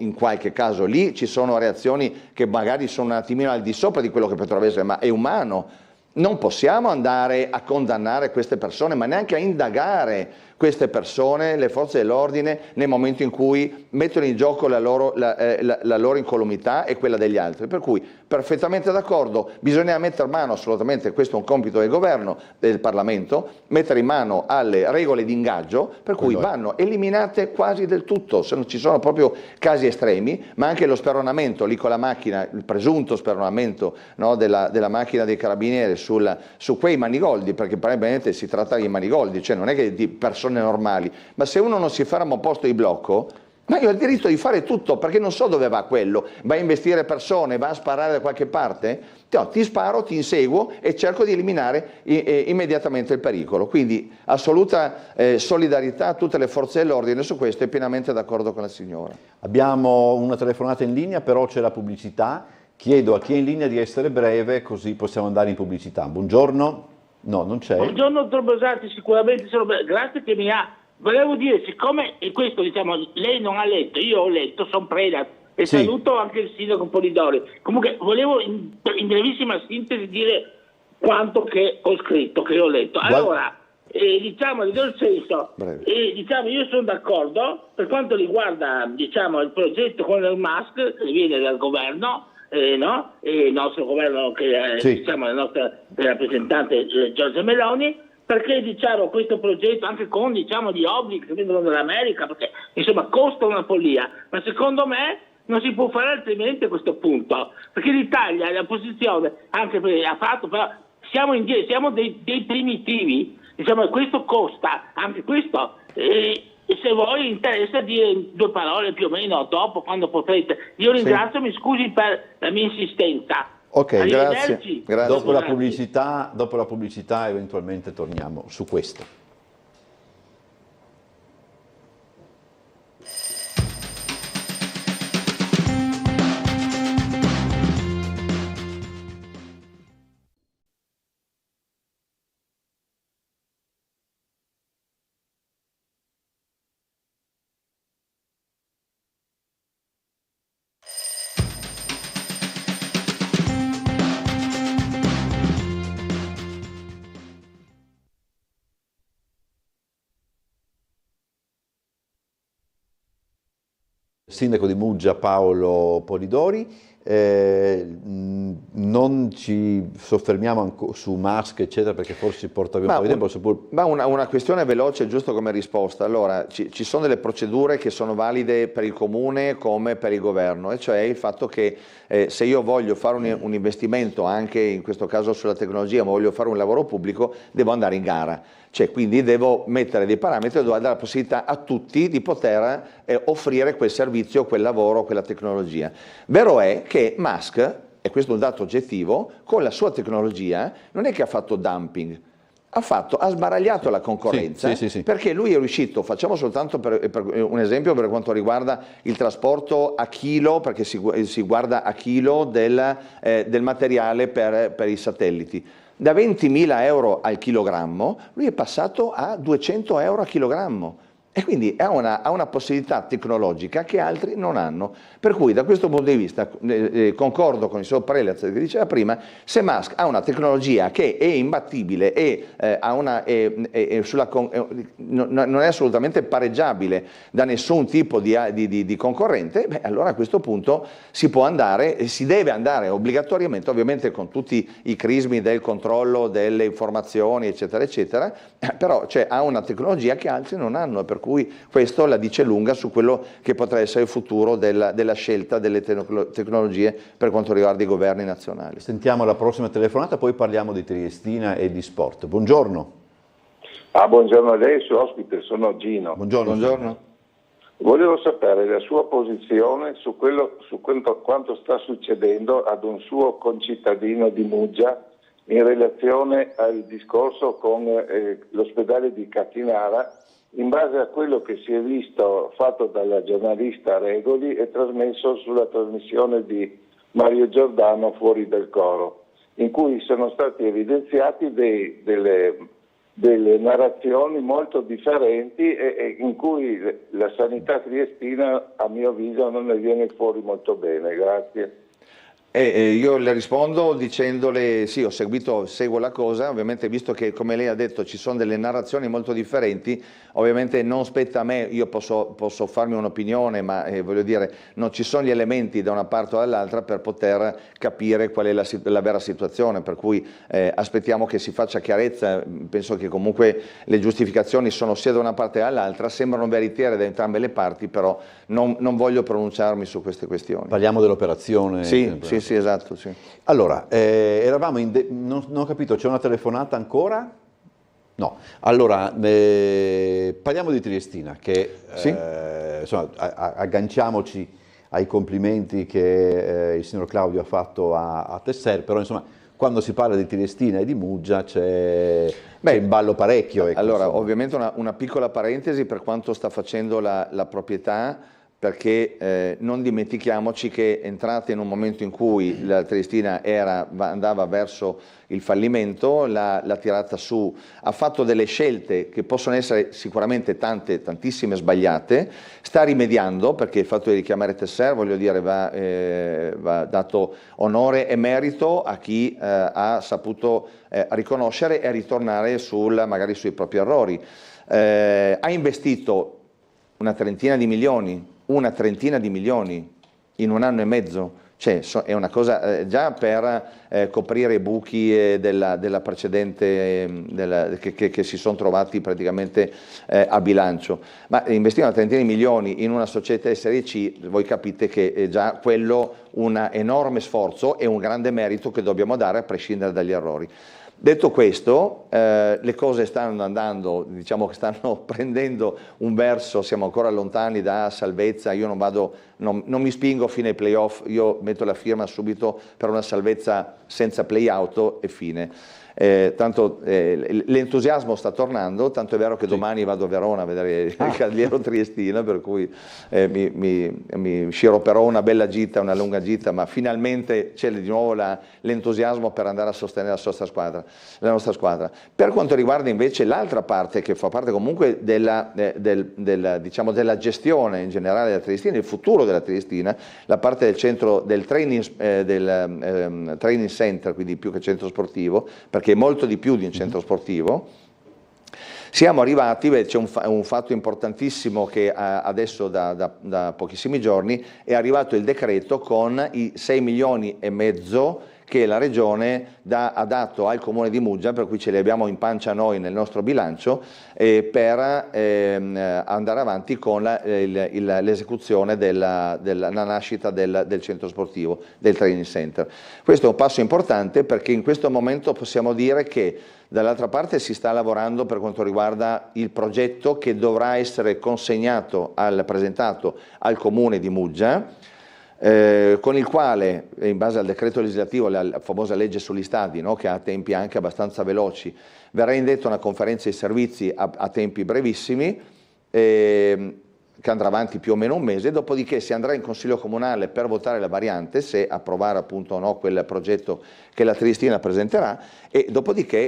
lì ci sono reazioni che magari sono un attimino al di sopra di quello che potrebbe essere, ma è umano. Non possiamo andare a condannare queste persone, ma neanche a indagare queste persone, le forze dell'ordine, nel momento in cui mettono in gioco la loro incolumità e quella degli altri. Per cui perfettamente d'accordo, bisogna mettere mano, assolutamente, questo è un compito del governo, del Parlamento, mettere in mano alle regole di ingaggio, per cui vanno eliminate quasi del tutto, se non ci sono proprio casi estremi, ma anche lo speronamento lì con la macchina, il presunto speronamento della macchina dei carabinieri su quei manigoldi, perché probabilmente si tratta di manigoldi, non è che di persone normali, ma se uno non si ferma a posto di blocco, ma io ho il diritto di fare tutto, perché non so dove va quello, va a investire persone, va a sparare da qualche parte, ti sparo, ti inseguo e cerco di eliminare immediatamente il pericolo. Quindi assoluta solidarietà a tutte le forze dell'ordine su questo, e pienamente d'accordo con la signora. Abbiamo una telefonata in linea, però c'è la pubblicità. Chiedo a chi è in linea di essere breve, così possiamo andare in pubblicità. Buongiorno. No, non c'è. Buongiorno dottor Bosatti, sicuramente grazie che mi ha. Volevo dire, siccome questo lei non ha letto, io ho letto, sono preda, e sì, saluto anche il sindaco Polidori. Comunque volevo in brevissima sintesi dire quanto che ho scritto, che ho letto. Allora, diciamo, nel senso, diciamo, io sono d'accordo per quanto riguarda, diciamo, il progetto con Elon Musk che viene dal governo, no? E il nostro governo, che diciamo, la nostra rappresentante Giorgia Meloni, perché diciamo questo progetto anche con, diciamo, gli obblighi che vengono dall'America, perché insomma costa una follia, ma secondo me non si può fare altrimenti a questo punto, perché l'Italia la posizione anche ha fatto, però siamo indietro, siamo dei primitivi, diciamo, questo costa, anche questo, e se voi interessa dire due parole più o meno dopo, quando potrete. Io ringrazio, mi scusi per la mia insistenza. Ok, grazie. Dopo la pubblicità eventualmente torniamo su questo. Sindaco di Muggia Paolo Polidori, non ci soffermiamo su Musk eccetera perché forse ci porta via un po' di tempo. Ma una questione veloce giusto come risposta. Allora, ci sono delle procedure che sono valide per il comune come per il governo, e cioè il fatto che se io voglio fare un investimento anche in questo caso sulla tecnologia, ma voglio fare un lavoro pubblico, devo andare in gara. Cioè, quindi devo mettere dei parametri e devo dare la possibilità a tutti di poter offrire quel servizio, quel lavoro, quella tecnologia. Vero è che Musk, e questo è un dato oggettivo, con la sua tecnologia non è che ha fatto dumping, ha sbaragliato la concorrenza, perché lui è riuscito, facciamo soltanto per un esempio per quanto riguarda il trasporto a chilo, perché si guarda a chilo del materiale per i satelliti. Da 20.000 euro al chilogrammo, lui è passato a 200 euro a chilogrammo. E quindi ha una possibilità tecnologica che altri non hanno. Per cui da questo punto di vista concordo con il suo Prelaz che diceva prima, se Musk ha una tecnologia che è imbattibile e non è assolutamente pareggiabile da nessun tipo di concorrente, beh, allora a questo punto si può andare e si deve andare obbligatoriamente, ovviamente con tutti i crismi del controllo delle informazioni eccetera eccetera, però ha una tecnologia che altri non hanno, per cui questo la dice lunga su quello che potrà essere il futuro della scelta delle tecnologie per quanto riguarda i governi nazionali. Sentiamo la prossima telefonata, poi parliamo di Triestina e di sport. Buongiorno. Buongiorno a lei, suo ospite, sono Gino. Buongiorno. Volevo sapere la sua posizione su quanto sta succedendo ad un suo concittadino di Muggia in relazione al discorso con l'ospedale di Catinara, in base a quello che si è visto fatto dalla giornalista Regoli e trasmesso sulla trasmissione di Mario Giordano Fuori del Coro, in cui sono stati evidenziati delle narrazioni molto differenti e in cui la sanità triestina, a mio avviso, non ne viene fuori molto bene. Grazie. Io le rispondo dicendole sì, seguo la cosa, ovviamente visto che come lei ha detto ci sono delle narrazioni molto differenti, ovviamente non spetta a me, io posso farmi un'opinione, ma voglio dire non ci sono gli elementi da una parte o dall'altra per poter capire qual è la vera situazione, per cui aspettiamo che si faccia chiarezza. Penso che comunque le giustificazioni sono sia da una parte che dall'altra, sembrano veritiere da entrambe le parti, però non voglio pronunciarmi su queste questioni. Parliamo dell'operazione? Sì, esatto. Sì. Allora, eravamo non ho capito, c'è una telefonata ancora? No. Allora, parliamo di Triestina, che insomma, agganciamoci ai complimenti che il signor Claudio ha fatto a Tesser, però insomma, quando si parla di Triestina e di Muggia c'è in ballo parecchio. Ecco, allora, ovviamente una piccola parentesi per quanto sta facendo la proprietà. perché non dimentichiamoci che entrata in un momento in cui la Triestina andava verso il fallimento, l'ha tirata su, ha fatto delle scelte che possono essere sicuramente tantissime sbagliate, sta rimediando, perché il fatto di richiamare Tesser, voglio dire, va dato onore e merito a chi ha saputo riconoscere e ritornare magari sui propri errori. Ha investito una trentina di milioni in un anno e mezzo, cioè è una cosa già per coprire i buchi della precedente che si sono trovati praticamente a bilancio, ma investire una trentina di milioni in una società serie C, voi capite che è già quello un enorme sforzo e un grande merito che dobbiamo dare a prescindere dagli errori. Detto questo, le cose stanno andando, diciamo che stanno prendendo un verso, siamo ancora lontani da salvezza, io non mi spingo fino ai playoff, io metto la firma subito per una salvezza senza play-out e fine. Tanto l'entusiasmo sta tornando, tanto è vero che domani vado a Verona a vedere il Cagliero Triestina, per cui mi sciroperò una bella gita, una lunga gita, ma finalmente c'è di nuovo l'entusiasmo per andare a sostenere la nostra squadra. Per quanto riguarda invece l'altra parte, che fa parte comunque della gestione in generale della Triestina, il futuro della Triestina, la parte del centro del training center, quindi più che centro sportivo, perché è molto di più di un centro sportivo. Siamo arrivati, c'è un fatto importantissimo che adesso da pochissimi giorni è arrivato il decreto con i 6 milioni e mezzo che la Regione ha dato al Comune di Muggia, per cui ce li abbiamo in pancia noi nel nostro bilancio, per andare avanti con l'esecuzione della nascita del centro sportivo, del training center. Questo è un passo importante perché in questo momento possiamo dire che dall'altra parte si sta lavorando per quanto riguarda il progetto che dovrà essere presentato al Comune di Muggia, con il quale, in base al decreto legislativo, la famosa legge sugli stadi, no, che ha tempi anche abbastanza veloci, verrà indetta una conferenza di servizi a tempi brevissimi, che andrà avanti più o meno un mese, dopodiché si andrà in Consiglio Comunale per votare la variante, se approvare appunto o no quel progetto che la Triestina presenterà, e dopodiché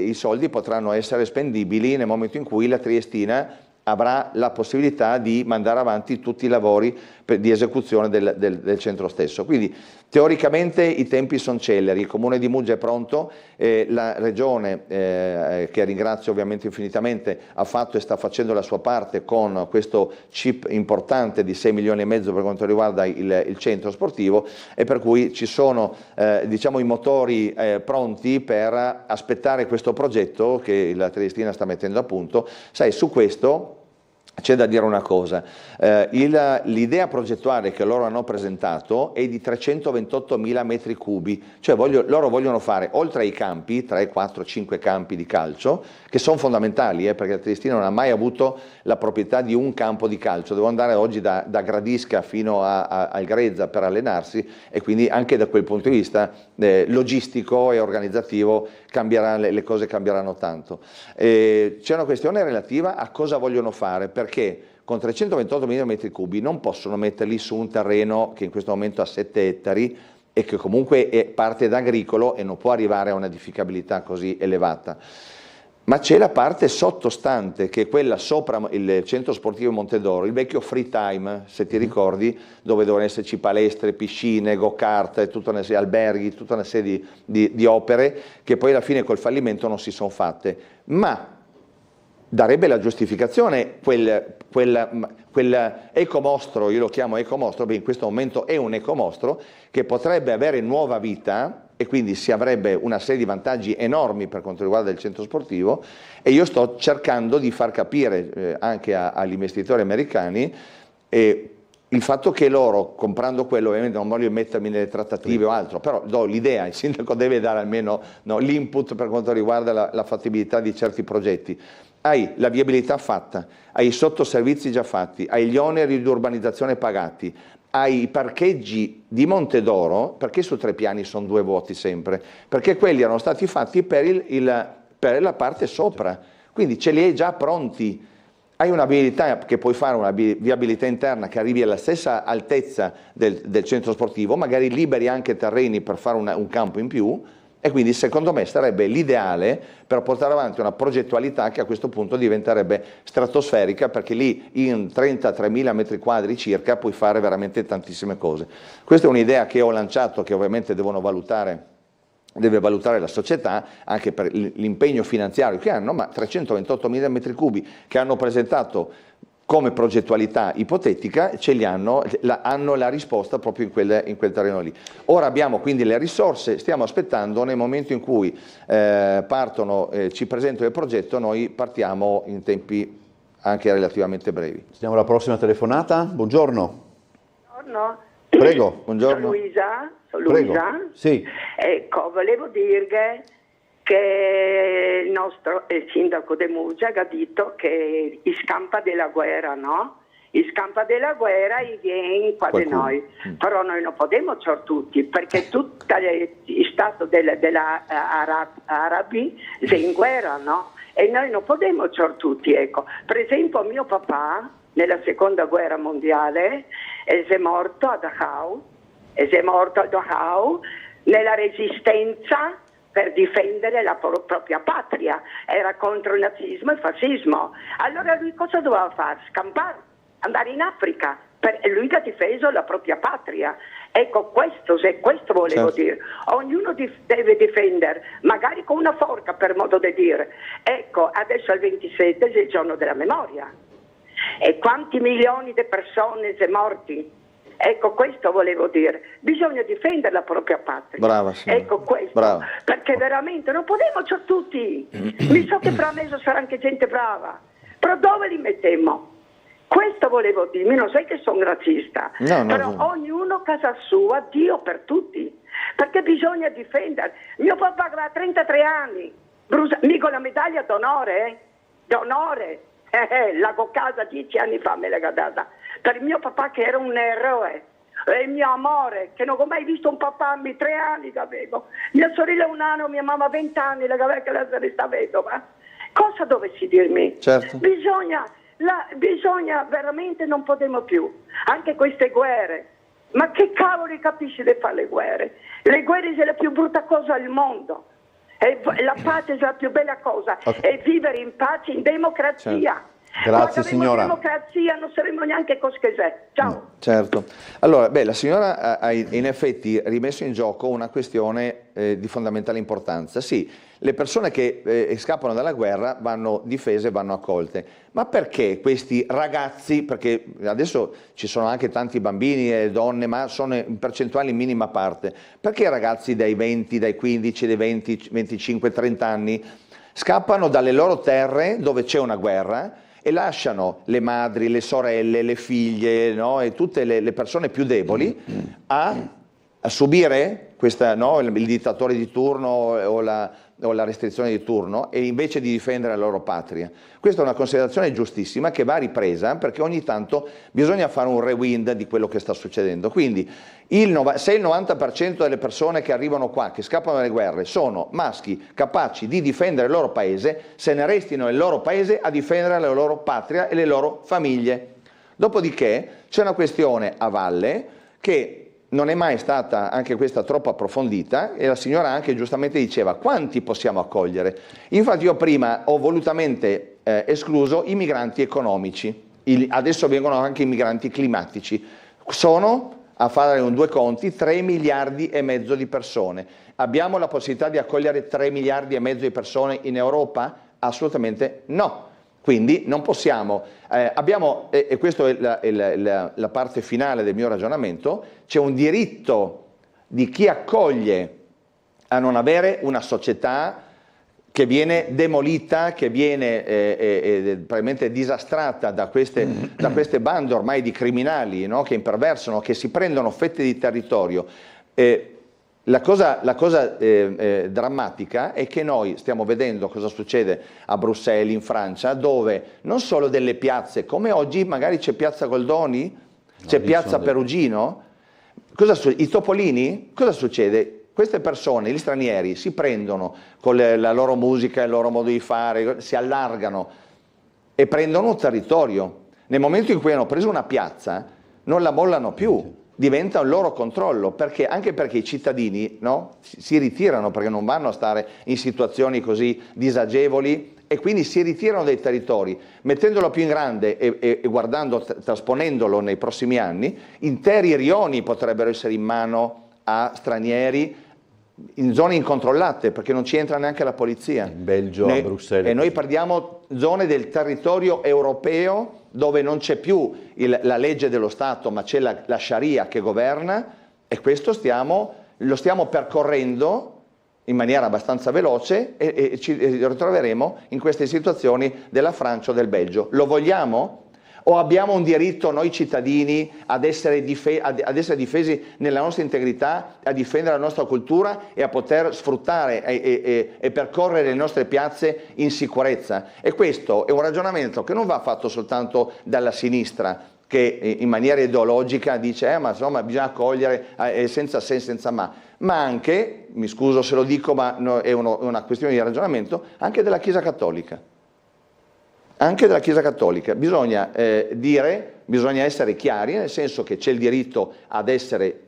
i soldi potranno essere spendibili nel momento in cui la Triestina avrà la possibilità di mandare avanti tutti i lavori di esecuzione del centro stesso. Quindi teoricamente i tempi sono celeri, il Comune di Muggia è pronto, la Regione, che ringrazio ovviamente infinitamente, ha fatto e sta facendo la sua parte con questo chip importante di 6 milioni e mezzo per quanto riguarda il centro sportivo, e per cui ci sono diciamo, i motori pronti per aspettare questo progetto che la Triestina sta mettendo a punto. Sai, su questo c'è da dire una cosa, l'idea progettuale che loro hanno presentato è di 328.000 metri cubi, cioè loro vogliono fare, oltre ai campi, 3, 4, 5 campi di calcio, che sono fondamentali, perché la Triestina non ha mai avuto la proprietà di un campo di calcio, devo andare oggi da Gradisca fino al Grezza per allenarsi, e quindi anche da quel punto di vista logistico e organizzativo le cose cambieranno tanto. C'è una questione relativa a cosa vogliono fare, perché con 328.000 metri cubi non possono metterli su un terreno che in questo momento ha 7 ettari e che comunque è parte da agricolo e non può arrivare a una edificabilità così elevata. Ma c'è la parte sottostante, che è quella sopra il centro sportivo Montedoro, il vecchio free time, se ti ricordi, dove dovevano esserci palestre, piscine, go-kart, alberghi, tutta una serie di opere che poi alla fine col fallimento non si sono fatte. Ma darebbe la giustificazione quel ecomostro, io lo chiamo ecomostro, perché in questo momento è un ecomostro, che potrebbe avere nuova vita, e quindi si avrebbe una serie di vantaggi enormi per quanto riguarda il centro sportivo, e io sto cercando di far capire anche agli investitori americani il fatto che loro, comprando quello, ovviamente non voglio mettermi nelle trattative o altro, però do l'idea, il sindaco deve dare almeno l'input per quanto riguarda la fattibilità di certi progetti. Hai la viabilità fatta, hai i sottoservizi già fatti, hai gli oneri di urbanizzazione pagati, hai i parcheggi di Montedoro, perché su 3 piani sono 2 vuoti sempre? Perché quelli erano stati fatti per la parte sopra, quindi ce li hai già pronti. hai una viabilità che puoi fare, una viabilità interna che arrivi alla stessa altezza del centro sportivo, magari liberi anche terreni per fare un campo in più, e quindi secondo me sarebbe l'ideale per portare avanti una progettualità che a questo punto diventerebbe stratosferica, perché lì in 33.000 metri quadri circa puoi fare veramente tantissime cose. Questa è un'idea che ho lanciato, che ovviamente deve valutare la società anche per l'impegno finanziario che hanno, ma 328.000 metri cubi che hanno presentato come progettualità ipotetica hanno la risposta proprio in quel terreno lì. Ora abbiamo quindi le risorse, stiamo aspettando, nel momento in cui ci presentano il progetto, noi partiamo in tempi anche relativamente brevi. Sentiamo la prossima telefonata. Buongiorno. Buongiorno. Prego, buongiorno. Sono Luisa. Prego. Sì. Ecco, volevo dire che il sindaco De Murgia ha detto che scampa della guerra, no? Scampa della guerra e viene qua da noi. Però noi non possiamo ciò tutti, perché tutto il stato arabi è in guerra, no? E noi non possiamo ciò tutti, ecco. Per esempio mio papà nella seconda guerra mondiale è morto a Dachau, nella resistenza per difendere la propria patria, era contro il nazismo e il fascismo. Allora lui cosa doveva fare? Scampare, andare in Africa, lui che ha difeso la propria patria. Ecco, questo volevo dire. Ognuno deve difendere, magari con una forca, per modo di dire. Ecco, adesso il 27 è il giorno della memoria. E quanti milioni di persone sono morti? Ecco, questo volevo dire. Bisogna difendere la propria patria. Brava, signora. Ecco questo. Brava. Perché veramente non possiamo ciò tutti. Mi so che fra me sarà anche gente brava. Però dove li mettiamo? Questo volevo dire. Non sai che sono razzista. Però ognuno casa sua, Dio per tutti. Perché bisogna difendere. Mio papà aveva 33 anni. Mica la medaglia d'onore, d'onore. L'avevo casa 10 anni fa, me l'ha data. Per mio papà che era un eroe. E il mio amore, che non ho mai visto un papà, 3 anni che avevo. Mia sorella 1 anno, mia mamma 20 anni, che la resta vedova. Cosa dovessi dirmi? Certo. Bisogna veramente, non possiamo più. Anche queste guerre. Ma che cavolo capisci di fare le guerre? Le guerre sono la più brutta cosa al mondo. E la pace è la più bella cosa. E vivere in pace, in democrazia. Certo. Grazie signora. In democrazia non saremo neanche cos'è. Ciao. Certo. Allora, la signora ha in effetti rimesso in gioco una questione di fondamentale importanza. Sì, le persone che scappano dalla guerra vanno difese, vanno accolte. Ma perché questi ragazzi, perché adesso ci sono anche tanti bambini e donne, ma sono in percentuali in minima parte, perché i ragazzi dai 20, dai 15, dai 20, 25, 30 anni scappano dalle loro terre dove c'è una guerra e lasciano le madri, le sorelle, le figlie, no? E tutte le persone più deboli a subire il dittatore di turno o la restrizione di turno, e invece di difendere la loro patria. Questa è una considerazione giustissima che va ripresa, perché ogni tanto bisogna fare un rewind di quello che sta succedendo. Quindi se il 90% delle persone che arrivano qua, che scappano dalle guerre, sono maschi capaci di difendere il loro paese, se ne restino nel loro paese a difendere la loro patria e le loro famiglie. Dopodiché c'è una questione a valle che non è mai stata anche questa troppo approfondita, e la signora anche giustamente diceva quanti possiamo accogliere. Infatti io prima ho volutamente escluso i migranti economici, adesso vengono anche i migranti climatici. Sono, a fare un due conti, 3,5 miliardi di persone. Abbiamo la possibilità di accogliere 3,5 miliardi di persone in Europa? Assolutamente no. Quindi non possiamo, e questa è la parte finale del mio ragionamento, c'è un diritto di chi accoglie a non avere una società che viene demolita, che viene probabilmente disastrata da queste bande ormai di criminali, no? Che imperversano, che si prendono fette di territorio. La cosa drammatica è che noi stiamo vedendo cosa succede a Bruxelles, in Francia, dove non solo delle piazze, come oggi magari c'è Piazza Goldoni, c'è Piazza Perugino, i topolini, cosa succede? Queste persone, gli stranieri, si prendono con la loro musica, il loro modo di fare, si allargano e prendono un territorio. Nel momento in cui hanno preso una piazza, non la mollano più, diventa un loro controllo, anche perché i cittadini, no, si ritirano, perché non vanno a stare in situazioni così disagevoli, e quindi si ritirano dai territori. Mettendolo più in grande e trasponendolo nei prossimi anni, interi rioni potrebbero essere in mano a stranieri in zone incontrollate, perché non ci entra neanche la polizia. In Belgio, a Bruxelles. E noi perdiamo zone del territorio europeo dove non c'è più la legge dello Stato, ma c'è la Sharia che governa, e questo lo stiamo percorrendo in maniera abbastanza veloce e ci ritroveremo in queste situazioni della Francia o del Belgio. Lo vogliamo? O abbiamo un diritto noi cittadini ad essere difesi nella nostra integrità, a difendere la nostra cultura e a poter sfruttare e percorrere le nostre piazze in sicurezza? E questo è un ragionamento che non va fatto soltanto dalla sinistra, che in maniera ideologica dice ma insomma bisogna accogliere senza se, senza ma anche, mi scuso se lo dico, ma è una questione di ragionamento, anche della Chiesa Cattolica. Anche della Chiesa Cattolica bisogna bisogna essere chiari, nel senso che c'è il diritto ad essere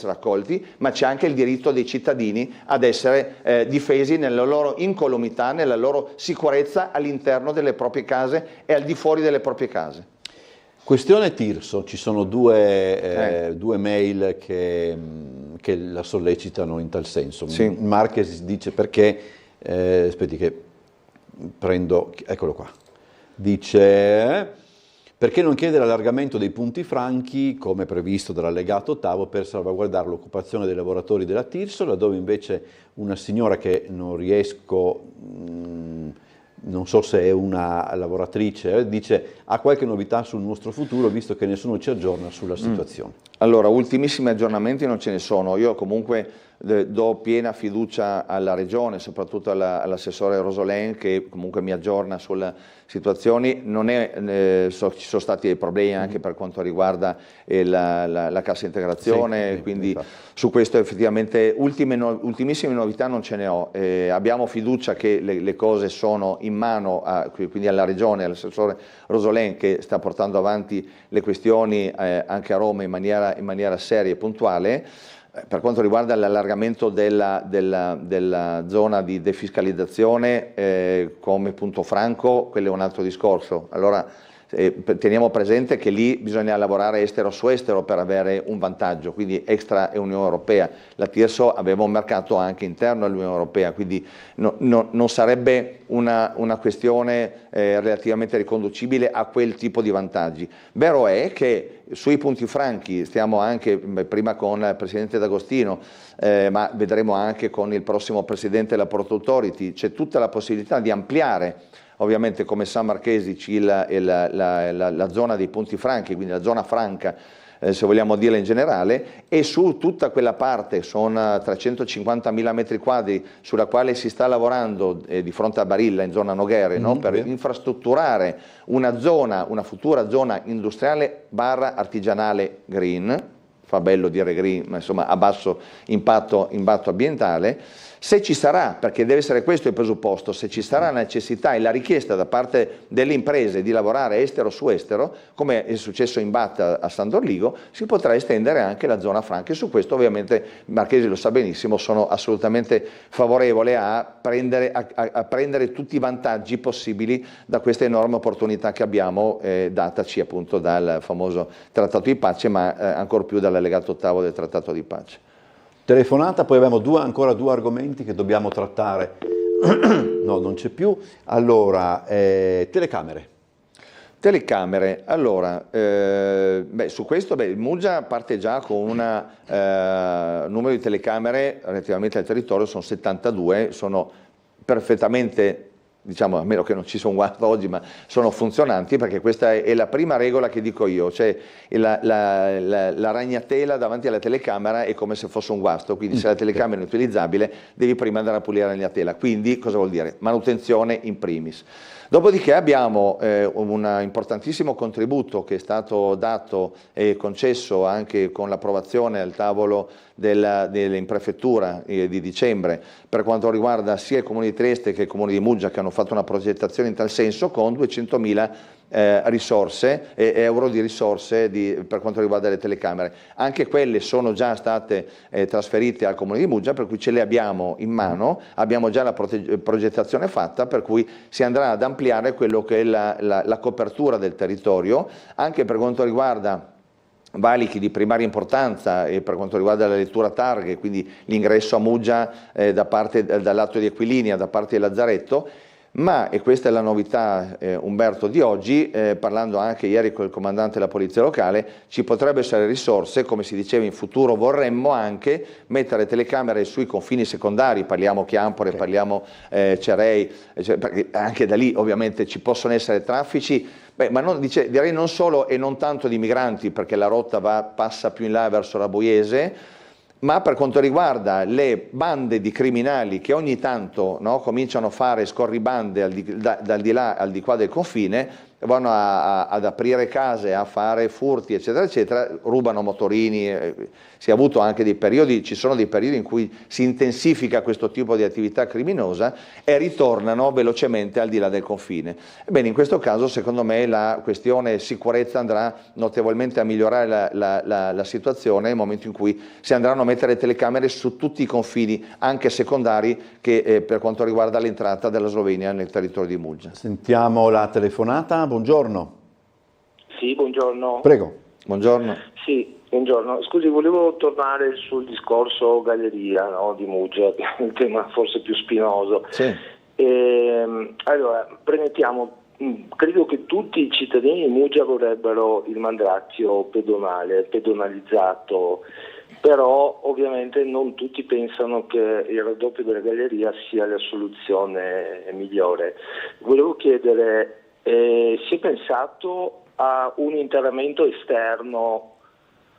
accolti, ma c'è anche il diritto dei cittadini ad essere difesi nella loro incolumità, nella loro sicurezza all'interno delle proprie case e al di fuori delle proprie case. Questione Tirso, ci sono due mail che la sollecitano in tal senso. Sì. Marquez dice perché, aspetti che prendo, eccolo qua, dice perché non chiedere l'allargamento dei punti franchi come previsto dall'allegato ottavo per salvaguardare l'occupazione dei lavoratori della Tirso, laddove invece una signora che non so se è una lavoratrice, dice ha qualche novità sul nostro futuro visto che nessuno ci aggiorna sulla situazione. Allora, ultimissimi aggiornamenti non ce ne sono, io comunque do piena fiducia alla Regione, soprattutto all'assessore Rosolin che comunque mi aggiorna sulle situazioni, ci sono stati dei problemi anche per quanto riguarda la cassa integrazione, quindi su questo effettivamente ultimissime novità non ce ne ho, abbiamo fiducia che le cose sono in mano quindi alla Regione, all'assessore Rosolin che sta portando avanti le questioni anche a Roma in maniera seria e puntuale. Per quanto riguarda l'allargamento della zona di defiscalizzazione come punto franco, quello è un altro discorso. Allora teniamo presente che lì bisogna lavorare estero su estero per avere un vantaggio, quindi extra Unione Europea. La Tirso aveva un mercato anche interno all'Unione Europea, quindi non sarebbe una questione relativamente riconducibile a quel tipo di vantaggi. Vero è che sui punti franchi stiamo anche prima con il Presidente D'Agostino, ma vedremo anche con il prossimo Presidente della Port Authority, c'è tutta la possibilità di ampliare ovviamente come San Marchesi la zona dei punti franchi, quindi la zona franca se vogliamo dire in generale, e su tutta quella parte, sono 350.000 metri quadri sulla quale si sta lavorando di fronte a Barilla in zona Noghere, per infrastrutturare una futura zona industriale / artigianale green, fa bello dire green, ma insomma a basso impatto ambientale. Se ci sarà, perché deve essere questo il presupposto, se ci sarà la necessità e la richiesta da parte delle imprese di lavorare estero su estero, come è successo in BAT a San Dorligo, si potrà estendere anche la zona franca, e su questo ovviamente Marchesi lo sa benissimo, sono assolutamente favorevole a prendere tutti i vantaggi possibili da questa enorme opportunità che abbiamo dataci appunto dal famoso Trattato di Pace, ma ancor più dall'allegato ottavo del Trattato di Pace. Telefonata, poi abbiamo ancora due argomenti che dobbiamo trattare. No, non c'è più. Allora, telecamere. Telecamere, allora, su questo il Muggia parte già con un numero di telecamere relativamente al territorio, sono 72, sono perfettamente, diciamo, a meno che non ci sono guasti oggi, ma sono funzionanti, perché questa è la prima regola che dico io, cioè la ragnatela davanti alla telecamera è come se fosse un guasto, quindi se la telecamera è utilizzabile devi prima andare a pulire la ragnatela, quindi cosa vuol dire? Manutenzione in primis. Dopodiché abbiamo un importantissimo contributo che è stato dato e concesso anche con l'approvazione al tavolo in prefettura di dicembre per quanto riguarda sia il Comune di Trieste che il Comune di Muggia, che hanno fatto una progettazione in tal senso con 200.000 euro di risorse per quanto riguarda le telecamere. Anche quelle sono già state trasferite al Comune di Muggia, per cui ce le abbiamo in mano, abbiamo già la progettazione fatta, per cui si andrà ad ampliare quello che è la copertura del territorio, anche per quanto riguarda valichi di primaria importanza e per quanto riguarda la lettura targhe, quindi l'ingresso a Muggia dal lato di Aquilinea, da parte di Lazzaretto. Ma, e questa è la novità Umberto di oggi, parlando anche ieri con il comandante della polizia locale, ci potrebbero essere risorse, come si diceva in futuro vorremmo anche mettere telecamere sui confini secondari, parliamo Chiampore, parliamo Cerei, perché anche da lì ovviamente ci possono essere traffici, ma direi non solo e non tanto di migranti, perché la rotta passa più in là verso la Boiese, ma per quanto riguarda le bande di criminali che ogni tanto cominciano a fare scorribande dal di là al di qua del confine, vanno ad aprire case, a fare furti eccetera eccetera, rubano motorini, si è avuto anche dei periodi, ci sono dei periodi in cui si intensifica questo tipo di attività criminosa e ritornano velocemente al di là del confine. Ebbene, in questo caso secondo me la questione sicurezza andrà notevolmente a migliorare la situazione nel momento in cui si andranno a mettere telecamere su tutti i confini, anche secondari, che per quanto riguarda l'entrata della Slovenia nel territorio di Muggia. Sentiamo la telefonata. Buongiorno. Sì, buongiorno. Prego. Buongiorno. Sì, buongiorno. Scusi, volevo tornare sul discorso galleria di Muggia, che è il tema forse più spinoso. Sì. Allora, premettiamo, credo che tutti i cittadini di Muggia vorrebbero il Mandrazio pedonalizzato, però ovviamente non tutti pensano che il raddoppio della galleria sia la soluzione migliore. Volevo chiedere, si è pensato a un intervento esterno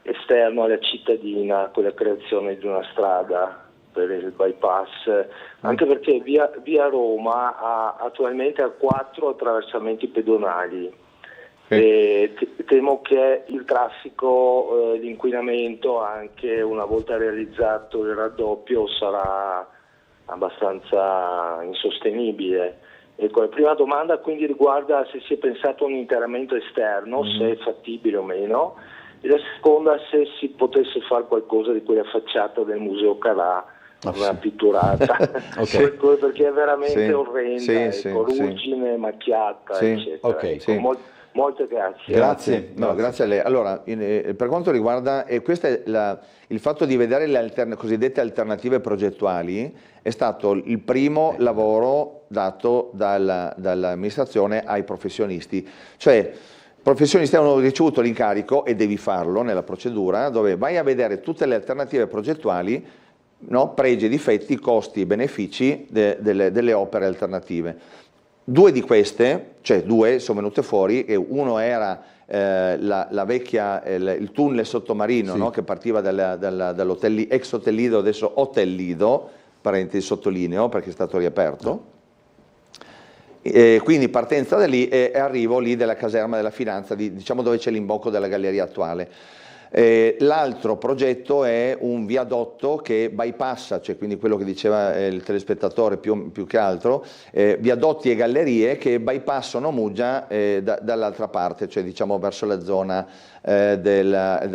alla cittadina con la creazione di una strada per il bypass, anche perché via Roma attualmente ha 4 attraversamenti pedonali. Temo che il traffico, l'inquinamento, anche una volta realizzato il raddoppio, sarà abbastanza insostenibile. Ecco, la prima domanda quindi riguarda se si è pensato a un intervento esterno, se è fattibile o meno, e la seconda se si potesse fare qualcosa di quella facciata del Museo Carà, una pitturata, perché è veramente orrenda, ruggine, macchiata, eccetera. Ecco, molte grazie. Grazie a lei. Allora, per quanto riguarda, questo è il fatto di vedere le cosiddette alternative progettuali, è stato il primo lavoro dato dall'amministrazione ai professionisti. Cioè, i professionisti hanno ricevuto l'incarico, e devi farlo nella procedura, dove vai a vedere tutte le alternative progettuali, pregi, difetti, costi e benefici delle opere alternative. 2 di queste, sono venute fuori, e uno era la vecchia, il tunnel sottomarino, che partiva dall'hotel ex Hotel Lido, adesso Hotel Lido, parentesi sottolineo perché è stato riaperto. Quindi partenza da lì e arrivo lì della caserma della Finanza, diciamo dove c'è l'imbocco della galleria attuale. L'altro progetto è un viadotto che bypassa, quindi quello che diceva il telespettatore più che altro, viadotti e gallerie che bypassano Muggia dall'altra parte, diciamo verso la zona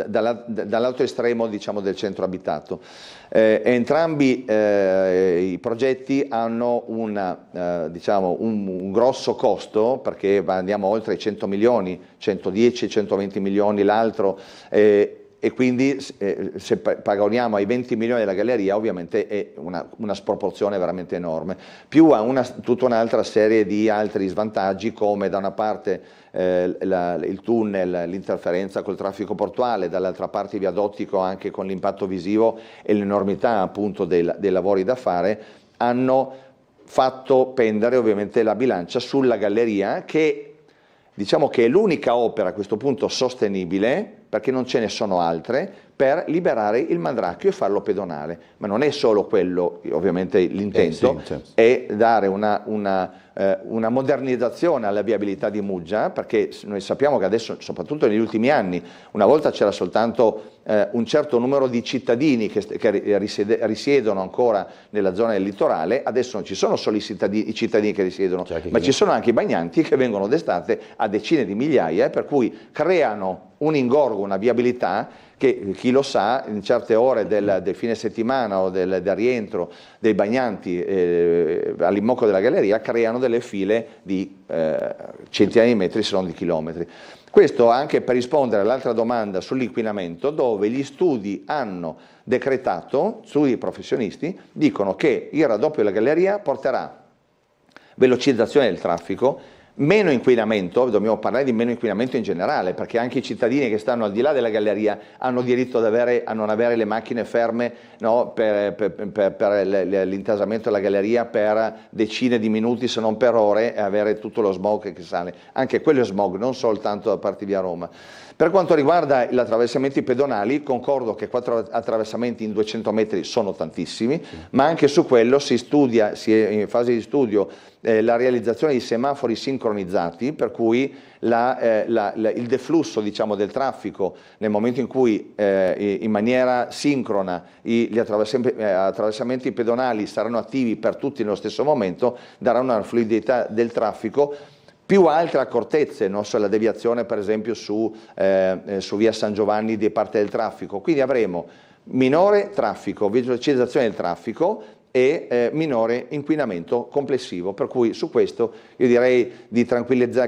dall'altro estremo, diciamo, del centro abitato. Entrambi i progetti hanno un grosso costo, perché andiamo oltre i 100 milioni, 110, 120 milioni l'altro, e quindi se paragoniamo ai 20 milioni della galleria ovviamente è una sproporzione veramente enorme, più a tutta un'altra serie di altri svantaggi, come da una parte il tunnel, l'interferenza col traffico portuale, dall'altra parte i viadotti anche con l'impatto visivo e l'enormità appunto dei lavori da fare, hanno fatto pendere ovviamente la bilancia sulla galleria, che diciamo che è l'unica opera a questo punto sostenibile, perché non ce ne sono altre, per liberare il Mandracchio e farlo pedonale. Ma non è solo quello, ovviamente l'intento, sì, certo. è dare una modernizzazione alla viabilità di Muggia, perché noi sappiamo che adesso, soprattutto negli ultimi anni, una volta c'era soltanto un certo numero di cittadini che risiedono ancora nella zona del litorale, adesso non ci sono solo i cittadini che risiedono, ma ci sono anche i bagnanti che vengono d'estate a decine di migliaia, per cui creano un ingorgo, una viabilità che chi lo sa in certe ore del fine settimana o del rientro dei bagnanti all'immocco della galleria creano delle file di centinaia di metri se non di chilometri. Questo anche per rispondere all'altra domanda sull'inquinamento, dove gli studi hanno decretato, studi professionisti, dicono che il raddoppio della galleria porterà velocizzazione del traffico, meno inquinamento, dobbiamo parlare di meno inquinamento in generale, perché anche i cittadini che stanno al di là della galleria hanno diritto a non avere le macchine ferme, no, per l'intasamento della galleria per decine di minuti se non per ore e avere tutto lo smog che sale. Anche quello è smog, non soltanto da parte di via Roma. Per quanto riguarda gli attraversamenti pedonali, concordo che 4 attraversamenti in 200 metri sono tantissimi, ma anche su quello si è in fase di studio la realizzazione di semafori sincronizzati, per cui il deflusso, diciamo, del traffico nel momento in cui in maniera sincrona gli attraversamenti pedonali saranno attivi per tutti nello stesso momento, darà una fluidità del traffico, più altre accortezze, non so, la deviazione per esempio su via San Giovanni di parte del traffico, quindi avremo minore traffico, velocizzazione del traffico e minore inquinamento complessivo, per cui su questo io direi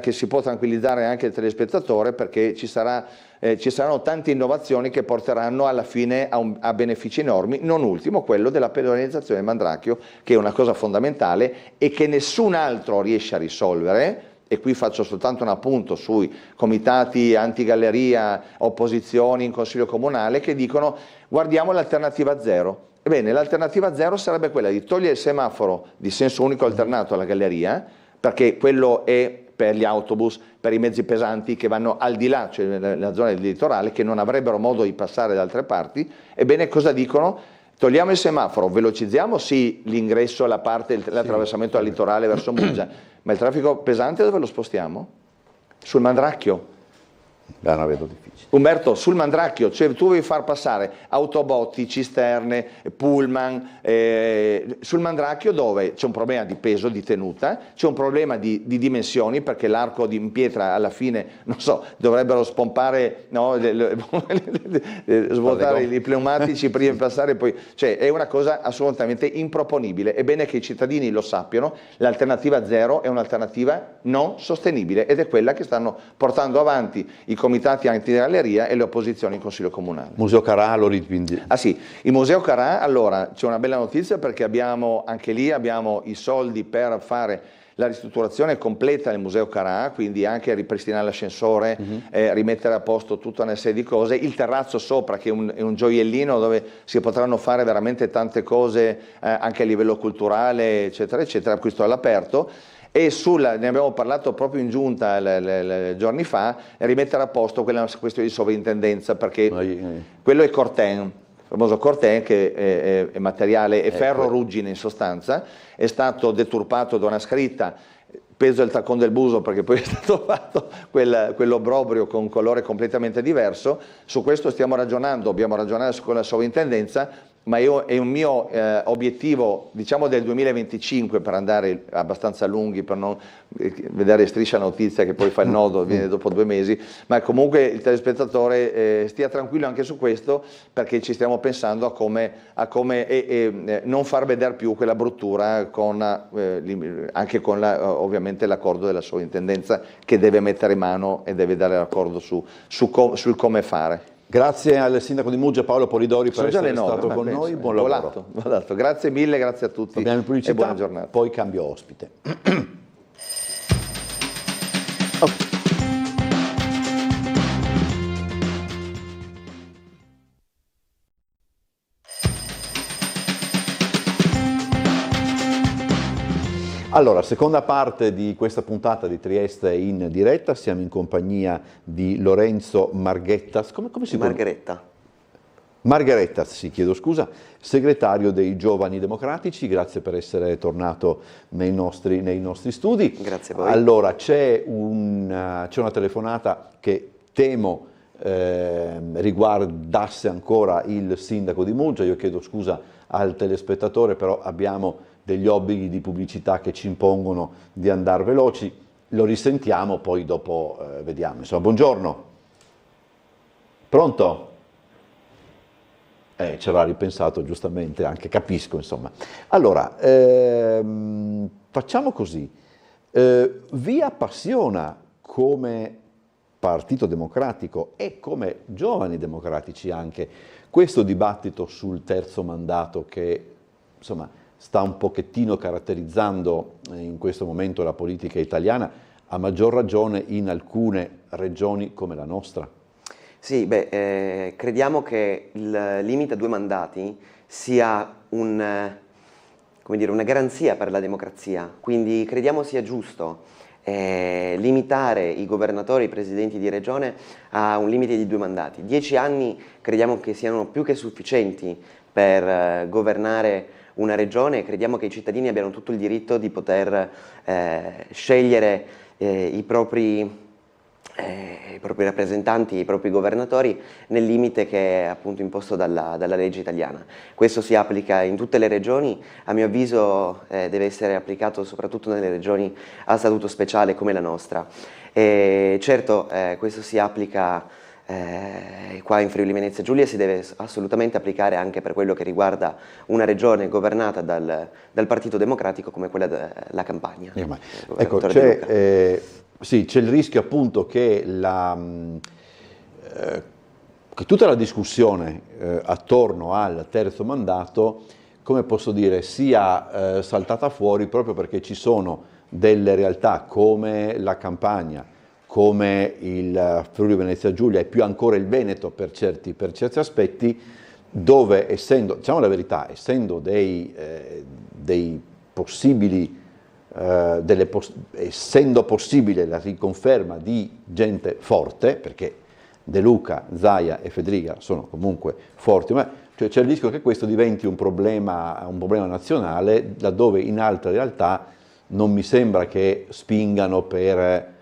che si può tranquillizzare anche il telespettatore, perché ci saranno tante innovazioni che porteranno alla fine a benefici enormi, non ultimo quello della pedonalizzazione del Mandracchio, che è una cosa fondamentale e che nessun altro riesce a risolvere. E qui faccio soltanto un appunto sui comitati antigalleria, opposizioni in Consiglio Comunale, che dicono guardiamo l'alternativa zero. Ebbene, l'alternativa zero sarebbe quella di togliere il semaforo di senso unico alternato alla galleria, perché quello è per gli autobus, per i mezzi pesanti che vanno al di là, cioè nella zona del litorale, che non avrebbero modo di passare da altre parti. Ebbene, cosa dicono? Togliamo il semaforo, velocizziamo sì l'ingresso alla parte dell'attraversamento al litorale verso Muggia, ma il traffico pesante dove lo spostiamo? Sul Mandracchio. La vedo difficile. Umberto, sul Mandracchio, cioè tu devi far passare autobotti, cisterne, pullman, sul Mandracchio dove c'è un problema di peso, di tenuta, c'è un problema di dimensioni, perché l'arco in pietra alla fine, non so, dovrebbero spompare, no, svuotare i pneumatici prima di passare, poi, cioè è una cosa assolutamente improponibile. È bene che i cittadini lo sappiano, l'alternativa zero è un'alternativa non sostenibile ed è quella che stanno portando avanti i comitati antigalleria e le opposizioni in Consiglio Comunale. Museo Carà lo riquindi. Ah sì, il Museo Carà, allora c'è una bella notizia, perché anche lì abbiamo i soldi per fare la ristrutturazione completa del Museo Carà, quindi anche ripristinare l'ascensore, rimettere a posto tutta una serie di cose, il terrazzo sopra che è un gioiellino dove si potranno fare veramente tante cose anche a livello culturale, eccetera, eccetera, questo all'aperto. E ne abbiamo parlato proprio in giunta giorni fa, rimettere a posto quella questione di sovrintendenza, perché quello è Corten, il famoso Corten, che è materiale, è ferro ruggine in sostanza, è stato deturpato da una scritta, peso del taccone del buso, perché poi è stato fatto quell'obbrobrio con un colore completamente diverso. Su questo stiamo ragionando, dobbiamo ragionare con la sovrintendenza, ma è un mio obiettivo, diciamo, del 2025, per andare abbastanza lunghi, per non vedere Striscia Notizia che poi fa il nodo, viene dopo 2 mesi, ma comunque il telespettatore stia tranquillo anche su questo, perché ci stiamo pensando a come non far vedere più quella bruttura, anche con ovviamente l'accordo della sovrintendenza, che deve mettere mano e deve dare l'accordo sul come fare. Grazie al sindaco di Muggia Paolo Polidori per essere stato con noi, buon lavoro. Volato. Grazie mille, grazie a tutti e buona giornata. Poi cambio ospite. Allora, seconda parte di questa puntata di Trieste in diretta, siamo in compagnia di Lorenzo Marghetta. Come si Margheretta. Margarettas, chiedo scusa, segretario dei Giovani Democratici, grazie per essere tornato nei nostri studi. Grazie a voi. Allora, c'è una telefonata che temo riguardasse ancora il sindaco di Muggia. Io chiedo scusa al telespettatore, però abbiamo degli obblighi di pubblicità che ci impongono di andare veloci. Lo risentiamo, poi dopo vediamo. Insomma, buongiorno. Pronto? Ci avrà ripensato giustamente, anche capisco, insomma. Allora, facciamo così. Vi appassiona come Partito Democratico e come Giovani Democratici anche questo dibattito sul terzo mandato che, insomma, sta un pochettino caratterizzando in questo momento la politica italiana, a maggior ragione in alcune regioni come la nostra? Sì, crediamo che il limite a 2 mandati sia una garanzia per la democrazia, quindi crediamo sia giusto limitare i governatori, i presidenti di regione a un limite di 2 mandati. 10 anni crediamo che siano più che sufficienti per governare una regione e crediamo che i cittadini abbiano tutto il diritto di poter scegliere i propri rappresentanti, i propri governatori nel limite che è appunto imposto dalla legge italiana. Questo si applica in tutte le regioni, a mio avviso deve essere applicato soprattutto nelle regioni a statuto speciale come la nostra. Certo, questo si applica qua in Friuli Venezia Giulia, si deve assolutamente applicare anche per quello che riguarda una regione governata dal Partito Democratico come quella della Campania. Ecco, sì, c'è il rischio appunto che tutta la discussione attorno al terzo mandato, come posso dire, sia saltata fuori proprio perché ci sono delle realtà come la Campania, come il Friuli Venezia Giulia e più ancora il Veneto per certi aspetti, dove diciamo la verità, essendo dei possibili essendo possibile la riconferma di gente forte, perché De Luca, Zaia e Fedriga sono comunque forti, ma c'è il rischio che questo diventi un problema nazionale, laddove in altre realtà non mi sembra che spingano per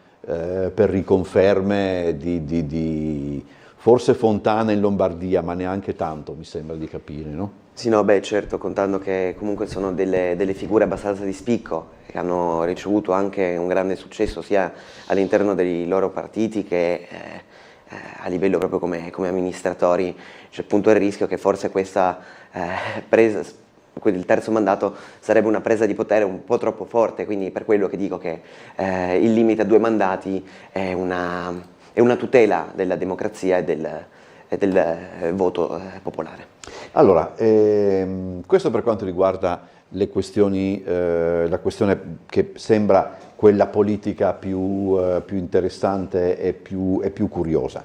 riconferme di forse Fontana in Lombardia, ma neanche tanto, mi sembra di capire, no? Sì, no, certo, contando che comunque sono delle figure abbastanza di spicco, che hanno ricevuto anche un grande successo sia all'interno dei loro partiti che a livello proprio come amministratori. C'è appunto il rischio che forse questa presa, il terzo mandato sarebbe una presa di potere un po' troppo forte, quindi per quello che dico che il limite a 2 mandati è una tutela della democrazia e del voto popolare. Allora, questo per quanto riguarda le questioni, la questione che sembra quella politica più interessante e più curiosa.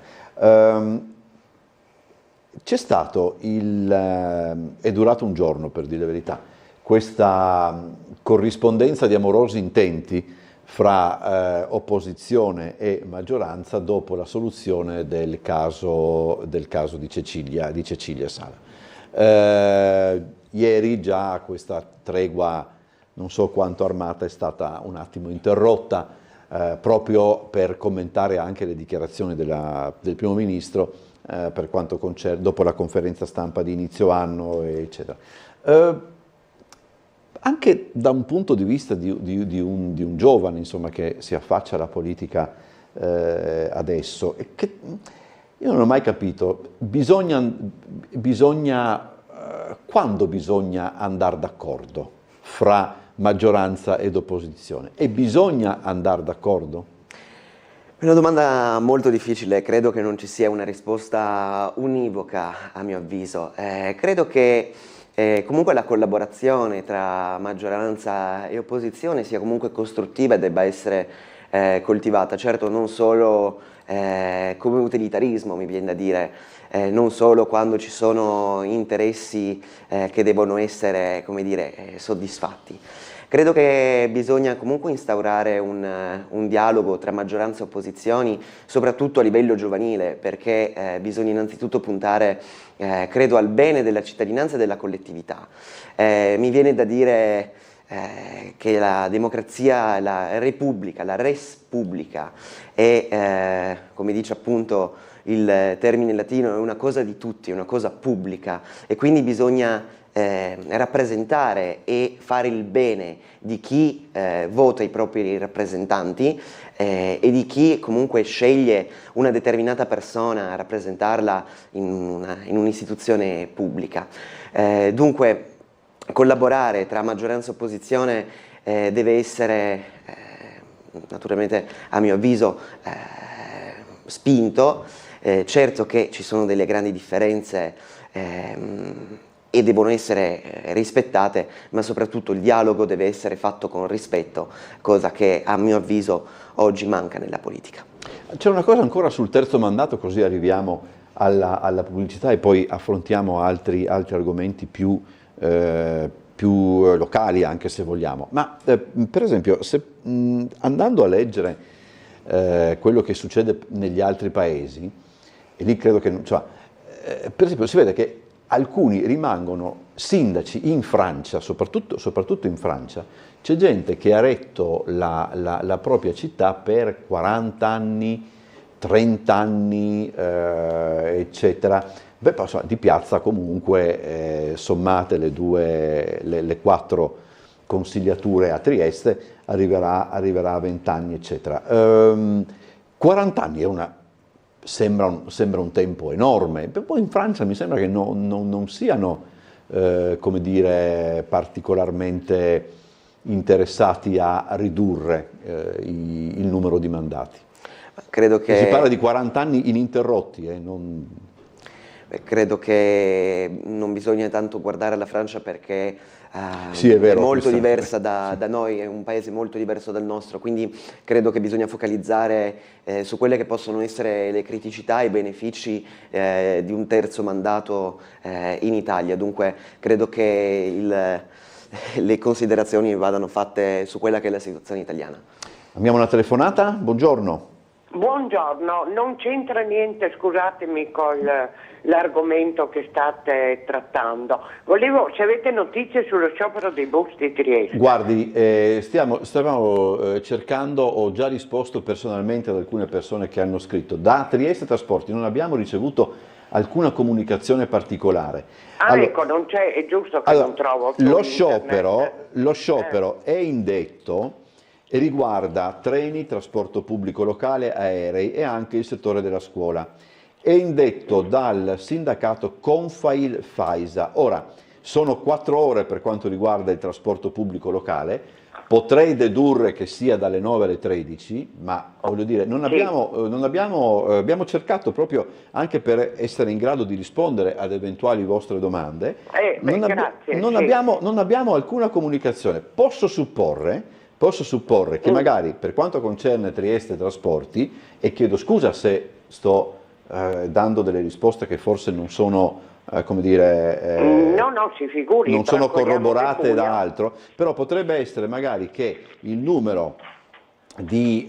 C'è stato è durato un giorno, per dire la verità, questa corrispondenza di amorosi intenti fra opposizione e maggioranza dopo la soluzione del caso di Cecilia Sala. Ieri già questa tregua, non so quanto armata, è stata un attimo interrotta proprio per commentare anche le dichiarazioni del primo ministro per quanto concerne dopo la conferenza stampa di inizio anno, eccetera. Anche da un punto di vista di un giovane, insomma, che si affaccia alla politica adesso, e che io non ho mai capito, quando bisogna andare d'accordo fra maggioranza ed opposizione? E bisogna andare d'accordo? È una domanda molto difficile, credo che non ci sia una risposta univoca a mio avviso. Credo che comunque la collaborazione tra maggioranza e opposizione sia comunque costruttiva e debba essere coltivata, certo non solo come utilitarismo, mi viene da dire, non solo quando ci sono interessi che devono essere, come dire, soddisfatti. Credo che bisogna comunque instaurare un dialogo tra maggioranza e opposizioni, soprattutto a livello giovanile, perché bisogna innanzitutto puntare, credo, al bene della cittadinanza e della collettività. Mi viene da dire che la democrazia, la repubblica, la res publica è, come dice appunto il termine latino, è una cosa di tutti, è una cosa pubblica, e quindi bisogna rappresentare e fare il bene di chi vota i propri rappresentanti e di chi comunque sceglie una determinata persona a rappresentarla in un'istituzione pubblica. Dunque collaborare tra maggioranza e opposizione deve essere naturalmente, a mio avviso, spinto. Certo che ci sono delle grandi differenze e devono essere rispettate, ma soprattutto il dialogo deve essere fatto con rispetto, cosa che a mio avviso oggi manca nella politica. C'è una cosa ancora sul terzo mandato, così arriviamo alla pubblicità e poi affrontiamo altri argomenti più locali, anche se vogliamo. Ma per esempio, andando a leggere quello che succede negli altri paesi, e lì credo che, per esempio, si vede che alcuni rimangono sindaci in Francia, soprattutto in Francia. C'è gente che ha retto la propria città per 40 anni, 30 anni, eccetera. Beh, di piazza comunque, sommate le 4 consigliature a Trieste, arriverà a 20 anni, eccetera. 40 anni sembra un tempo enorme, poi in Francia mi sembra che non siano, come dire, particolarmente interessati a ridurre il numero di mandati. Credo che si parla di 40 anni ininterrotti. Credo che non bisogna tanto guardare alla Francia perché sì, è vero, è molto diversa da noi, è un paese molto diverso dal nostro, quindi credo che bisogna focalizzare su quelle che possono essere le criticità e i benefici di un terzo mandato in Italia. Dunque credo che le considerazioni vadano fatte su quella che è la situazione italiana. Abbiamo una telefonata? Buongiorno. Buongiorno, non c'entra niente, scusatemi, con l'argomento che state trattando. Volevo, se avete notizie sullo sciopero dei bus di Trieste. Guardi, stavamo cercando, ho già risposto personalmente ad alcune persone che hanno scritto. Da Trieste Trasporti non abbiamo ricevuto alcuna comunicazione particolare. Allora, ecco, non c'è, è giusto che non trovo. Lo sciopero è indetto e riguarda treni, trasporto pubblico locale, aerei e anche il settore della scuola. È indetto dal sindacato Confail Faisa. Ora, sono 4 ore per quanto riguarda il trasporto pubblico locale, potrei dedurre che sia dalle 9 alle 13, ma voglio dire, abbiamo cercato proprio anche per essere in grado di rispondere ad eventuali vostre domande, non abbiamo alcuna comunicazione. Posso supporre che magari per quanto concerne Trieste Trasporti, e chiedo scusa se sto dando delle risposte che forse non sono, come dire, si figuri, non sono corroborate da altro, però potrebbe essere magari che il numero di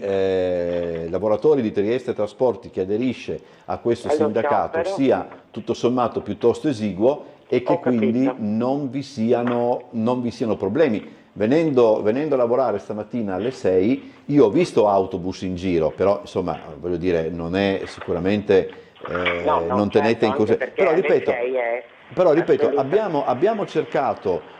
lavoratori di Trieste Trasporti che aderisce a questo sindacato sia tutto sommato piuttosto esiguo e che quindi non vi siano problemi. Venendo a lavorare stamattina alle 6, io ho visto autobus in giro, però insomma, voglio dire, non è sicuramente, non tenete in considerazione. Però ripeto, abbiamo cercato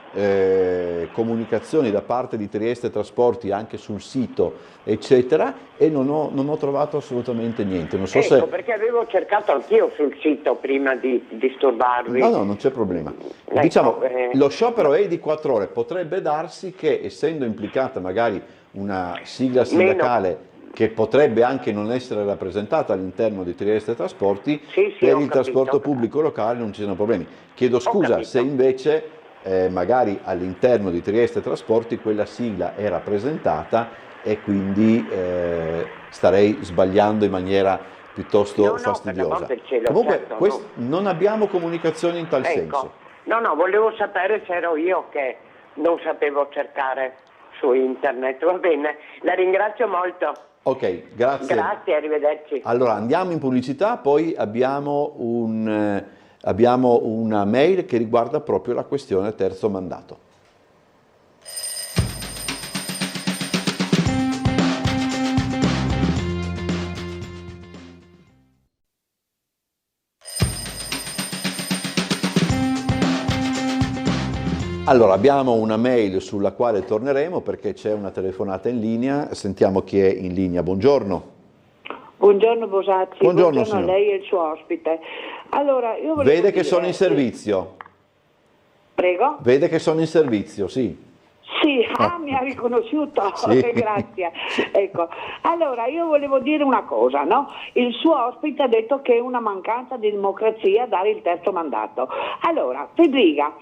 comunicazioni da parte di Trieste Trasporti anche sul sito, eccetera, e non ho trovato assolutamente niente. Non so se... perché avevo cercato anch'io sul sito prima di disturbarvi. No, non c'è problema. Diciamo, lo sciopero è di 4 ore, potrebbe darsi che, essendo implicata magari una sigla sindacale che potrebbe anche non essere rappresentata all'interno di Trieste Trasporti, per il trasporto pubblico locale non ci siano problemi. Chiedo scusa se invece magari all'interno di Trieste Trasporti quella sigla è rappresentata e quindi starei sbagliando in maniera piuttosto fastidiosa. Per l'amor del cielo, Comunque certo, non abbiamo comunicazioni in tal senso. No, volevo sapere se ero io che non sapevo cercare su internet. Va bene, la ringrazio molto. Ok, grazie. Grazie, arrivederci. Allora andiamo in pubblicità, poi abbiamo una mail che riguarda proprio la questione terzo mandato. Allora, abbiamo una mail sulla quale torneremo perché c'è una telefonata in linea. Sentiamo chi è in linea. Buongiorno. Buongiorno Bosacci, buongiorno a lei e il suo ospite. Allora, io volevo Vede che sono in servizio. Prego? Vede che sono in servizio, sì. Sì, mi ha riconosciuto, Sì. grazie. Ecco, allora io volevo dire una cosa, no? Il suo ospite ha detto che è una mancanza di democrazia dare il terzo mandato. Allora, Fedriga,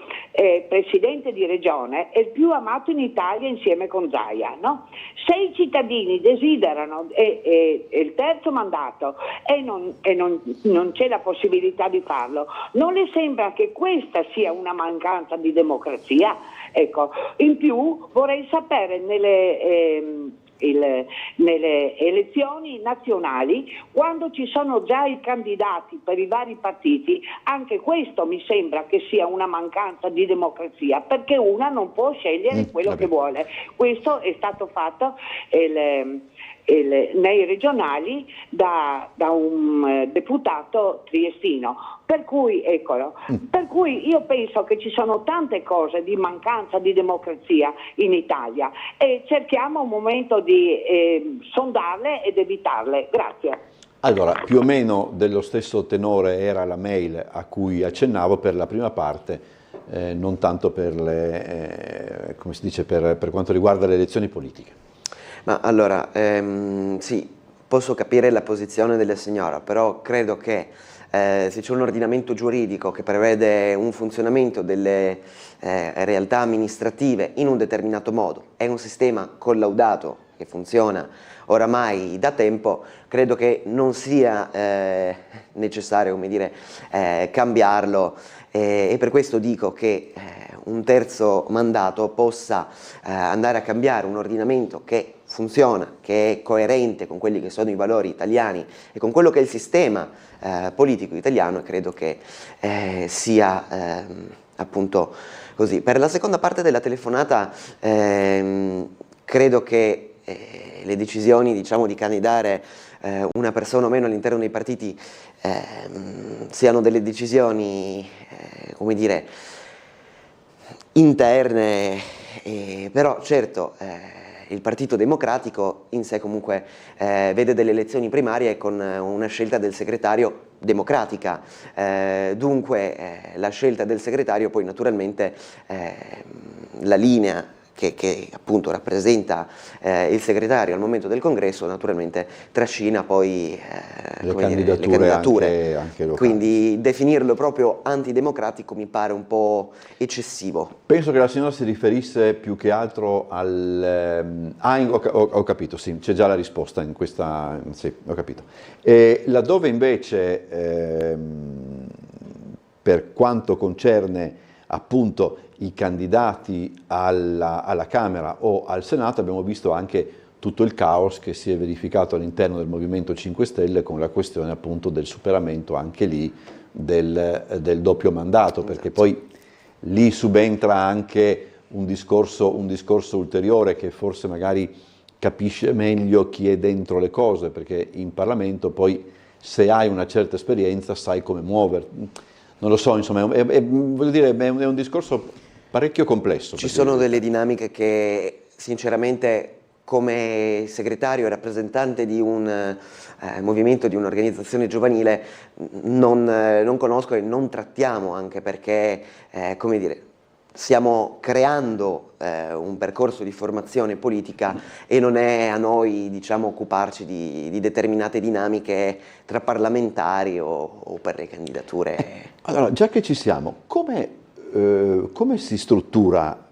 presidente di regione, è il più amato in Italia insieme con Zaia, no? Se i cittadini desiderano il terzo mandato e non c'è la possibilità di farlo, non le sembra che questa sia una mancanza di democrazia? Ecco, in più vorrei sapere nelle elezioni nazionali, quando ci sono già i candidati per i vari partiti, anche questo mi sembra che sia una mancanza di democrazia, perché una non può scegliere quello che vuole. Questo è stato fatto nei regionali da un deputato triestino. Per cui io penso che ci sono tante cose di mancanza di democrazia in Italia e cerchiamo un momento di sondarle ed evitarle. Grazie. Allora, più o meno dello stesso tenore era la mail a cui accennavo per la prima parte, non tanto per come si dice, per quanto riguarda le elezioni politiche. Ma allora, sì, posso capire la posizione della signora, però credo che se c'è un ordinamento giuridico che prevede un funzionamento delle realtà amministrative in un determinato modo, è un sistema collaudato che funziona oramai da tempo, credo che non sia necessario, come dire, cambiarlo, e per questo dico che un terzo mandato possa andare a cambiare un ordinamento che funziona, che è coerente con quelli che sono i valori italiani e con quello che è il sistema politico italiano, e credo che sia appunto così. Per la seconda parte della telefonata credo che le decisioni, diciamo, di candidare una persona o meno all'interno dei partiti siano delle decisioni, come dire, interne, però certo il Partito Democratico in sé comunque vede delle elezioni primarie con una scelta del segretario democratica, dunque la scelta del segretario poi naturalmente la linea che appunto rappresenta il segretario al momento del congresso naturalmente trascina poi le candidature. Anche locali. Quindi definirlo proprio antidemocratico mi pare un po' eccessivo. Penso che la signora si riferisse più che altro al... ho capito, sì, c'è già la risposta in questa... Sì, ho capito. Laddove invece per quanto concerne appunto i candidati alla Camera o al Senato, abbiamo visto anche tutto il caos che si è verificato all'interno del Movimento 5 Stelle con la questione appunto del superamento anche lì del doppio mandato, perché poi lì subentra anche un discorso ulteriore che forse magari capisce meglio chi è dentro le cose, perché in Parlamento poi se hai una certa esperienza sai come muoverti. Non lo so, insomma, voglio dire, è un discorso parecchio complesso. Ci sono delle dinamiche che sinceramente come segretario e rappresentante di un movimento, di un'organizzazione giovanile non conosco e non trattiamo, anche perché, come dire, stiamo creando un percorso di formazione politica e non è a noi, diciamo, occuparci di determinate dinamiche tra parlamentari o per le candidature. Allora, già che ci siamo, come si struttura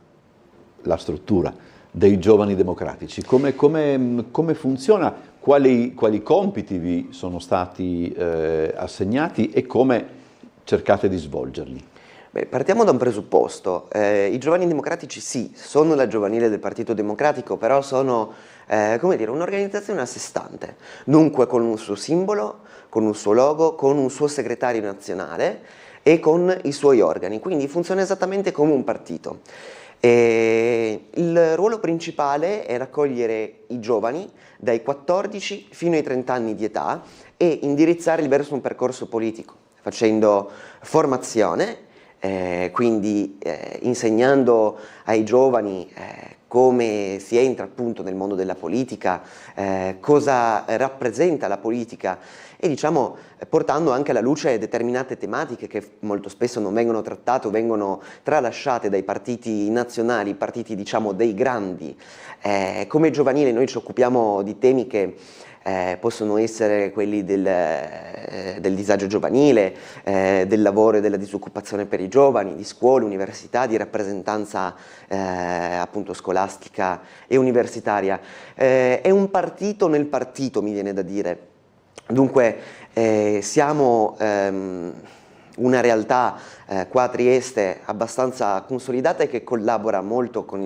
la struttura dei giovani democratici? Come funziona quali compiti vi sono stati assegnati e come cercate di svolgerli? Beh, partiamo da un presupposto. I Giovani Democratici sì, sono la giovanile del Partito Democratico, però sono come dire, un'organizzazione a sé stante, dunque con un suo simbolo, con un suo logo, con un suo segretario nazionale e con i suoi organi, quindi funziona esattamente come un partito. Il ruolo principale è raccogliere i giovani dai 14 fino ai 30 anni di età e indirizzarli verso un percorso politico, facendo formazione, quindi insegnando ai giovani come si entra appunto nel mondo della politica, cosa rappresenta la politica e diciamo portando anche alla luce determinate tematiche che molto spesso non vengono trattate o vengono tralasciate dai partiti nazionali, partiti diciamo dei grandi. Come giovanile noi ci occupiamo di temi che possono essere quelli del disagio giovanile, del lavoro e della disoccupazione per i giovani, di scuole, università, di rappresentanza appunto scolastica e universitaria. È un partito nel partito, mi viene da dire. Dunque siamo una realtà qua a Trieste abbastanza consolidata e che collabora molto con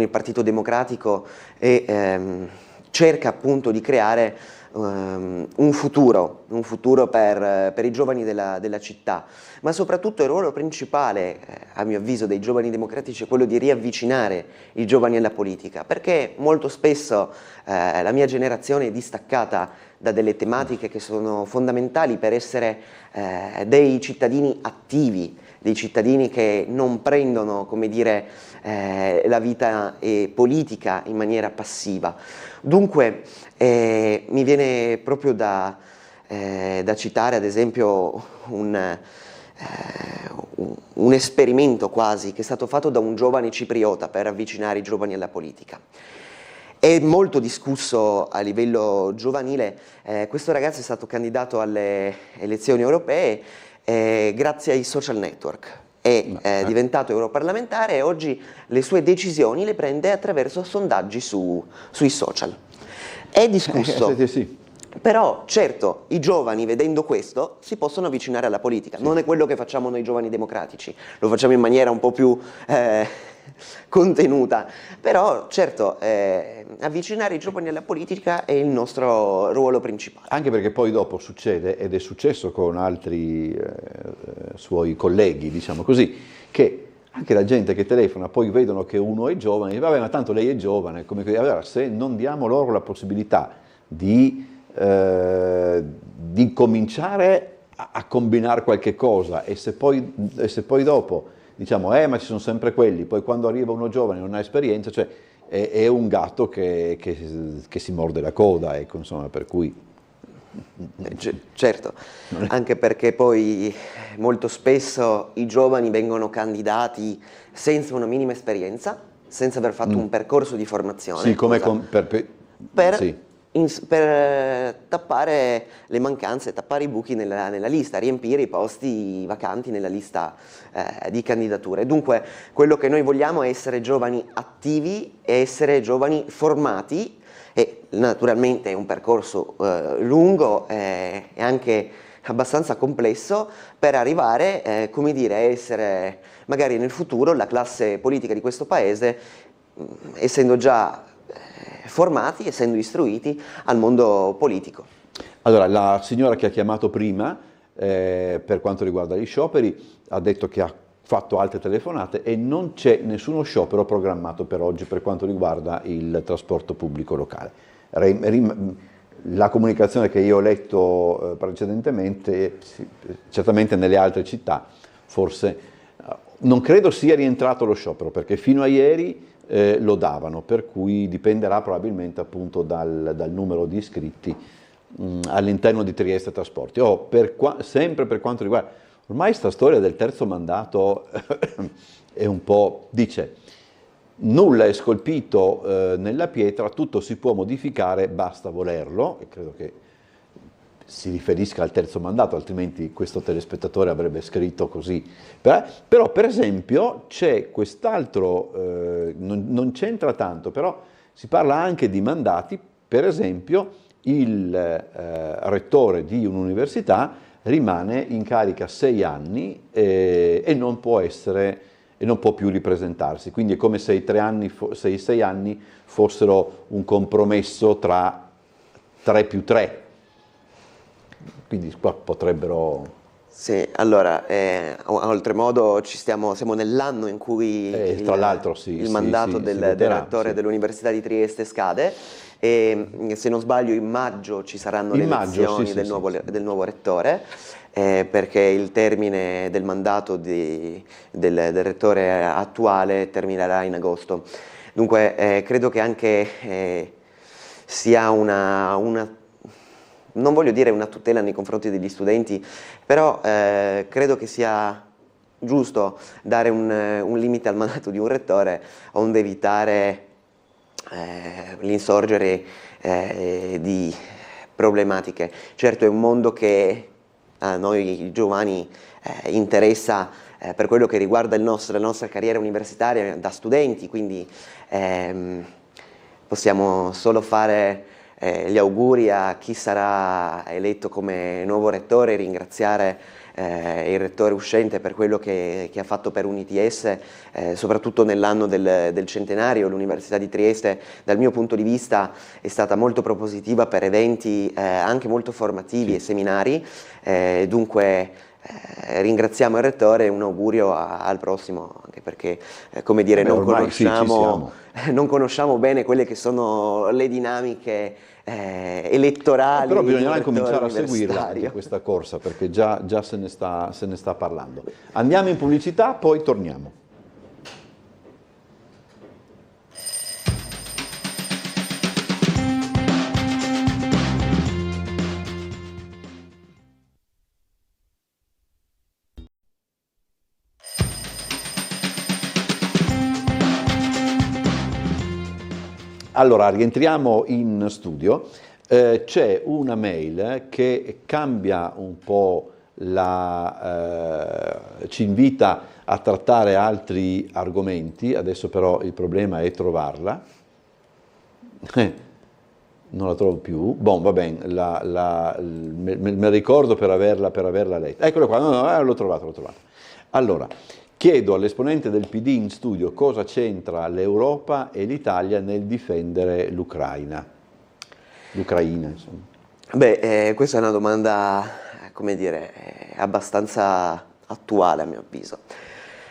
il Partito Democratico e cerca appunto di creare un futuro per i giovani della città, ma soprattutto il ruolo principale, a mio avviso, dei Giovani Democratici è quello di riavvicinare i giovani alla politica, perché molto spesso la mia generazione è distaccata da delle tematiche che sono fondamentali per essere dei cittadini attivi, dei cittadini che non prendono, come dire, la vita politica in maniera passiva. Dunque mi viene proprio da citare ad esempio un esperimento quasi che è stato fatto da un giovane cipriota per avvicinare i giovani alla politica. È molto discusso a livello giovanile, questo ragazzo è stato candidato alle elezioni europee grazie ai social network. È diventato europarlamentare e oggi le sue decisioni le prende attraverso sondaggi sui social. È discusso, sì. Però certo i giovani vedendo questo si possono avvicinare alla politica, non è quello che facciamo noi Giovani Democratici, lo facciamo in maniera un po' più contenuta, però certo avvicinare i giovani alla politica è il nostro ruolo principale. Anche perché poi dopo succede, ed è successo con altri suoi colleghi, diciamo così, che anche la gente che telefona poi vedono che uno è giovane e dice vabbè ma tanto lei è giovane, allora se non diamo loro la possibilità di cominciare a combinare qualche cosa e se poi dopo diciamo ma ci sono sempre quelli, poi quando arriva uno giovane non ha esperienza, cioè è un gatto che si morde la coda, ecco, insomma, per cui certo, anche perché poi molto spesso i giovani vengono candidati senza una minima esperienza, senza aver fatto un percorso di formazione. Sì, come per tappare le mancanze, tappare i buchi nella lista, riempire i posti vacanti nella lista di candidature. Dunque quello che noi vogliamo è essere giovani attivi e essere giovani formati e naturalmente è un percorso lungo e anche abbastanza complesso per arrivare, come dire, a essere magari nel futuro la classe politica di questo paese, essendo già formati, essendo istruiti al mondo politico. Allora, la signora che ha chiamato prima, per quanto riguarda gli scioperi, ha detto che ha fatto altre telefonate e non c'è nessuno sciopero programmato per oggi per quanto riguarda il trasporto pubblico locale. La comunicazione che io ho letto precedentemente, certamente nelle altre città, forse non credo sia rientrato lo sciopero, perché fino a ieri lo davano, per cui dipenderà probabilmente appunto dal numero di iscritti all'interno di Trieste Trasporti. Sempre per quanto riguarda, ormai sta storia del terzo mandato è un po', dice, nulla è scolpito nella pietra, tutto si può modificare, basta volerlo, e credo che si riferisca al terzo mandato, altrimenti questo telespettatore avrebbe scritto così. Però per esempio c'è quest'altro, non c'entra tanto, però si parla anche di mandati per esempio, il rettore di un'università rimane in carica 6 anni e non può più ripresentarsi, quindi è come se i 6 anni fossero un compromesso tra 3 più 3, quindi qua potrebbero... Sì, allora, oltremodo siamo nell'anno in cui tra l'altro il mandato del rettore dell'Università di Trieste scade, e se non sbaglio in maggio ci saranno le elezioni del nuovo rettore, perché il termine del mandato del rettore attuale terminerà in agosto. Dunque credo che anche sia una non voglio dire una tutela nei confronti degli studenti, però credo che sia giusto dare un limite al mandato di un rettore, onde evitare l'insorgere di problematiche. Certo è un mondo che a noi giovani interessa per quello che riguarda la nostra carriera universitaria da studenti, quindi possiamo solo fare gli auguri a chi sarà eletto come nuovo rettore, ringraziare il rettore uscente per quello che ha fatto per UniTS, soprattutto nell'anno del centenario. L'Università di Trieste, dal mio punto di vista, è stata molto propositiva per eventi anche molto formativi e seminari, dunque ringraziamo il rettore e un augurio al prossimo, anche perché come dire, non conosciamo bene quelle che sono le dinamiche elettorali. Però bisognerà cominciare a seguirla anche questa corsa, perché già se ne sta parlando. Andiamo in pubblicità, poi torniamo. Allora, rientriamo in studio, c'è una mail che cambia un po' ci invita a trattare altri argomenti, adesso però il problema è trovarla, non la trovo più, va bene, me ricordo per averla letta, eccola qua, no, l'ho trovata. Allora, chiedo all'esponente del PD in studio cosa c'entra l'Europa e l'Italia nel difendere l'Ucraina, insomma. Beh, questa è una domanda, come dire, abbastanza attuale a mio avviso.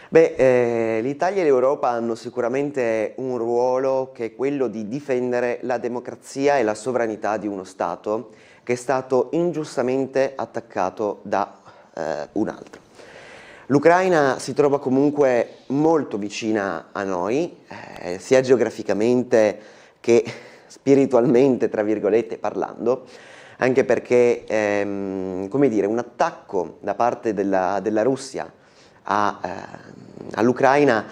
Beh, l'Italia e l'Europa hanno sicuramente un ruolo che è quello di difendere la democrazia e la sovranità di uno Stato che è stato ingiustamente attaccato da un altro. L'Ucraina si trova comunque molto vicina a noi, sia geograficamente che spiritualmente, tra virgolette, parlando, anche perché, come dire, un attacco da parte della Russia all'Ucraina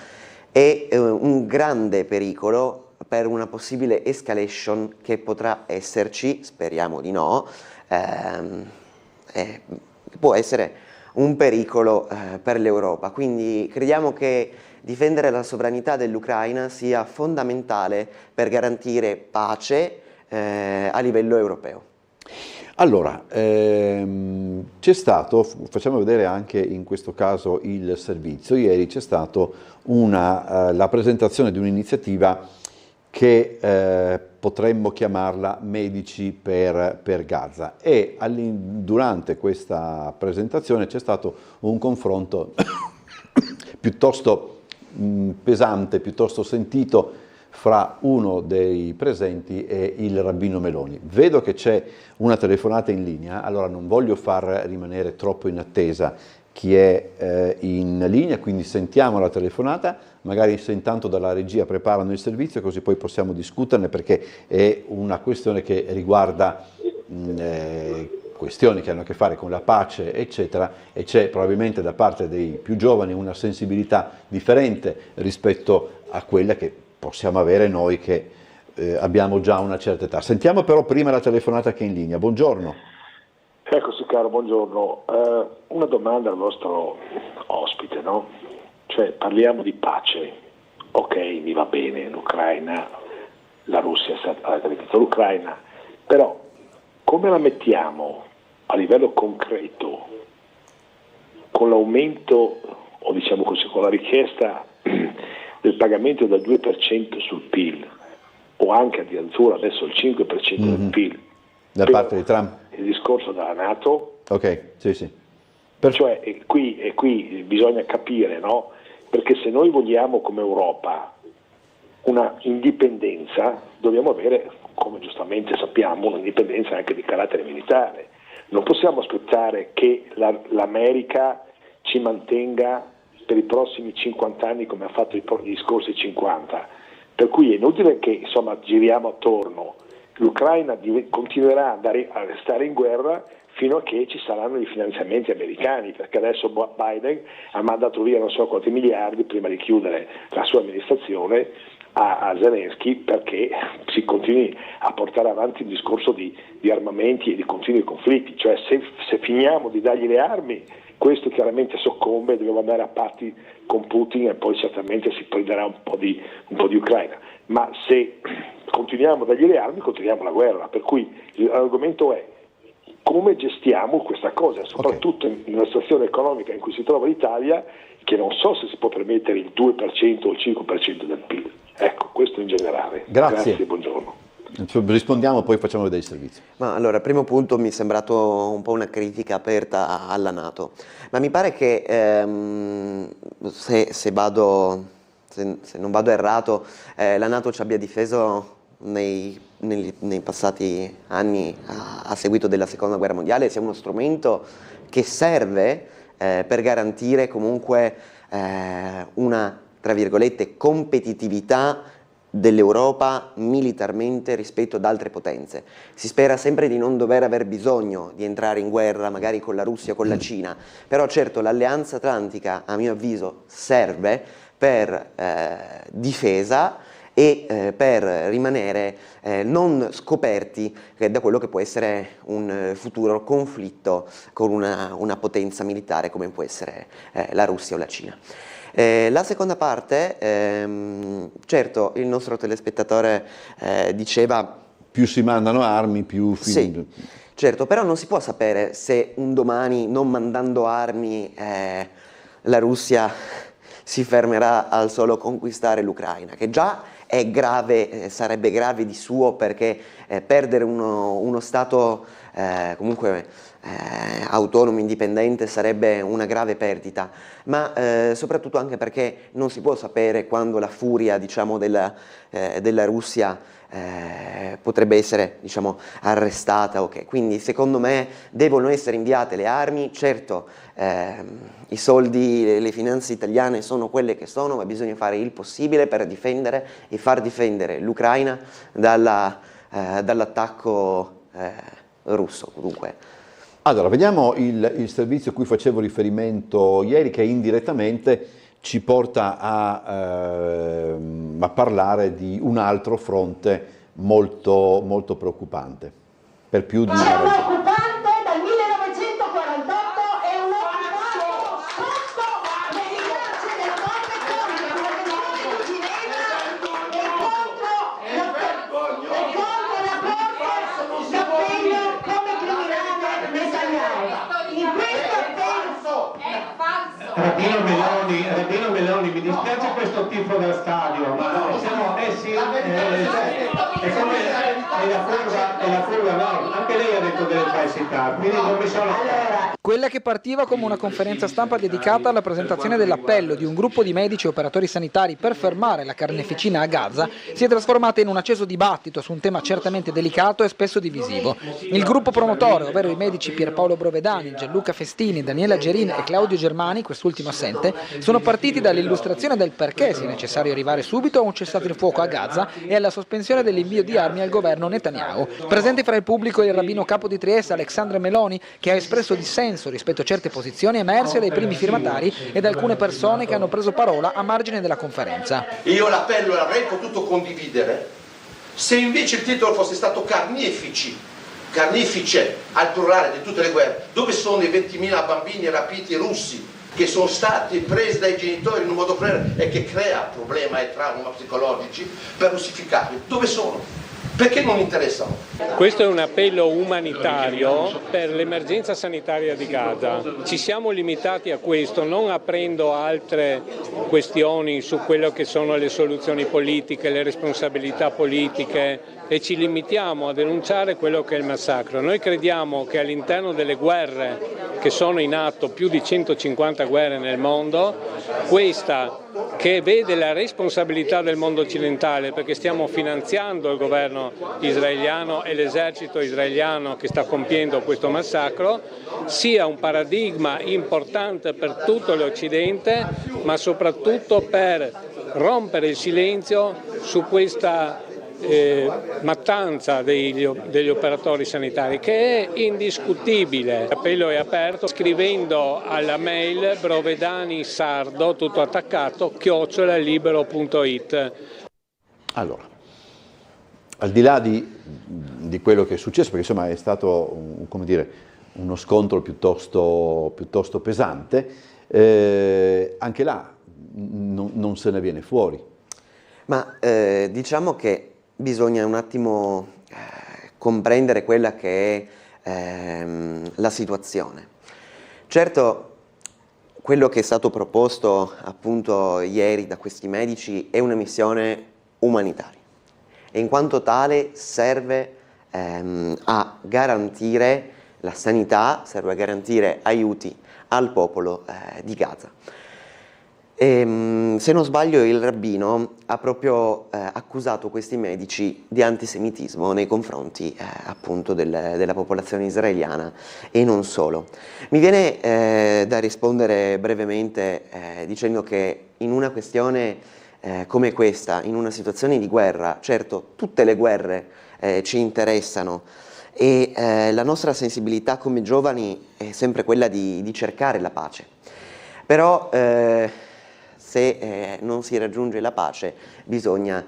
è un grande pericolo per una possibile escalation che potrà esserci, speriamo di no, può essere un pericolo per l'Europa. Quindi crediamo che difendere la sovranità dell'Ucraina sia fondamentale per garantire pace a livello europeo. Allora, c'è stato, facciamo vedere anche in questo caso il servizio, ieri c'è stata la presentazione di un'iniziativa che potremmo chiamarla Medici per Gaza, e durante questa presentazione c'è stato un confronto piuttosto pesante, piuttosto sentito fra uno dei presenti e il rabbino Meloni. Vedo che c'è una telefonata in linea, allora non voglio far rimanere troppo in attesa chi è in linea, quindi sentiamo la telefonata, magari se intanto dalla regia preparano il servizio, così poi possiamo discuterne, perché è una questione che riguarda questioni che hanno a che fare con la pace, eccetera, e c'è probabilmente da parte dei più giovani una sensibilità differente rispetto a quella che possiamo avere noi che abbiamo già una certa età. Sentiamo però prima la telefonata che è in linea. Buongiorno. Eccoci caro, buongiorno. Una domanda al vostro ospite, no? Cioè parliamo di pace, ok, mi va bene, l'Ucraina la Russia ha aggredito l'Ucraina, però come la mettiamo a livello concreto con l'aumento, o diciamo così, con la richiesta del pagamento del 2% sul PIL, o anche addirittura adesso il 5% del PIL, da parte di Trump? Il discorso della NATO. Ok, sì. Cioè, qui bisogna capire, no? Perché se noi vogliamo come Europa una indipendenza, dobbiamo avere, come giustamente sappiamo, un'indipendenza anche di carattere militare. Non possiamo aspettare che l'America ci mantenga per i prossimi 50 anni come ha fatto gli scorsi 50. Per cui è inutile che giriamo attorno. L'Ucraina continuerà a restare in guerra fino a che ci saranno i finanziamenti americani, perché adesso Biden ha mandato via non so quanti miliardi prima di chiudere la sua amministrazione a Zelensky, perché si continui a portare avanti il discorso di armamenti e di continui conflitti. Cioè se finiamo di dargli le armi, questo chiaramente soccombe, dobbiamo andare a patti con Putin e poi certamente si prenderà un po' di Ucraina. Ma se continuiamo a dargli le armi, continuiamo la guerra. Per cui l'argomento è come gestiamo questa cosa, soprattutto in una situazione economica in cui si trova l'Italia, che non so se si può permettere il 2% o il 5% del PIL. Ecco, questo in generale. Grazie, buongiorno. Rispondiamo, poi facciamo vedere i servizi. Ma allora, il primo punto mi è sembrato un po' una critica aperta alla NATO, ma mi pare che se non vado errato, la NATO ci abbia difeso nei passati anni a seguito della seconda guerra mondiale, sia uno strumento che serve per garantire comunque una, tra virgolette, competitività dell'Europa militarmente rispetto ad altre potenze. Si spera sempre di non dover aver bisogno di entrare in guerra magari con la Russia o con la Cina, però certo l'Alleanza Atlantica, a mio avviso, serve per difesa e per rimanere non scoperti da quello che può essere un futuro conflitto con una potenza militare come può essere la Russia o la Cina. La seconda parte, certo, il nostro telespettatore diceva... Più si mandano armi, più... Sì, certo, però non si può sapere se un domani, non mandando armi, la Russia si fermerà al solo conquistare l'Ucraina, che già è grave, sarebbe grave di suo, perché perdere uno Stato comunque autonomo, indipendente, sarebbe una grave perdita, ma soprattutto anche perché non si può sapere quando la furia, diciamo, della Russia potrebbe essere, diciamo, arrestata. Okay. Quindi secondo me devono essere inviate le armi. Certo, i soldi, le finanze italiane sono quelle che sono, ma bisogna fare il possibile per difendere e far difendere l'Ucraina dall'attacco russo. Dunque. Allora, vediamo il servizio a cui facevo riferimento ieri, che indirettamente ci porta a parlare di un altro fronte molto, molto preoccupante, per più di una ragione. Preoccupante dal 1948 è un occupante sotto le minacce del forte contro di Ginevra e contro la Corte d'appello come criminale Netanyahu. In questo senso è falso. Rabino Meloni, mi dispiace questo tifo da stadio, ma siamo messi è come la curva nord, anche lei ha detto delle falsità, quindi non mi sono... Quella che partiva come una conferenza stampa dedicata alla presentazione dell'appello di un gruppo di medici e operatori sanitari per fermare la carneficina a Gaza si è trasformata in un acceso dibattito su un tema certamente delicato e spesso divisivo. Il gruppo promotore, ovvero i medici Pierpaolo Brovedani, Gianluca Festini, Daniela Gerin e Claudio Germani, quest'ultimo assente, sono partiti dall'illustrazione del perché sia necessario arrivare subito a un cessate il fuoco a Gaza e alla sospensione dell'invio di armi al governo Netanyahu. Presente fra il pubblico il rabbino capo di Trieste Alexandre Meloni, che ha espresso dissenso rispetto a certe posizioni emerse dai primi firmatari e da alcune persone che hanno preso parola a margine della conferenza. Io l'appello l'avrei potuto condividere se invece il titolo fosse stato carnefice al plurale di tutte le guerre. Dove sono i 20.000 bambini rapiti russi che sono stati presi dai genitori in un modo cruele e che crea problemi e traumi psicologici, per russificarli. Dove sono? Perché non interessano? Questo è un appello umanitario per l'emergenza sanitaria di Gaza. Ci siamo limitati a questo, non aprendo altre questioni su quello che sono le soluzioni politiche, le responsabilità politiche, e ci limitiamo a denunciare quello che è il massacro. Noi crediamo che all'interno delle guerre che sono in atto, più di 150 guerre nel mondo, questa che vede la responsabilità del mondo occidentale, perché stiamo finanziando il governo israeliano e l'esercito israeliano che sta compiendo questo massacro, sia un paradigma importante per tutto l'Occidente, ma soprattutto per rompere il silenzio su questa mattanza degli operatori sanitari, che è indiscutibile. L'appello è aperto scrivendo alla mail brovedanisardo, tutto attaccato, @libero.it. Allora, al di là di quello che è successo, perché insomma è stato come dire, uno scontro piuttosto pesante, anche là non se ne viene fuori. Ma diciamo che bisogna un attimo comprendere quella che è la situazione. Certo, quello che è stato proposto appunto ieri da questi medici è una missione umanitaria e in quanto tale serve a garantire la sanità, serve a garantire aiuti al popolo di Gaza. Se non sbaglio il rabbino ha proprio accusato questi medici di antisemitismo nei confronti appunto della popolazione israeliana e non solo. Mi viene da rispondere brevemente dicendo che in una questione come questa, in una situazione di guerra, certo tutte le guerre ci interessano e la nostra sensibilità come giovani è sempre quella di cercare la pace, però se non si raggiunge la pace bisogna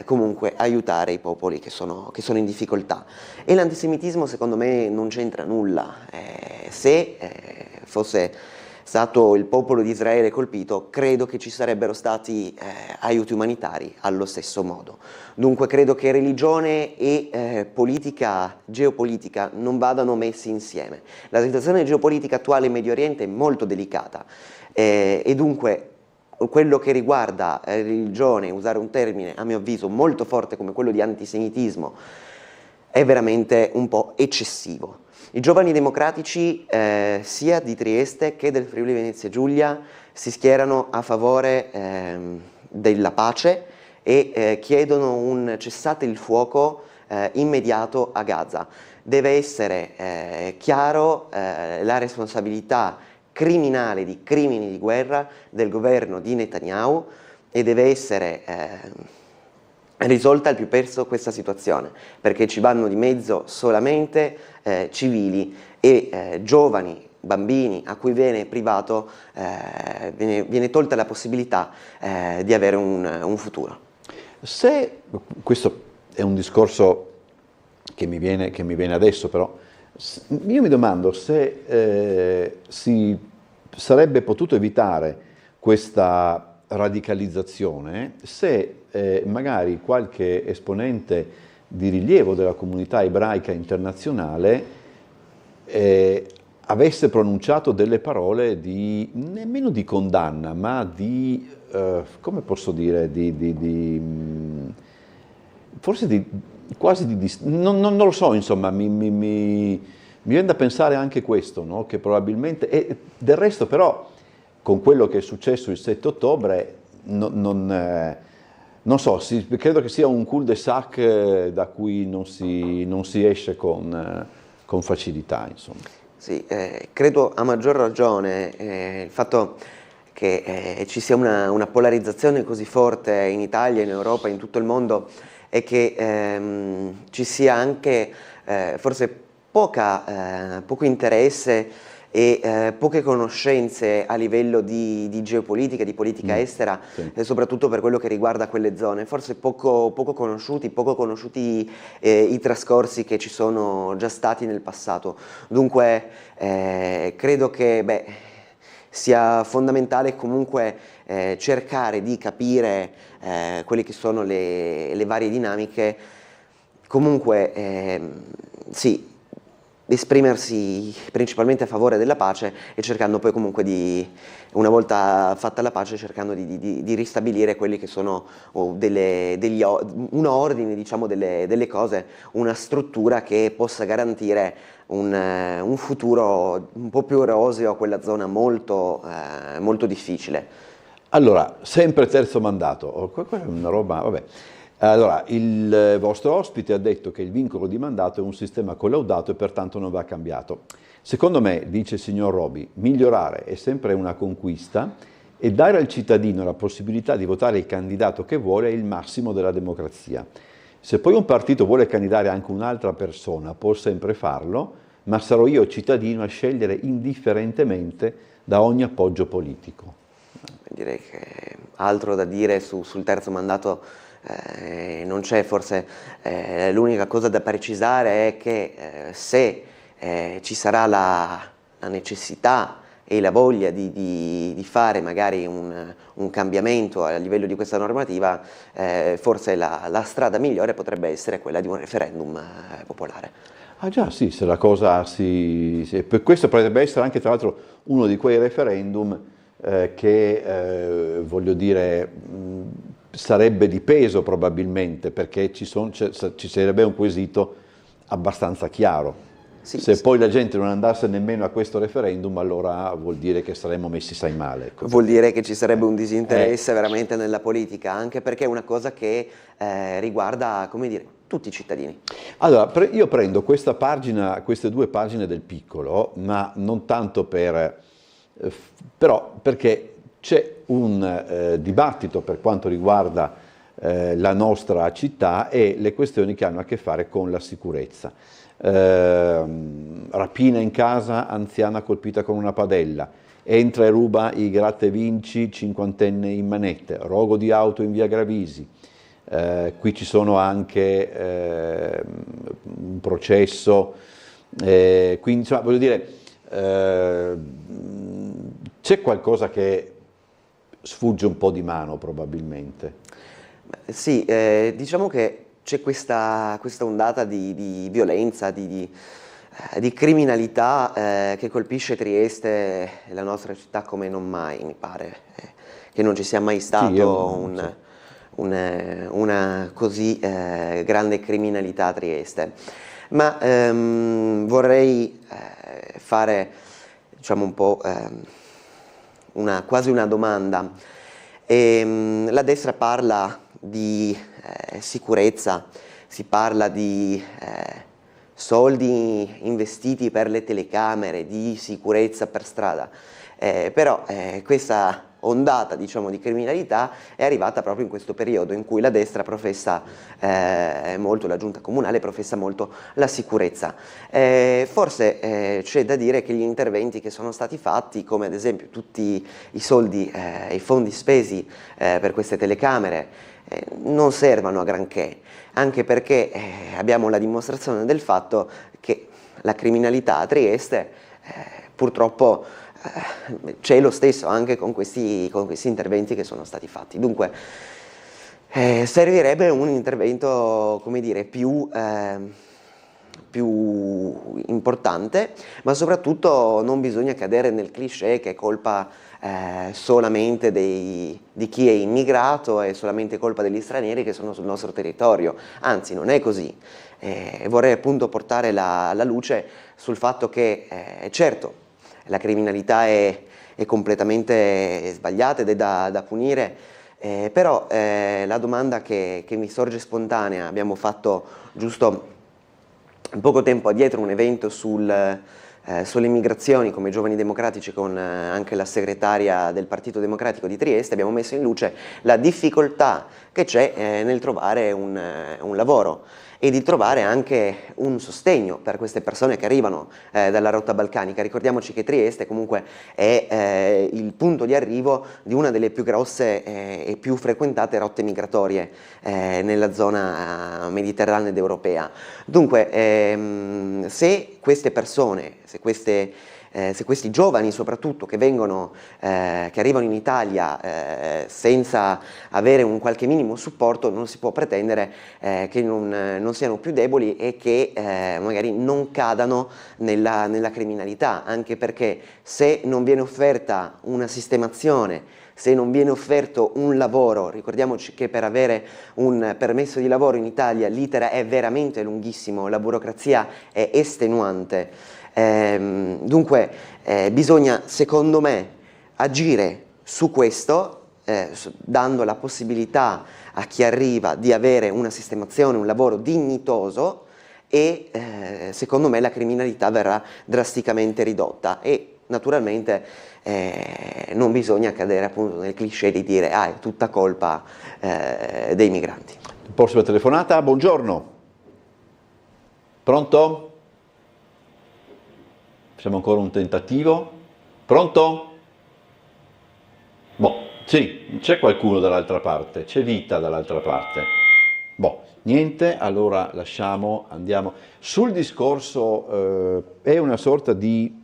comunque aiutare i popoli che sono in difficoltà. E l'antisemitismo secondo me non c'entra nulla. Se fosse stato il popolo di Israele colpito, credo che ci sarebbero stati aiuti umanitari allo stesso modo. Dunque credo che religione e geopolitica non vadano messi insieme. La situazione geopolitica attuale in Medio Oriente è molto delicata e dunque quello che riguarda religione, usare un termine a mio avviso molto forte come quello di antisemitismo, è veramente un po' eccessivo. I giovani democratici sia di Trieste che del Friuli Venezia Giulia si schierano a favore della pace e chiedono un cessate il fuoco immediato a Gaza. Deve essere chiaro la responsabilità criminale di crimini di guerra del governo di Netanyahu e deve essere risolta al più presto questa situazione, perché ci vanno di mezzo solamente civili e giovani, bambini a cui viene privato, viene tolta la possibilità di avere un futuro. Se questo è un discorso che mi viene adesso, però io mi domando se si sarebbe potuto evitare questa radicalizzazione se magari qualche esponente di rilievo della comunità ebraica internazionale avesse pronunciato delle parole nemmeno di condanna, ma di, come posso dire, forse quasi non lo so, insomma, mi viene da pensare anche questo, no? Che probabilmente, e del resto però, con quello che è successo il 7 ottobre, non so, credo che sia un cul-de-sac da cui non si esce con facilità, insomma. Sì, credo a maggior ragione il fatto che ci sia una polarizzazione così forte in Italia, in Europa, in tutto il mondo, e che ci sia anche forse poco interesse e poche conoscenze a livello di geopolitica, di politica estera, sì. Soprattutto per quello che riguarda quelle zone, forse poco conosciuti i trascorsi che ci sono già stati nel passato. Dunque credo che sia fondamentale comunque cercare di capire quelle che sono le varie dinamiche, comunque sì, esprimersi principalmente a favore della pace e cercando poi comunque una volta fatta la pace, cercando di ristabilire quelli che sono un ordine, diciamo, delle cose, una struttura che possa garantire un futuro un po' più roseo a quella zona molto difficile. Allora, sempre terzo mandato, quella è una roba, vabbè. Allora, il vostro ospite ha detto che il vincolo di mandato è un sistema collaudato e pertanto non va cambiato. Secondo me, dice il signor Robi, migliorare è sempre una conquista e dare al cittadino la possibilità di votare il candidato che vuole è il massimo della democrazia. Se poi un partito vuole candidare anche un'altra persona, può sempre farlo, ma sarò io cittadino a scegliere indifferentemente da ogni appoggio politico. Direi che altro da dire sul terzo mandato non c'è, forse l'unica cosa da precisare è che se ci sarà la necessità e la voglia di fare magari un cambiamento a livello di questa normativa, forse la strada migliore potrebbe essere quella di un referendum popolare. Ah già, sì, se la cosa per questo potrebbe essere anche tra l'altro uno di quei referendum che voglio dire sarebbe di peso probabilmente, perché ci sarebbe un quesito abbastanza chiaro. Sì, se poi la gente non andasse nemmeno a questo referendum, allora vuol dire che saremmo messi sai male. Ecco. Vuol dire che ci sarebbe un disinteresse veramente nella politica, anche perché è una cosa che riguarda, come dire, tutti i cittadini. Allora, io prendo questa pagina, queste due pagine del Piccolo, ma non tanto però perché c'è un dibattito per quanto riguarda la nostra città e le questioni che hanno a che fare con la sicurezza. Rapina in casa, anziana colpita con una padella, entra e ruba i gratta e vinci, cinquantenne in manette, rogo di auto in via Gravisi. Qui ci sono anche un processo, quindi insomma, voglio dire, c'è qualcosa che sfugge un po' di mano probabilmente. Sì, diciamo che c'è questa ondata di violenza, di criminalità che colpisce Trieste, la nostra città, come non mai, mi pare, che non ci sia mai stato una così grande criminalità a Trieste. Ma vorrei fare, diciamo, un po' quasi una domanda. La destra parla di sicurezza, si parla di soldi investiti per le telecamere, di sicurezza per strada, però questa ondata, diciamo, di criminalità è arrivata proprio in questo periodo in cui la destra professa molto, la giunta comunale professa molto la sicurezza. Forse c'è da dire che gli interventi che sono stati fatti, come ad esempio tutti i soldi e i fondi spesi per queste telecamere, non servono a granché, anche perché abbiamo la dimostrazione del fatto che la criminalità a Trieste purtroppo c'è lo stesso anche con questi interventi che sono stati fatti. Dunque servirebbe un intervento, come dire, più importante, ma soprattutto non bisogna cadere nel cliché che è colpa solamente di chi è immigrato, è solamente colpa degli stranieri che sono sul nostro territorio, anzi non è così. Vorrei appunto portare la luce sul fatto che certo la criminalità è completamente sbagliata ed è da punire, però la domanda che mi sorge spontanea, abbiamo fatto giusto poco tempo addietro un evento sulle immigrazioni come Giovani Democratici con anche la segretaria del Partito Democratico di Trieste, abbiamo messo in luce la difficoltà che c'è nel trovare un lavoro e di trovare anche un sostegno per queste persone che arrivano dalla rotta balcanica. Ricordiamoci che Trieste comunque è il punto di arrivo di una delle più grosse e più frequentate rotte migratorie nella zona mediterranea ed europea. Dunque, se queste persone, se queste giovani soprattutto che vengono, che arrivano in Italia senza avere un qualche minimo supporto, non si può pretendere che non siano più deboli e che magari non cadano nella criminalità, anche perché se non viene offerta una sistemazione, se non viene offerto un lavoro, ricordiamoci che per avere un permesso di lavoro in Italia l'iter è veramente lunghissimo, la burocrazia è estenuante, dunque bisogna secondo me agire su questo, dando la possibilità a chi arriva di avere una sistemazione, un lavoro dignitoso e secondo me la criminalità verrà drasticamente ridotta e naturalmente non bisogna cadere appunto nel cliché di dire è tutta colpa dei migranti. Prossima telefonata, buongiorno. Pronto? Facciamo ancora un tentativo. Pronto? Boh, sì, c'è qualcuno dall'altra parte, c'è vita dall'altra parte. Boh, niente, allora lasciamo, andiamo. Sul discorso è una sorta di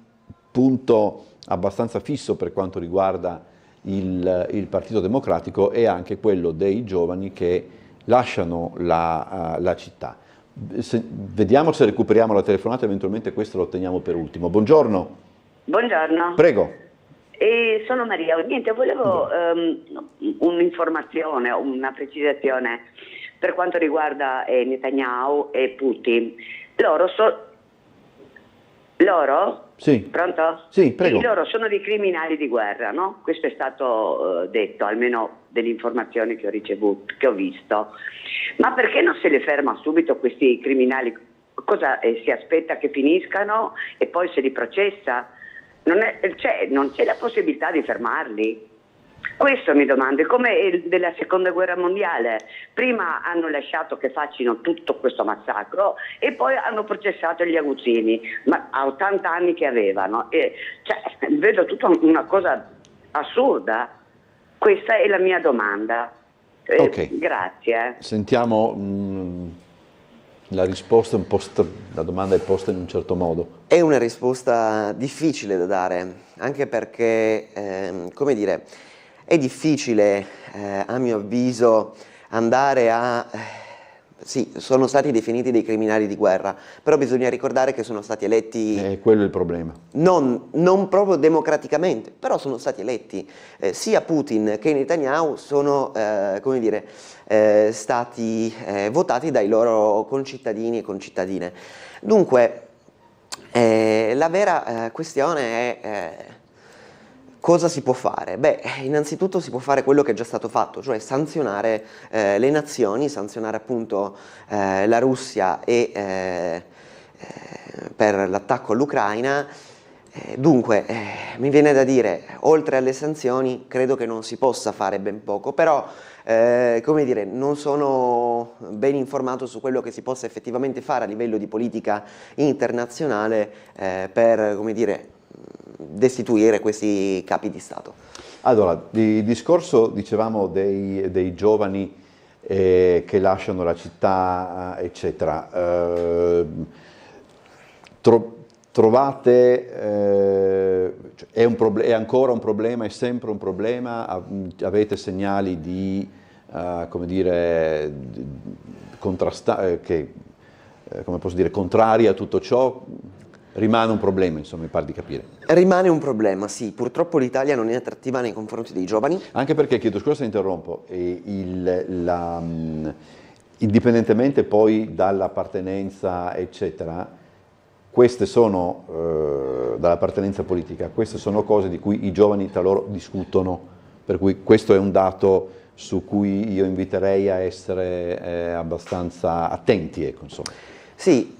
punto abbastanza fisso per quanto riguarda il Partito Democratico e anche quello dei giovani che lasciano la città. Vediamo se recuperiamo la telefonata, eventualmente questo lo teniamo per ultimo. Buongiorno. Buongiorno. Prego. Sono Maria. Niente, volevo un'informazione, una precisazione per quanto riguarda Netanyahu e Putin. Loro? Sì. Pronto? Sì, prego. Sì, loro sono dei criminali di guerra, no? Questo è stato detto, almeno delle informazioni che ho ricevuto, che ho visto. Ma perché non se le ferma subito questi criminali? Cosa si aspetta che finiscano e poi se li processa? Non c'è la possibilità di fermarli? Questo mi domando, è come della seconda guerra mondiale, prima hanno lasciato che facciano tutto questo massacro e poi hanno processato gli aguzzini, ma a 80 anni che avevano, vedo tutta una cosa assurda, questa è la mia domanda. Ok. Grazie. Sentiamo la risposta, la domanda è posta in un certo modo. È una risposta difficile da dare, anche perché, come dire, è difficile, a mio avviso, andare a... Sì, sono stati definiti dei criminali di guerra, però bisogna ricordare che sono stati eletti... quello è il problema. Non proprio democraticamente, però sono stati eletti. Sia Putin che Netanyahu sono, come dire, stati votati dai loro concittadini e concittadine. Dunque, la vera questione è... Cosa si può fare? Beh, innanzitutto si può fare quello che è già stato fatto, cioè sanzionare le nazioni, sanzionare appunto la Russia e per l'attacco all'Ucraina. Dunque, mi viene da dire, oltre alle sanzioni, credo che non si possa fare ben poco, però, come dire, non sono ben informato su quello che si possa effettivamente fare a livello di politica internazionale per, come dire, destituire questi capi di Stato. Allora, il discorso, dicevamo, dei giovani che lasciano la città, eccetera. Trovate, è ancora un problema, è sempre un problema? Avete segnali di, come dire, come posso dire, contrari a tutto ciò? Rimane un problema, insomma, mi pare di capire. Rimane un problema, sì. Purtroppo l'Italia non è attrattiva nei confronti dei giovani. Anche perché, chiedo scusa se interrompo, indipendentemente poi dall'appartenenza, eccetera, queste sono, dall'appartenenza politica, queste sono cose di cui i giovani tra loro discutono, per cui questo è un dato su cui io inviterei a essere abbastanza attenti, ecco, insomma. Sì,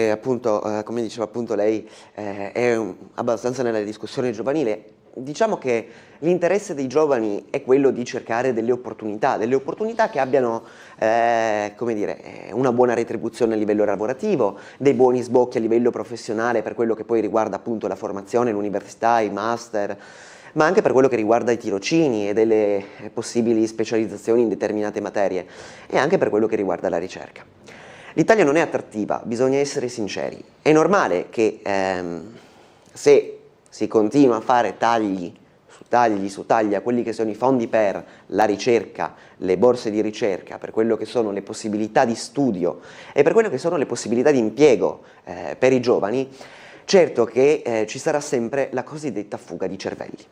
appunto, come diceva appunto lei, è abbastanza nella discussione giovanile. Diciamo che l'interesse dei giovani è quello di cercare delle opportunità che abbiano, come dire, una buona retribuzione a livello lavorativo, dei buoni sbocchi a livello professionale per quello che poi riguarda appunto la formazione, l'università, i master, ma anche per quello che riguarda i tirocini e delle possibili specializzazioni in determinate materie, e anche per quello che riguarda la ricerca. L'Italia non è attrattiva, bisogna essere sinceri. È normale che se si continua a fare tagli su tagli a quelli che sono i fondi per la ricerca, le borse di ricerca, per quello che sono le possibilità di studio e per quello che sono le possibilità di impiego per i giovani, certo che ci sarà sempre la cosiddetta fuga di cervelli.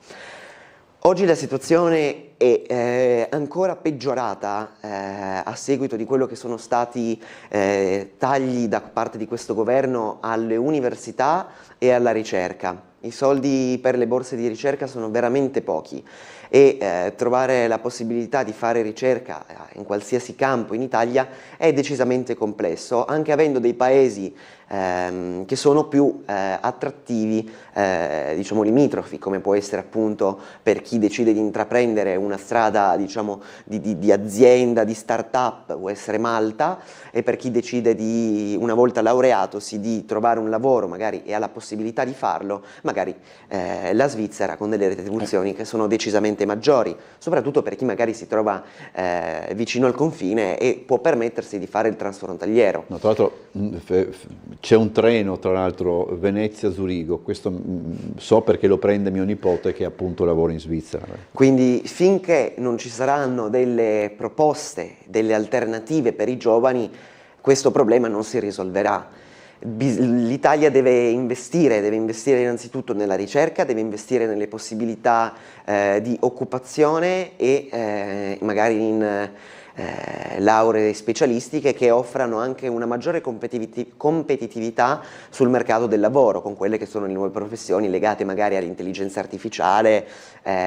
Oggi la situazione è ancora peggiorata a seguito di quello che sono stati tagli da parte di questo governo alle università e alla ricerca. I soldi per le borse di ricerca sono veramente pochi e trovare la possibilità di fare ricerca in qualsiasi campo in Italia è decisamente complesso, anche avendo dei paesi che sono più attrattivi, diciamo limitrofi, come può essere appunto per chi decide di intraprendere una strada, diciamo, di azienda, di start-up, può essere Malta, e per chi decide di, una volta laureatosi, di trovare un lavoro magari e ha la possibilità di farlo, magari la Svizzera, con delle retribuzioni che sono decisamente maggiori, soprattutto per chi magari si trova vicino al confine e può permettersi di fare il transfrontaliero. No, tra l'altro c'è un treno, tra l'altro, Venezia-Zurigo, questo so perché lo prende mio nipote che appunto lavora in Svizzera. Quindi finché non ci saranno delle proposte, delle alternative per i giovani, questo problema non si risolverà. L'Italia deve investire innanzitutto nella ricerca, deve investire nelle possibilità di occupazione e magari in lauree specialistiche che offrano anche una maggiore competitività sul mercato del lavoro, con quelle che sono le nuove professioni legate magari all'intelligenza artificiale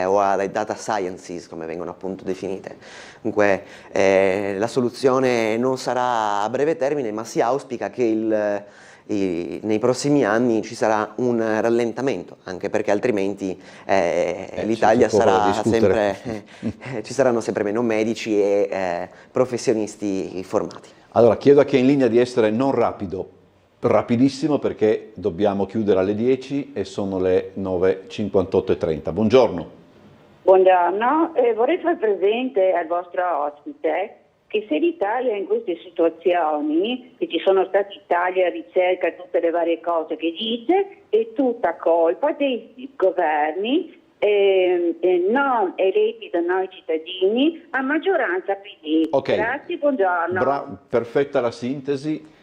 o alle data sciences, come vengono appunto definite. Dunque la soluzione non sarà a breve termine, ma si auspica che nei prossimi anni ci sarà un rallentamento, anche perché altrimenti l'Italia sarà sempre, ci saranno sempre meno medici e professionisti formati. Allora chiedo a chi è in linea di essere non rapido, rapidissimo, perché dobbiamo chiudere alle 10 e sono le 9:58:30. Buongiorno. Buongiorno, vorrei far presente al vostro ospite che se l'Italia in queste situazioni, che ci sono stati tagli a ricerca e tutte le varie cose che dice, è tutta colpa dei governi non eletti da noi cittadini a maggioranza PD. Okay. Grazie, buongiorno. Perfetta la sintesi.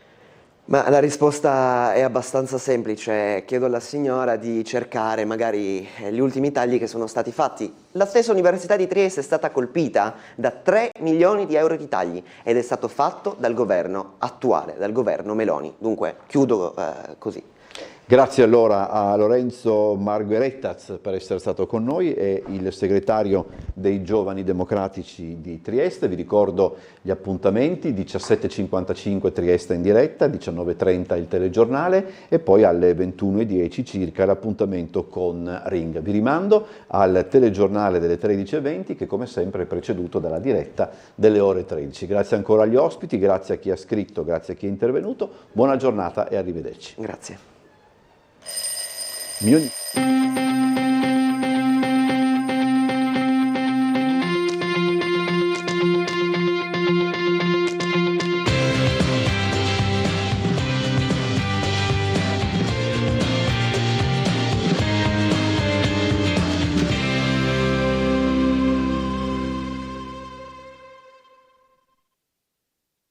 Ma la risposta è abbastanza semplice, chiedo alla signora di cercare magari gli ultimi tagli che sono stati fatti. La stessa Università di Trieste è stata colpita da 3 milioni di euro di tagli ed è stato fatto dal governo attuale, dal governo Meloni. Dunque chiudo così. Grazie allora a Lorenzo Margherettaz per essere stato con noi, e il segretario dei Giovani Democratici di Trieste. Vi ricordo gli appuntamenti: 17:55 Trieste in diretta, 19:30 il telegiornale e poi alle 21:10 circa l'appuntamento con Ring. Vi rimando al telegiornale delle 13:20 che come sempre è preceduto dalla diretta delle ore 13. Grazie ancora agli ospiti, grazie a chi ha scritto, grazie a chi è intervenuto, buona giornata e arrivederci. Grazie. Milioni.